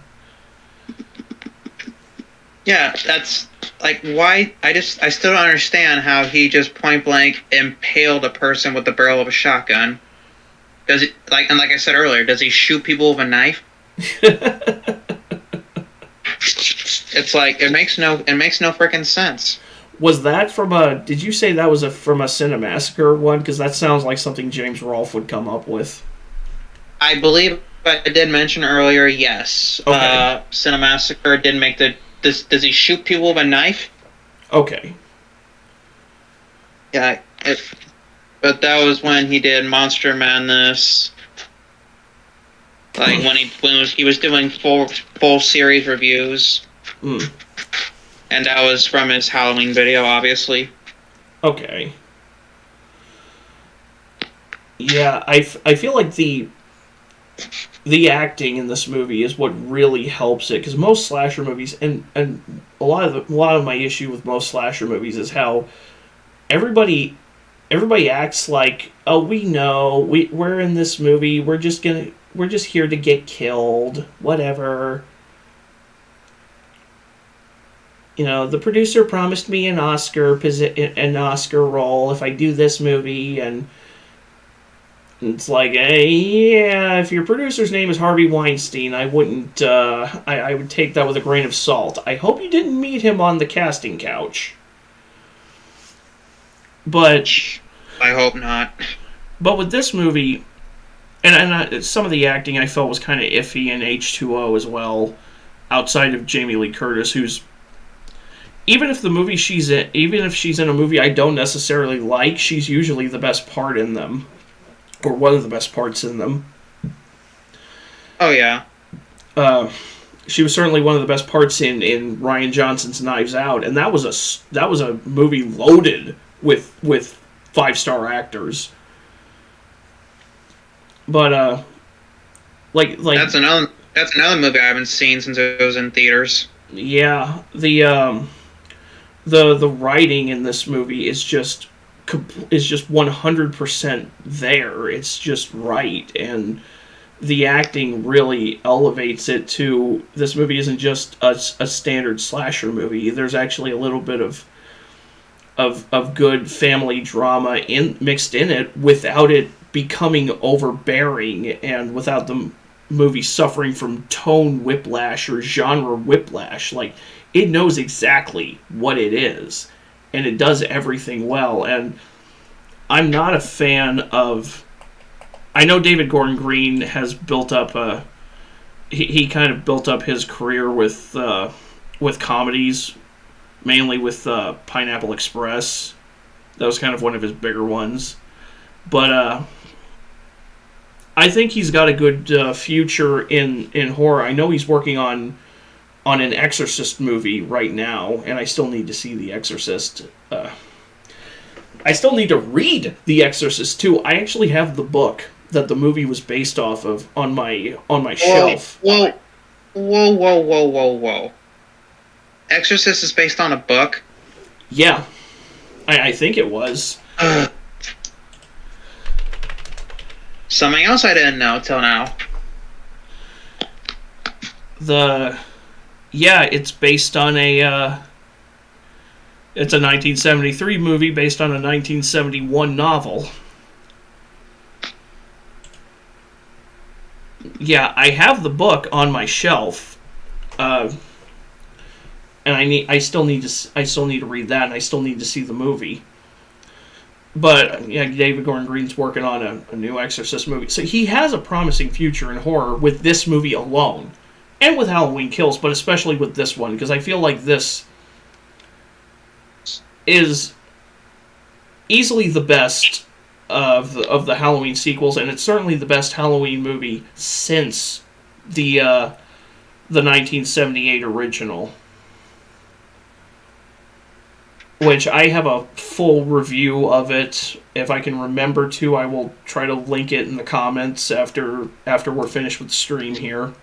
Yeah, that's like why I still don't understand how he just point blank impaled a person with the barrel of a shotgun. Does it like I said earlier, does he shoot people with a knife? It's like it makes no freaking sense. Was that from a? Did you say that was from a Cinemassacre one? Because that sounds like something James Rolfe would come up with. I believe I did mention earlier. Yes, okay. Cinemassacre did make the. Does he shoot people with a knife? Okay. Yeah, but that was when he did Monster Madness. Like when he was doing full series reviews. Mm. And that was from his Halloween video, obviously. Okay. Yeah, I feel like the acting in this movie is what really helps it, because most slasher movies, and a lot of my issue with most slasher movies is how everybody acts like, oh, we know we're in this movie, we're just here to get killed, whatever. You know, the producer promised me an Oscar role if I do this movie, and it's like, hey, yeah, if your producer's name is Harvey Weinstein, I wouldn't, I would take that with a grain of salt. I hope you didn't meet him on the casting couch. But I hope not. But with this movie, and some of the acting I felt was kind of iffy in H2O as well, outside of Jamie Lee Curtis, who's even if she's in a movie I don't necessarily like, she's usually the best part in them, or one of the best parts in them. Oh yeah. She was certainly one of the best parts in Rian Johnson's Knives Out, and that was a movie loaded with 5-star actors. But like that's another movie I haven't seen since it was in theaters. Yeah, the writing in this movie is just 100% there. It's just right, and the acting really elevates it to, this movie isn't just a standard slasher movie. There's actually a little bit of good family drama mixed in it, without it becoming overbearing, and without the movie suffering from tone whiplash or genre whiplash. Like, it knows exactly what it is, and it does everything well. And I'm not a fan of... I know David Gordon Green has built up he kind of built up his career with comedies, mainly with Pineapple Express. That was kind of one of his bigger ones. But I think he's got a good future in horror. I know he's working on an Exorcist movie right now, and I still need to see The Exorcist. I still need to read The Exorcist too. I actually have the book that the movie was based off of on my shelf. Whoa. Exorcist is based on a book? Yeah. I think it was. Something else I didn't know till now. It's based on it's a 1973 movie based on a 1971 novel. Yeah, I have the book on my shelf, and I still need to read that, and I still need to see the movie. But yeah, David Gordon Green's working on a new Exorcist movie, so he has a promising future in horror with this movie alone, and with Halloween Kills, but especially with this one, because I feel like this is easily the best of the Halloween sequels, and it's certainly the best Halloween movie since the 1978 original, which I have a full review of it. If I can remember to, I will try to link it in the comments after we're finished with the stream here.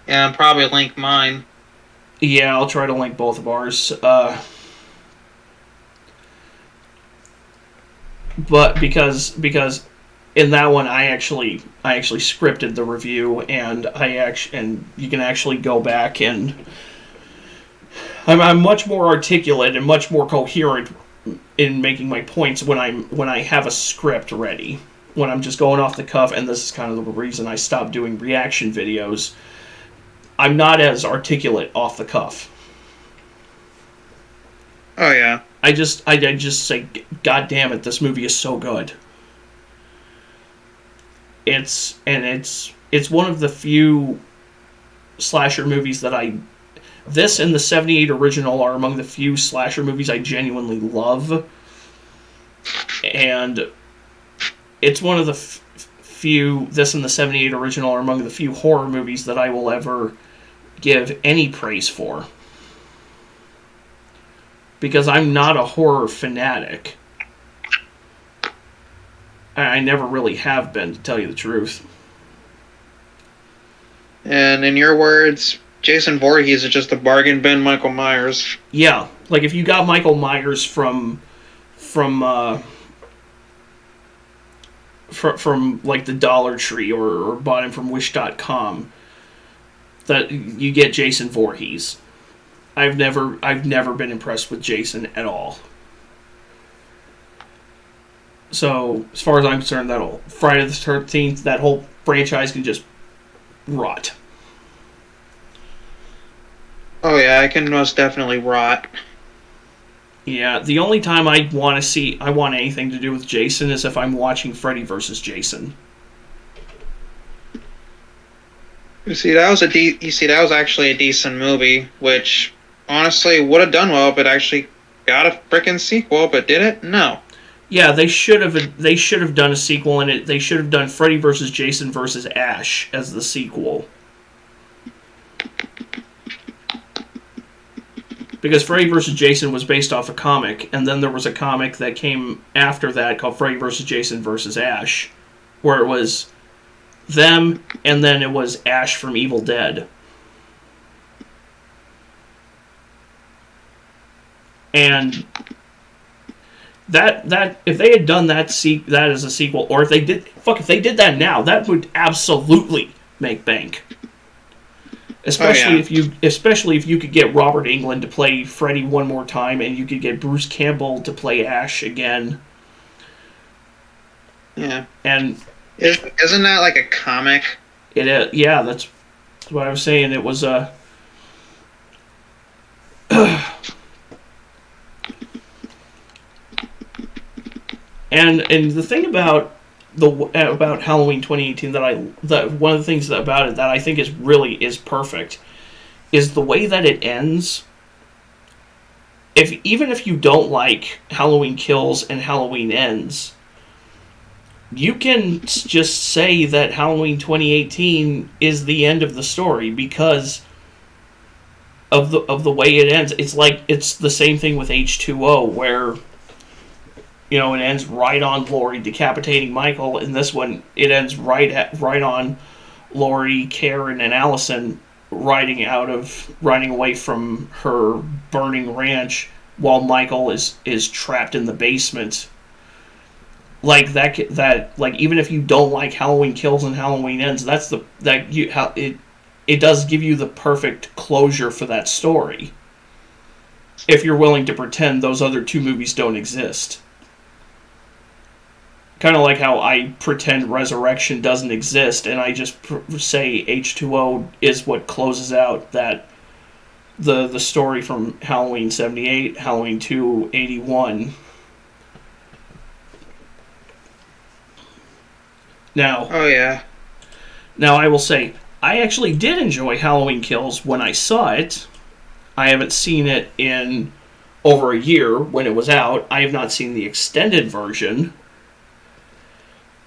Yeah, I'll probably link mine. Yeah, I'll try to link both of ours. But because in that one I actually scripted the review, and you can actually go back, and I'm much more articulate and much more coherent in making my points when I have a script ready. When I'm just going off the cuff, and this is kind of the reason I stopped doing reaction videos. I'm not as articulate off the cuff. Oh yeah. I just say, God damn it, this movie is so good. It's one of the few slasher movies that this and the 78 original are among the few slasher movies I genuinely love. And it's one of the few, this and the 78 original are among the few horror movies that I will ever give any praise for. Because I'm not a horror fanatic. I never really have been, to tell you the truth. And in your words, Jason Voorhees is just a bargain bin Michael Myers. Yeah, like if you got Michael Myers from like the Dollar Tree or bought him from Wish.com, that you get Jason Voorhees. I've never been impressed with Jason at all. So, as far as I'm concerned, Friday the 13th, that whole franchise can just rot. Oh yeah, I can most definitely rot. Yeah, the only time I want anything to do with Jason is if I'm watching Freddy vs. Jason. You see, that was actually a decent movie, which honestly would have done well if it actually got a frickin' sequel, but did it? No. Yeah, they should have done a sequel, and they should have done Freddy vs. Jason vs. Ash as the sequel. Because Freddy vs. Jason was based off a comic, and then there was a comic that came after that called Freddy vs. Jason vs. Ash, where it was them, and then it was Ash from Evil Dead. And that if they had done that as a sequel, or if they did that now, that would absolutely make bank. Especially if you could get Robert Englund to play Freddy one more time, and you could get Bruce Campbell to play Ash again. Yeah. And isn't that like a comic? It is. Yeah, that's what I was saying. It was a. And the thing about Halloween 2018 that one of the things about it that I think is perfect is the way that it ends. Even if you don't like Halloween Kills and Halloween Ends, you can just say that Halloween 2018 is the end of the story because of the way it ends. It's the same thing with H2O, where it ends right on Laurie decapitating Michael. In this one, it ends right on Laurie, Karen, and Allison riding away from her burning ranch while Michael is trapped in the basement like that like even if you don't like Halloween Kills and Halloween Ends, it does give you the perfect closure for that story. If you're willing to pretend those other two movies don't exist. Kind of like how I pretend Resurrection doesn't exist, and I just say H2O is what closes out the story from Halloween 78, Halloween 2, 81. Now, Oh yeah. Now I will say, I actually did enjoy Halloween Kills when I saw it. I haven't seen it in over a year when it was out. I have not seen the extended version.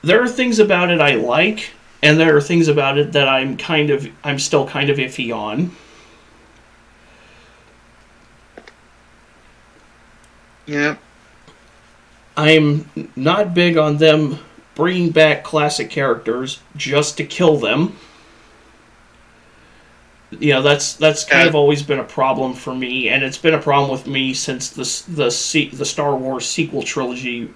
There are things about it I like, and there are things about it that I'm still kind of iffy on. Yeah. I'm not big on them bringing back classic characters just to kill them. You know, that's kind of always been a problem for me, and it's been a problem with me since the Star Wars sequel trilogy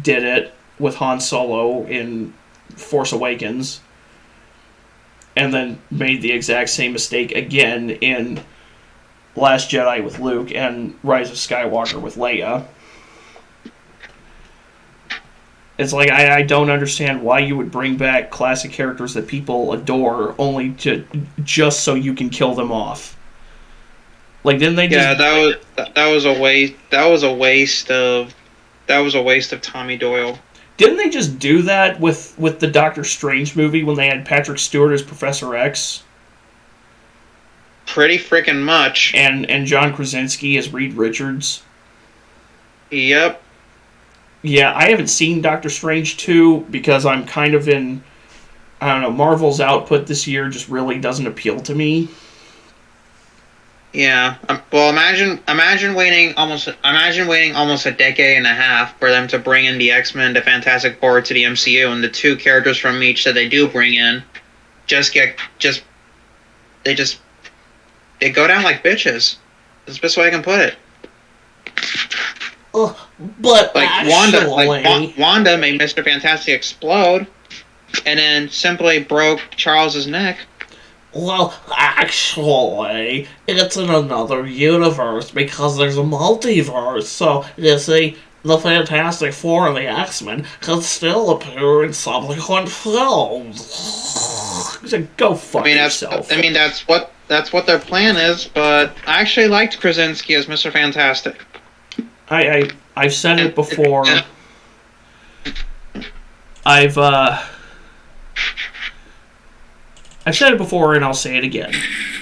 did it with Han Solo in Force Awakens, and then made the exact same mistake again in Last Jedi with Luke and Rise of Skywalker with Leia. It's like, I don't understand why you would bring back classic characters that people adore only to just so you can kill them off. Like, didn't they just... Yeah, that was a waste. That was a waste of Tommy Doyle. Didn't they just do that with the Doctor Strange movie when they had Patrick Stewart as Professor X? Pretty freaking much. And John Krasinski as Reed Richards? Yep. Yeah, I haven't seen Doctor Strange 2 because I'm kind of in... I don't know, Marvel's output this year just really doesn't appeal to me. Yeah. Well, imagine waiting almost a decade and a half for them to bring in the X-Men to Fantastic Four to the MCU, and the two characters from each that they do bring in they go down like bitches. That's the best way I can put it. But like actually... Wanda made Mr. Fantastic explode, and then simply broke Charles's neck. Well, actually, it's in another universe because there's a multiverse. So, you see, the Fantastic Four and the X-Men can still appear in subsequent films. So go fuck yourself. That's what their plan is, but I actually liked Krasinski as Mr. Fantastic. I've said it before. I've said it before, and I'll say it again.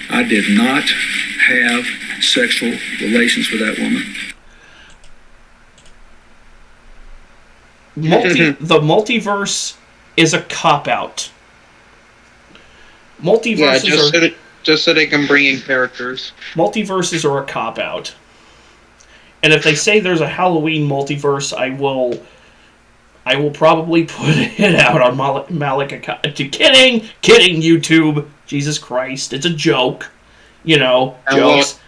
I did not have sexual relations with that woman. The multiverse is a cop-out. Multiverses just so they can bring in characters. Multiverses are a cop-out. And if they say there's a Halloween multiverse, I will probably put it out on Malika. Kidding, YouTube. Jesus Christ, it's a joke. You know, jokes.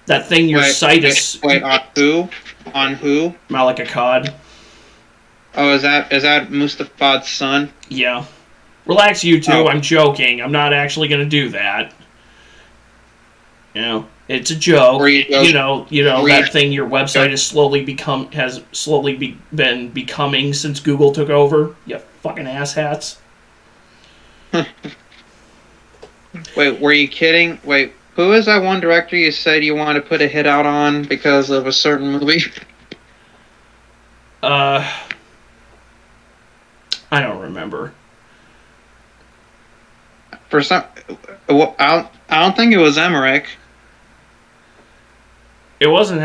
That thing your site is. Wait, on who? On who? Malika Cod. Oh, is that Mustafad's son? Yeah. Relax, YouTube. I'm joking. I'm not actually going to do that. You know, it's a joke. That thing your website has slowly been becoming since Google took over. You fucking asshats. Wait, were you kidding? Wait, who is that one director you said you wanted to put a hit out on because of a certain movie? I don't remember. I don't think it was Emmerich. It wasn't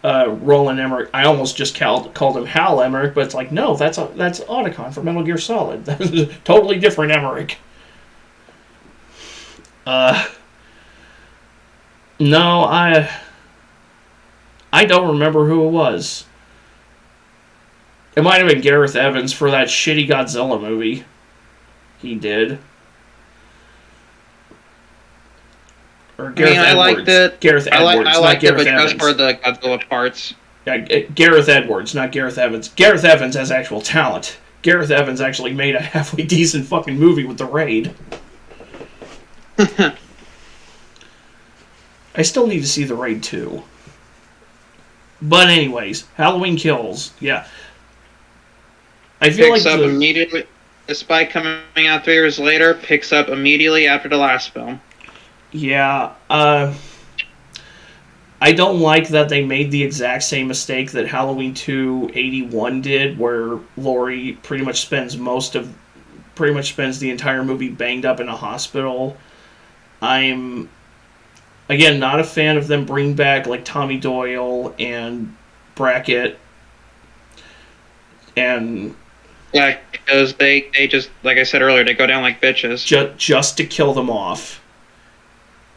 Roland Emmerich. I almost just called him Hal Emmerich, but it's like, no, that's Otacon for Metal Gear Solid. That's a totally different Emmerich. No, I don't remember who it was. It might have been Gareth Evans for that shitty Godzilla movie he did. Or Gareth Edwards. I liked it. Gareth Edwards, I liked not Gareth it, but Evans. just for the Godzilla parts. Gareth Edwards, not Gareth Evans. Gareth Evans has actual talent. Gareth Evans actually made a halfway decent fucking movie with The Raid. I still need to see The Raid 2. But anyways, Halloween Kills. Yeah. I feel Picks like up immediately. Despite coming out 3 years later, picks up immediately after the last film. Yeah, I don't like that they made the exact same mistake that Halloween 2 '81 did, where Laurie pretty much spends the entire movie banged up in a hospital. I'm, again, not a fan of them bringing back, like, Tommy Doyle and Brackett, and... Yeah, because they just, like I said earlier, they go down like bitches. Just to kill them off.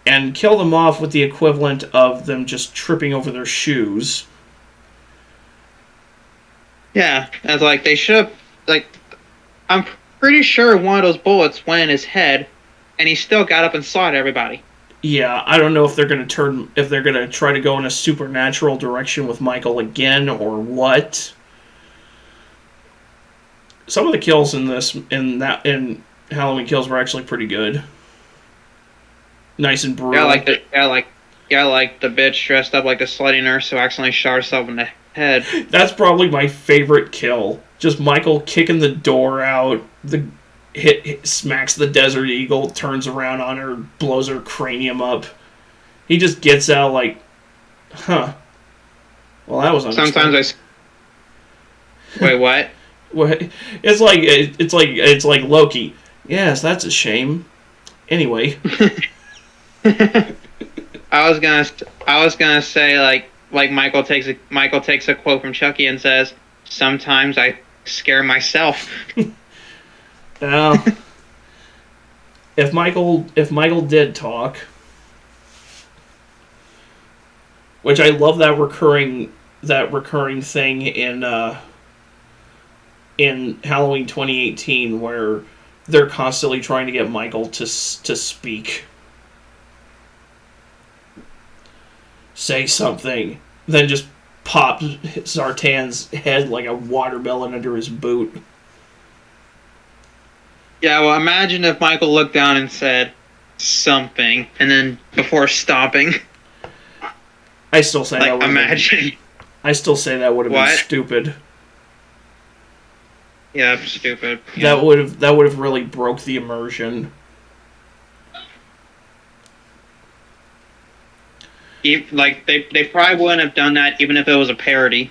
And kill them off with the equivalent of them just tripping over their shoes. Yeah, it's like they should have, like, I'm pretty sure one of those bullets went in his head, and he still got up and saw everybody. Yeah, I don't know if they're gonna try to go in a supernatural direction with Michael again or what. Some of the kills in Halloween Kills were actually pretty good. Nice and brutal. Like the bitch dressed up like the slutty nurse who accidentally shot herself in the head. That's probably my favorite kill. Just Michael kicking the door out, smacks the Desert Eagle, turns around on her, blows her cranium up. He just gets out like, huh. Well, that was unexpected. Wait, what? It's like Loki. Yes, that's a shame. Anyway. I was gonna say like Michael takes a quote from Chucky and says, "Sometimes I scare myself." Well, if Michael did talk, which I love that recurring thing in Halloween 2018 where they're constantly trying to get Michael to speak. Say something. Then just pop Zartan's head like a watermelon under his boot. Yeah, well, imagine if Michael looked down and said something, and then before stopping. I still say that would have been stupid. Yeah, stupid. Yeah. That would have really broke the immersion. Like they probably wouldn't have done that even if it was a parody.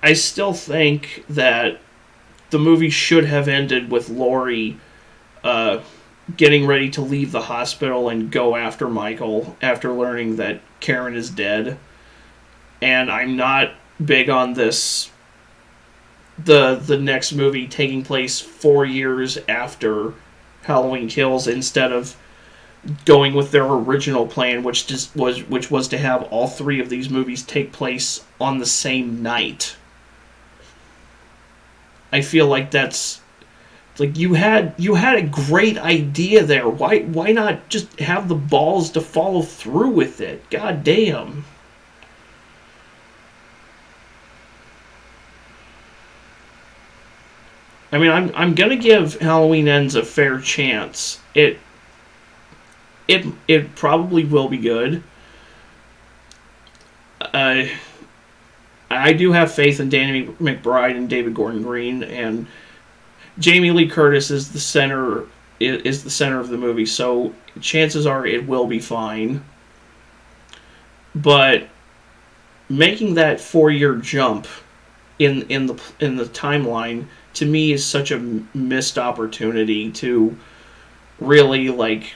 I still think that the movie should have ended with Laurie getting ready to leave the hospital and go after Michael after learning that Karen is dead. And I'm not big on this. The next movie taking place 4 years after Halloween Kills instead of going with their original plan, which was to have all 3 of these movies take place on the same night. I feel like that's like you had a great idea there. Why not just have the balls to follow through with it? God damn. I mean, I'm gonna give Halloween Ends a fair chance. It probably will be good. I do have faith in Danny McBride and David Gordon Green, and Jamie Lee Curtis is the center of the movie. So chances are it will be fine. But making that 4-year jump in the timeline to me is such a missed opportunity to really like.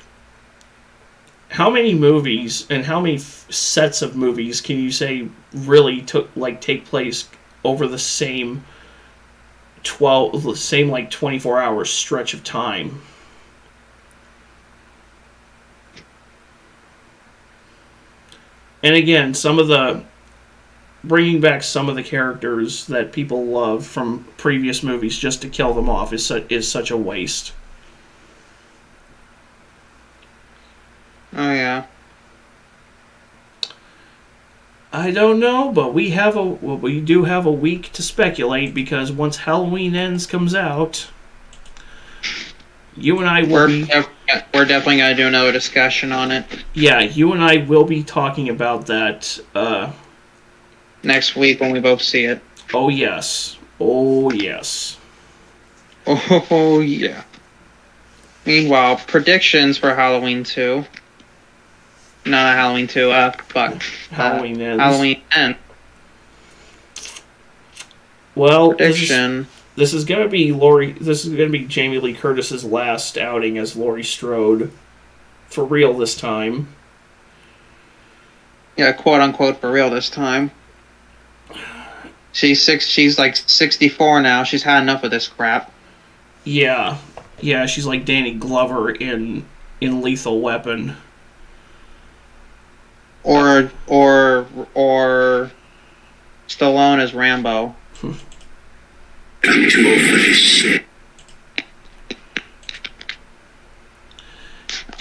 How many movies and how many sets of movies can you say really take place over the same 24-hour stretch of time? And again, bringing back some of the characters that people love from previous movies just to kill them off is such a waste. Oh, yeah. I don't know, but we do have a week to speculate because once Halloween Ends comes out, you and I will we're definitely gonna do another discussion on it. Yeah, you and I will be talking about that. Next week when we both see it. Oh yes. Oh yes. Oh yeah. Meanwhile, predictions for Halloween 2. No, not Halloween 2. Halloween Ends. Halloween Ends. Well, prediction. This is gonna be Laurie. This is gonna be Jamie Lee Curtis's last outing as Laurie Strode, for real this time. Yeah, quote unquote for real this time. She's like 64 now. She's had enough of this crap. Yeah, she's like Danny Glover in Lethal Weapon. Or Stallone as Rambo. I'm too old for this shit.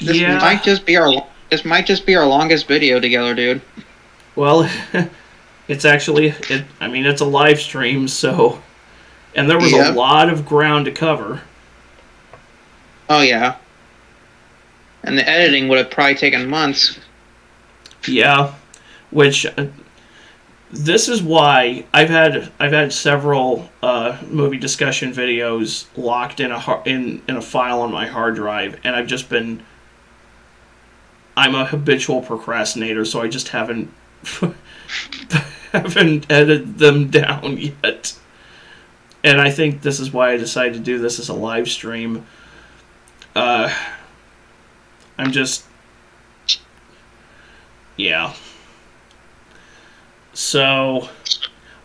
This might just be our longest video together, dude. Well, it's actually it's a live stream, so, and there was a lot of ground to cover. Oh yeah. And the editing would have probably taken months. Yeah, which this is why I've had several movie discussion videos locked in a file on my hard drive, and I'm a habitual procrastinator, so I just haven't edited them down yet. And I think this is why I decided to do this as a live stream. Yeah. So,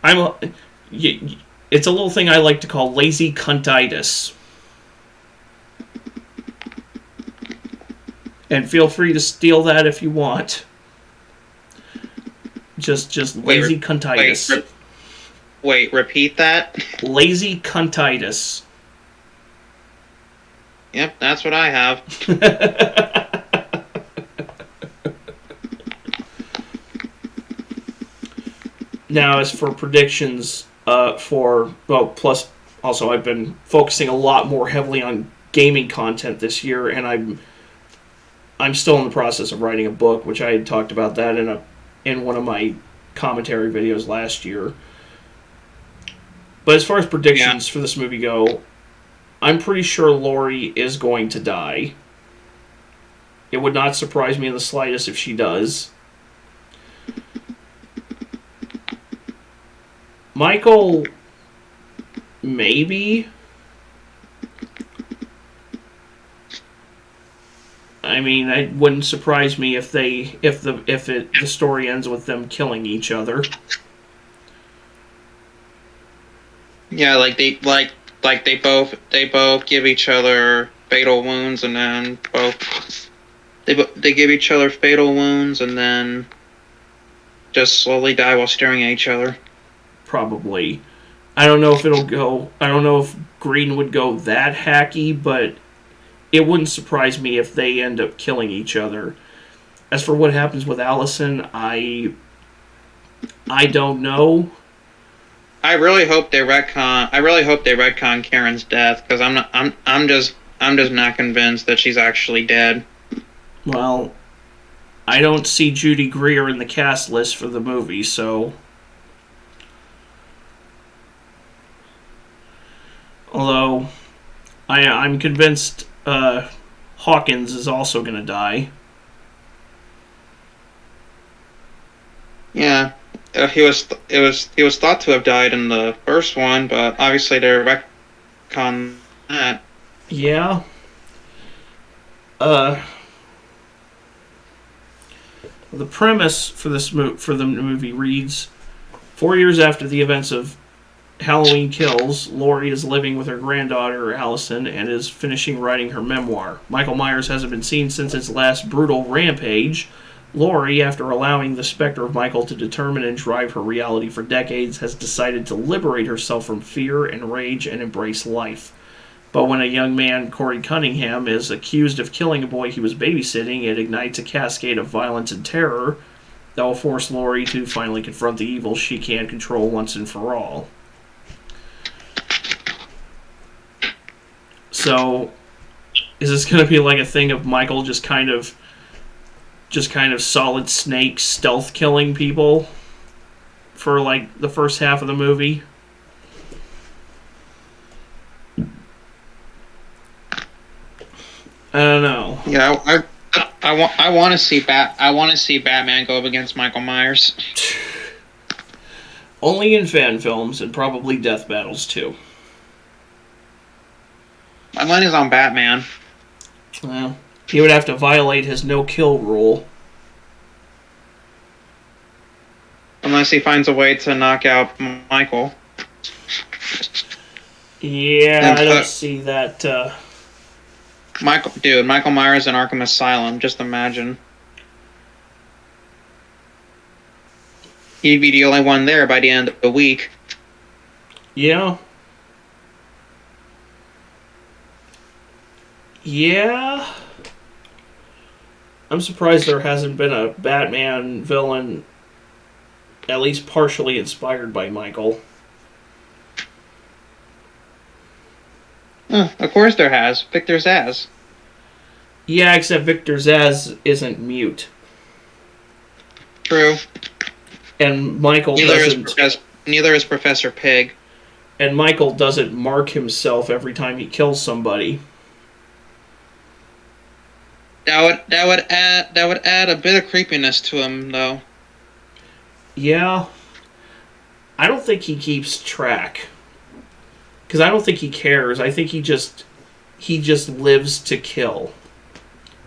it's a little thing I like to call lazy cuntitis. And feel free to steal that if you want. Just lazy cuntitis. Wait, repeat that? Lazy cuntitis. Yep, that's what I have. Now, as for predictions, plus also I've been focusing a lot more heavily on gaming content this year, and I'm still in the process of writing a book, which I had talked about that in one of my commentary videos last year. But as far as predictions for this movie go, I'm pretty sure Laurie is going to die. It would not surprise me in the slightest if she does. Michael, maybe. I mean, it wouldn't surprise me if the story ends with them killing each other. Yeah, they both give each other fatal wounds, and then they give each other fatal wounds, and then just slowly die while staring at each other. Probably. I don't know if Green would go that hacky, but it wouldn't surprise me if they end up killing each other. As for what happens with Allison, I don't know. I really hope they retcon Karen's death, because I'm just not convinced that she's actually dead. Well, I don't see Judy Greer in the cast list for the movie, so. Although, I'm convinced Hawkins is also going to die. Yeah, he was thought to have died in the first one, but obviously they're retcon that. Yeah. The premise for the movie reads: 4 years after the events of Halloween Kills, Laurie is living with her granddaughter, Allison, and is finishing writing her memoir. Michael Myers hasn't been seen since his last brutal rampage. Laurie, after allowing the specter of Michael to determine and drive her reality for decades, has decided to liberate herself from fear and rage and embrace life. But when a young man, Corey Cunningham, is accused of killing a boy he was babysitting, it ignites a cascade of violence and terror. that will force Laurie to finally confront the evil she can't control once and for all. So, is this going to be like a thing of Michael just kind of Solid Snake stealth killing people for like the first half of the movie? I don't know. Yeah, I want to see Batman go up against Michael Myers. Only in fan films and probably death battles too. My money's on Batman. Well, he would have to violate his no-kill rule. Unless he finds a way to knock out Michael. Yeah, I don't see that. Michael Myers in Arkham Asylum. Just imagine. He'd be the only one there by the end of the week. Yeah. Yeah. I'm surprised there hasn't been a Batman villain at least partially inspired by Michael. Of course there has. Victor Zsasz. Yeah, except Victor Zsasz isn't mute. True. And Michael Neither is Professor Pig. And Michael doesn't mark himself every time he kills somebody. That would add a bit of creepiness to him, though. Yeah. I don't think he keeps track. Because I don't think he cares. I think he just lives to kill.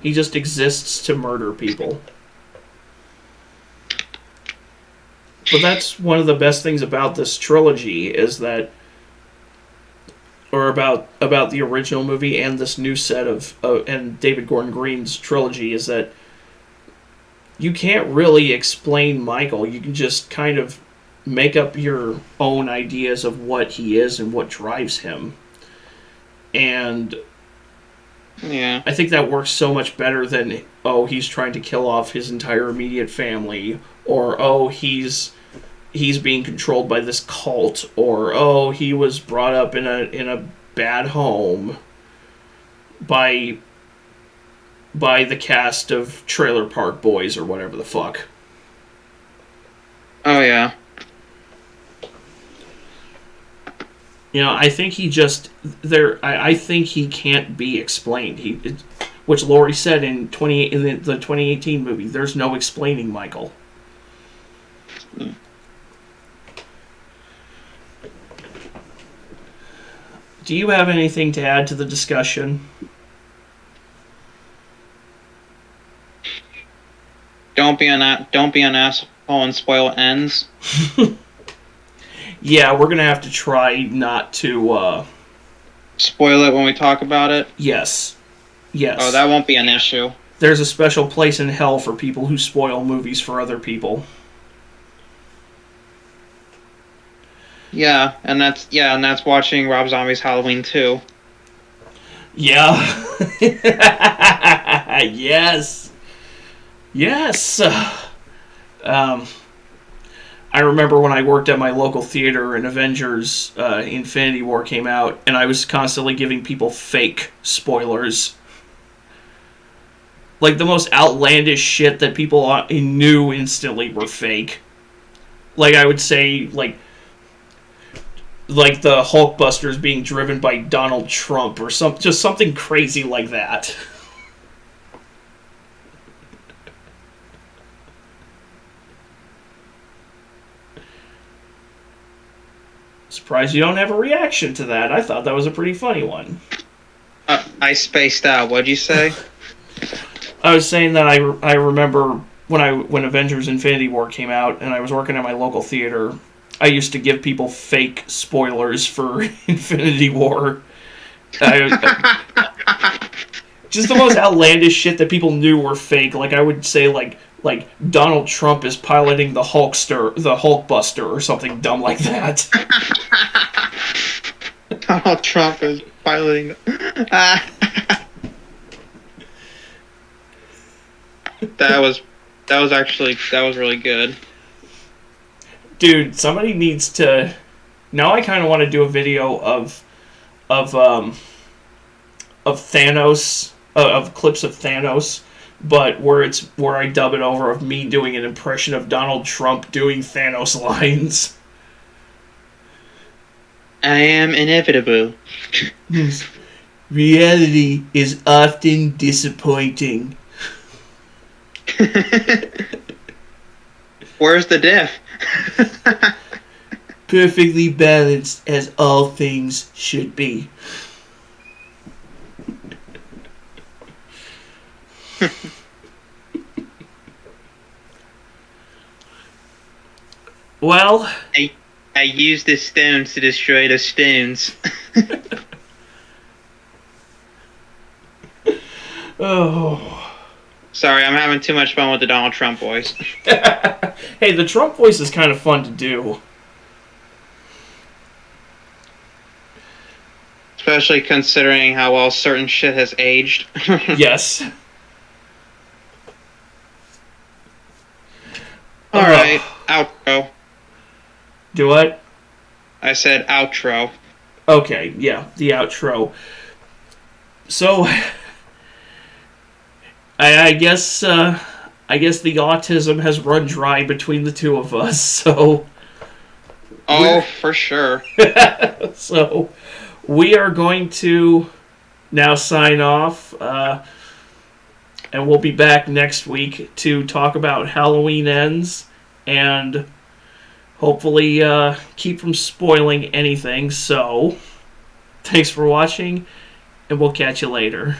He just exists to murder people. But that's one of the best things about this trilogy is that, or about the original movie and this new set and David Gordon Green's trilogy, is that you can't really explain Michael. You can just kind of make up your own ideas of what he is and what drives him. And yeah, I think that works so much better than, oh, he's trying to kill off his entire immediate family, or, oh, he's being controlled by this cult, or, oh, he was brought up in a bad home by the cast of Trailer Park Boys or whatever the fuck. Oh yeah. You know, I think I think he can't be explained. Which Laurie said in the 2018 movie. There's no explaining Michael. Do you have anything to add to the discussion? Don't be an asshole and spoil ends. Yeah, we're gonna have to try not to spoil it when we talk about it. Yes. Oh, that won't be an issue. There's a special place in hell for people who spoil movies for other people. Yeah, and that's watching Rob Zombie's Halloween 2. Yeah. Yes. Yes. I remember when I worked at my local theater and Avengers Infinity War came out, and I was constantly giving people fake spoilers. Like the most outlandish shit that people knew instantly were fake. Like I would say, like the Hulkbusters being driven by Donald Trump or just something crazy like that. Surprised you don't have a reaction to that. I thought that was a pretty funny one. I spaced out. What'd you say? I was saying that I remember when Avengers Infinity War came out and I was working at my local theater, I used to give people fake spoilers for Infinity War. Just the most outlandish shit that people knew were fake. Like I would say like Donald Trump is piloting the Hulkbuster or something dumb like that. Donald Trump is piloting. That That was really good. Dude, somebody needs to. Now I kind of want to do a video of Thanos, of clips of Thanos, but where I dub it over of me doing an impression of Donald Trump doing Thanos lines. I am inevitable. Reality is often disappointing. Where's the diff? Perfectly balanced as all things should be. Well, I used the stones to destroy the stones. oh. Sorry, I'm having too much fun with the Donald Trump voice. Hey, the Trump voice is kind of fun to do. Especially considering how well certain shit has aged. Yes. Alright, outro. Do what? I said outro. Okay, yeah, the outro. So, I guess the autism has run dry between the two of us, so... Oh, for sure. So, we are going to now sign off, and we'll be back next week to talk about Halloween Ends, and hopefully keep from spoiling anything. So, thanks for watching, and we'll catch you later.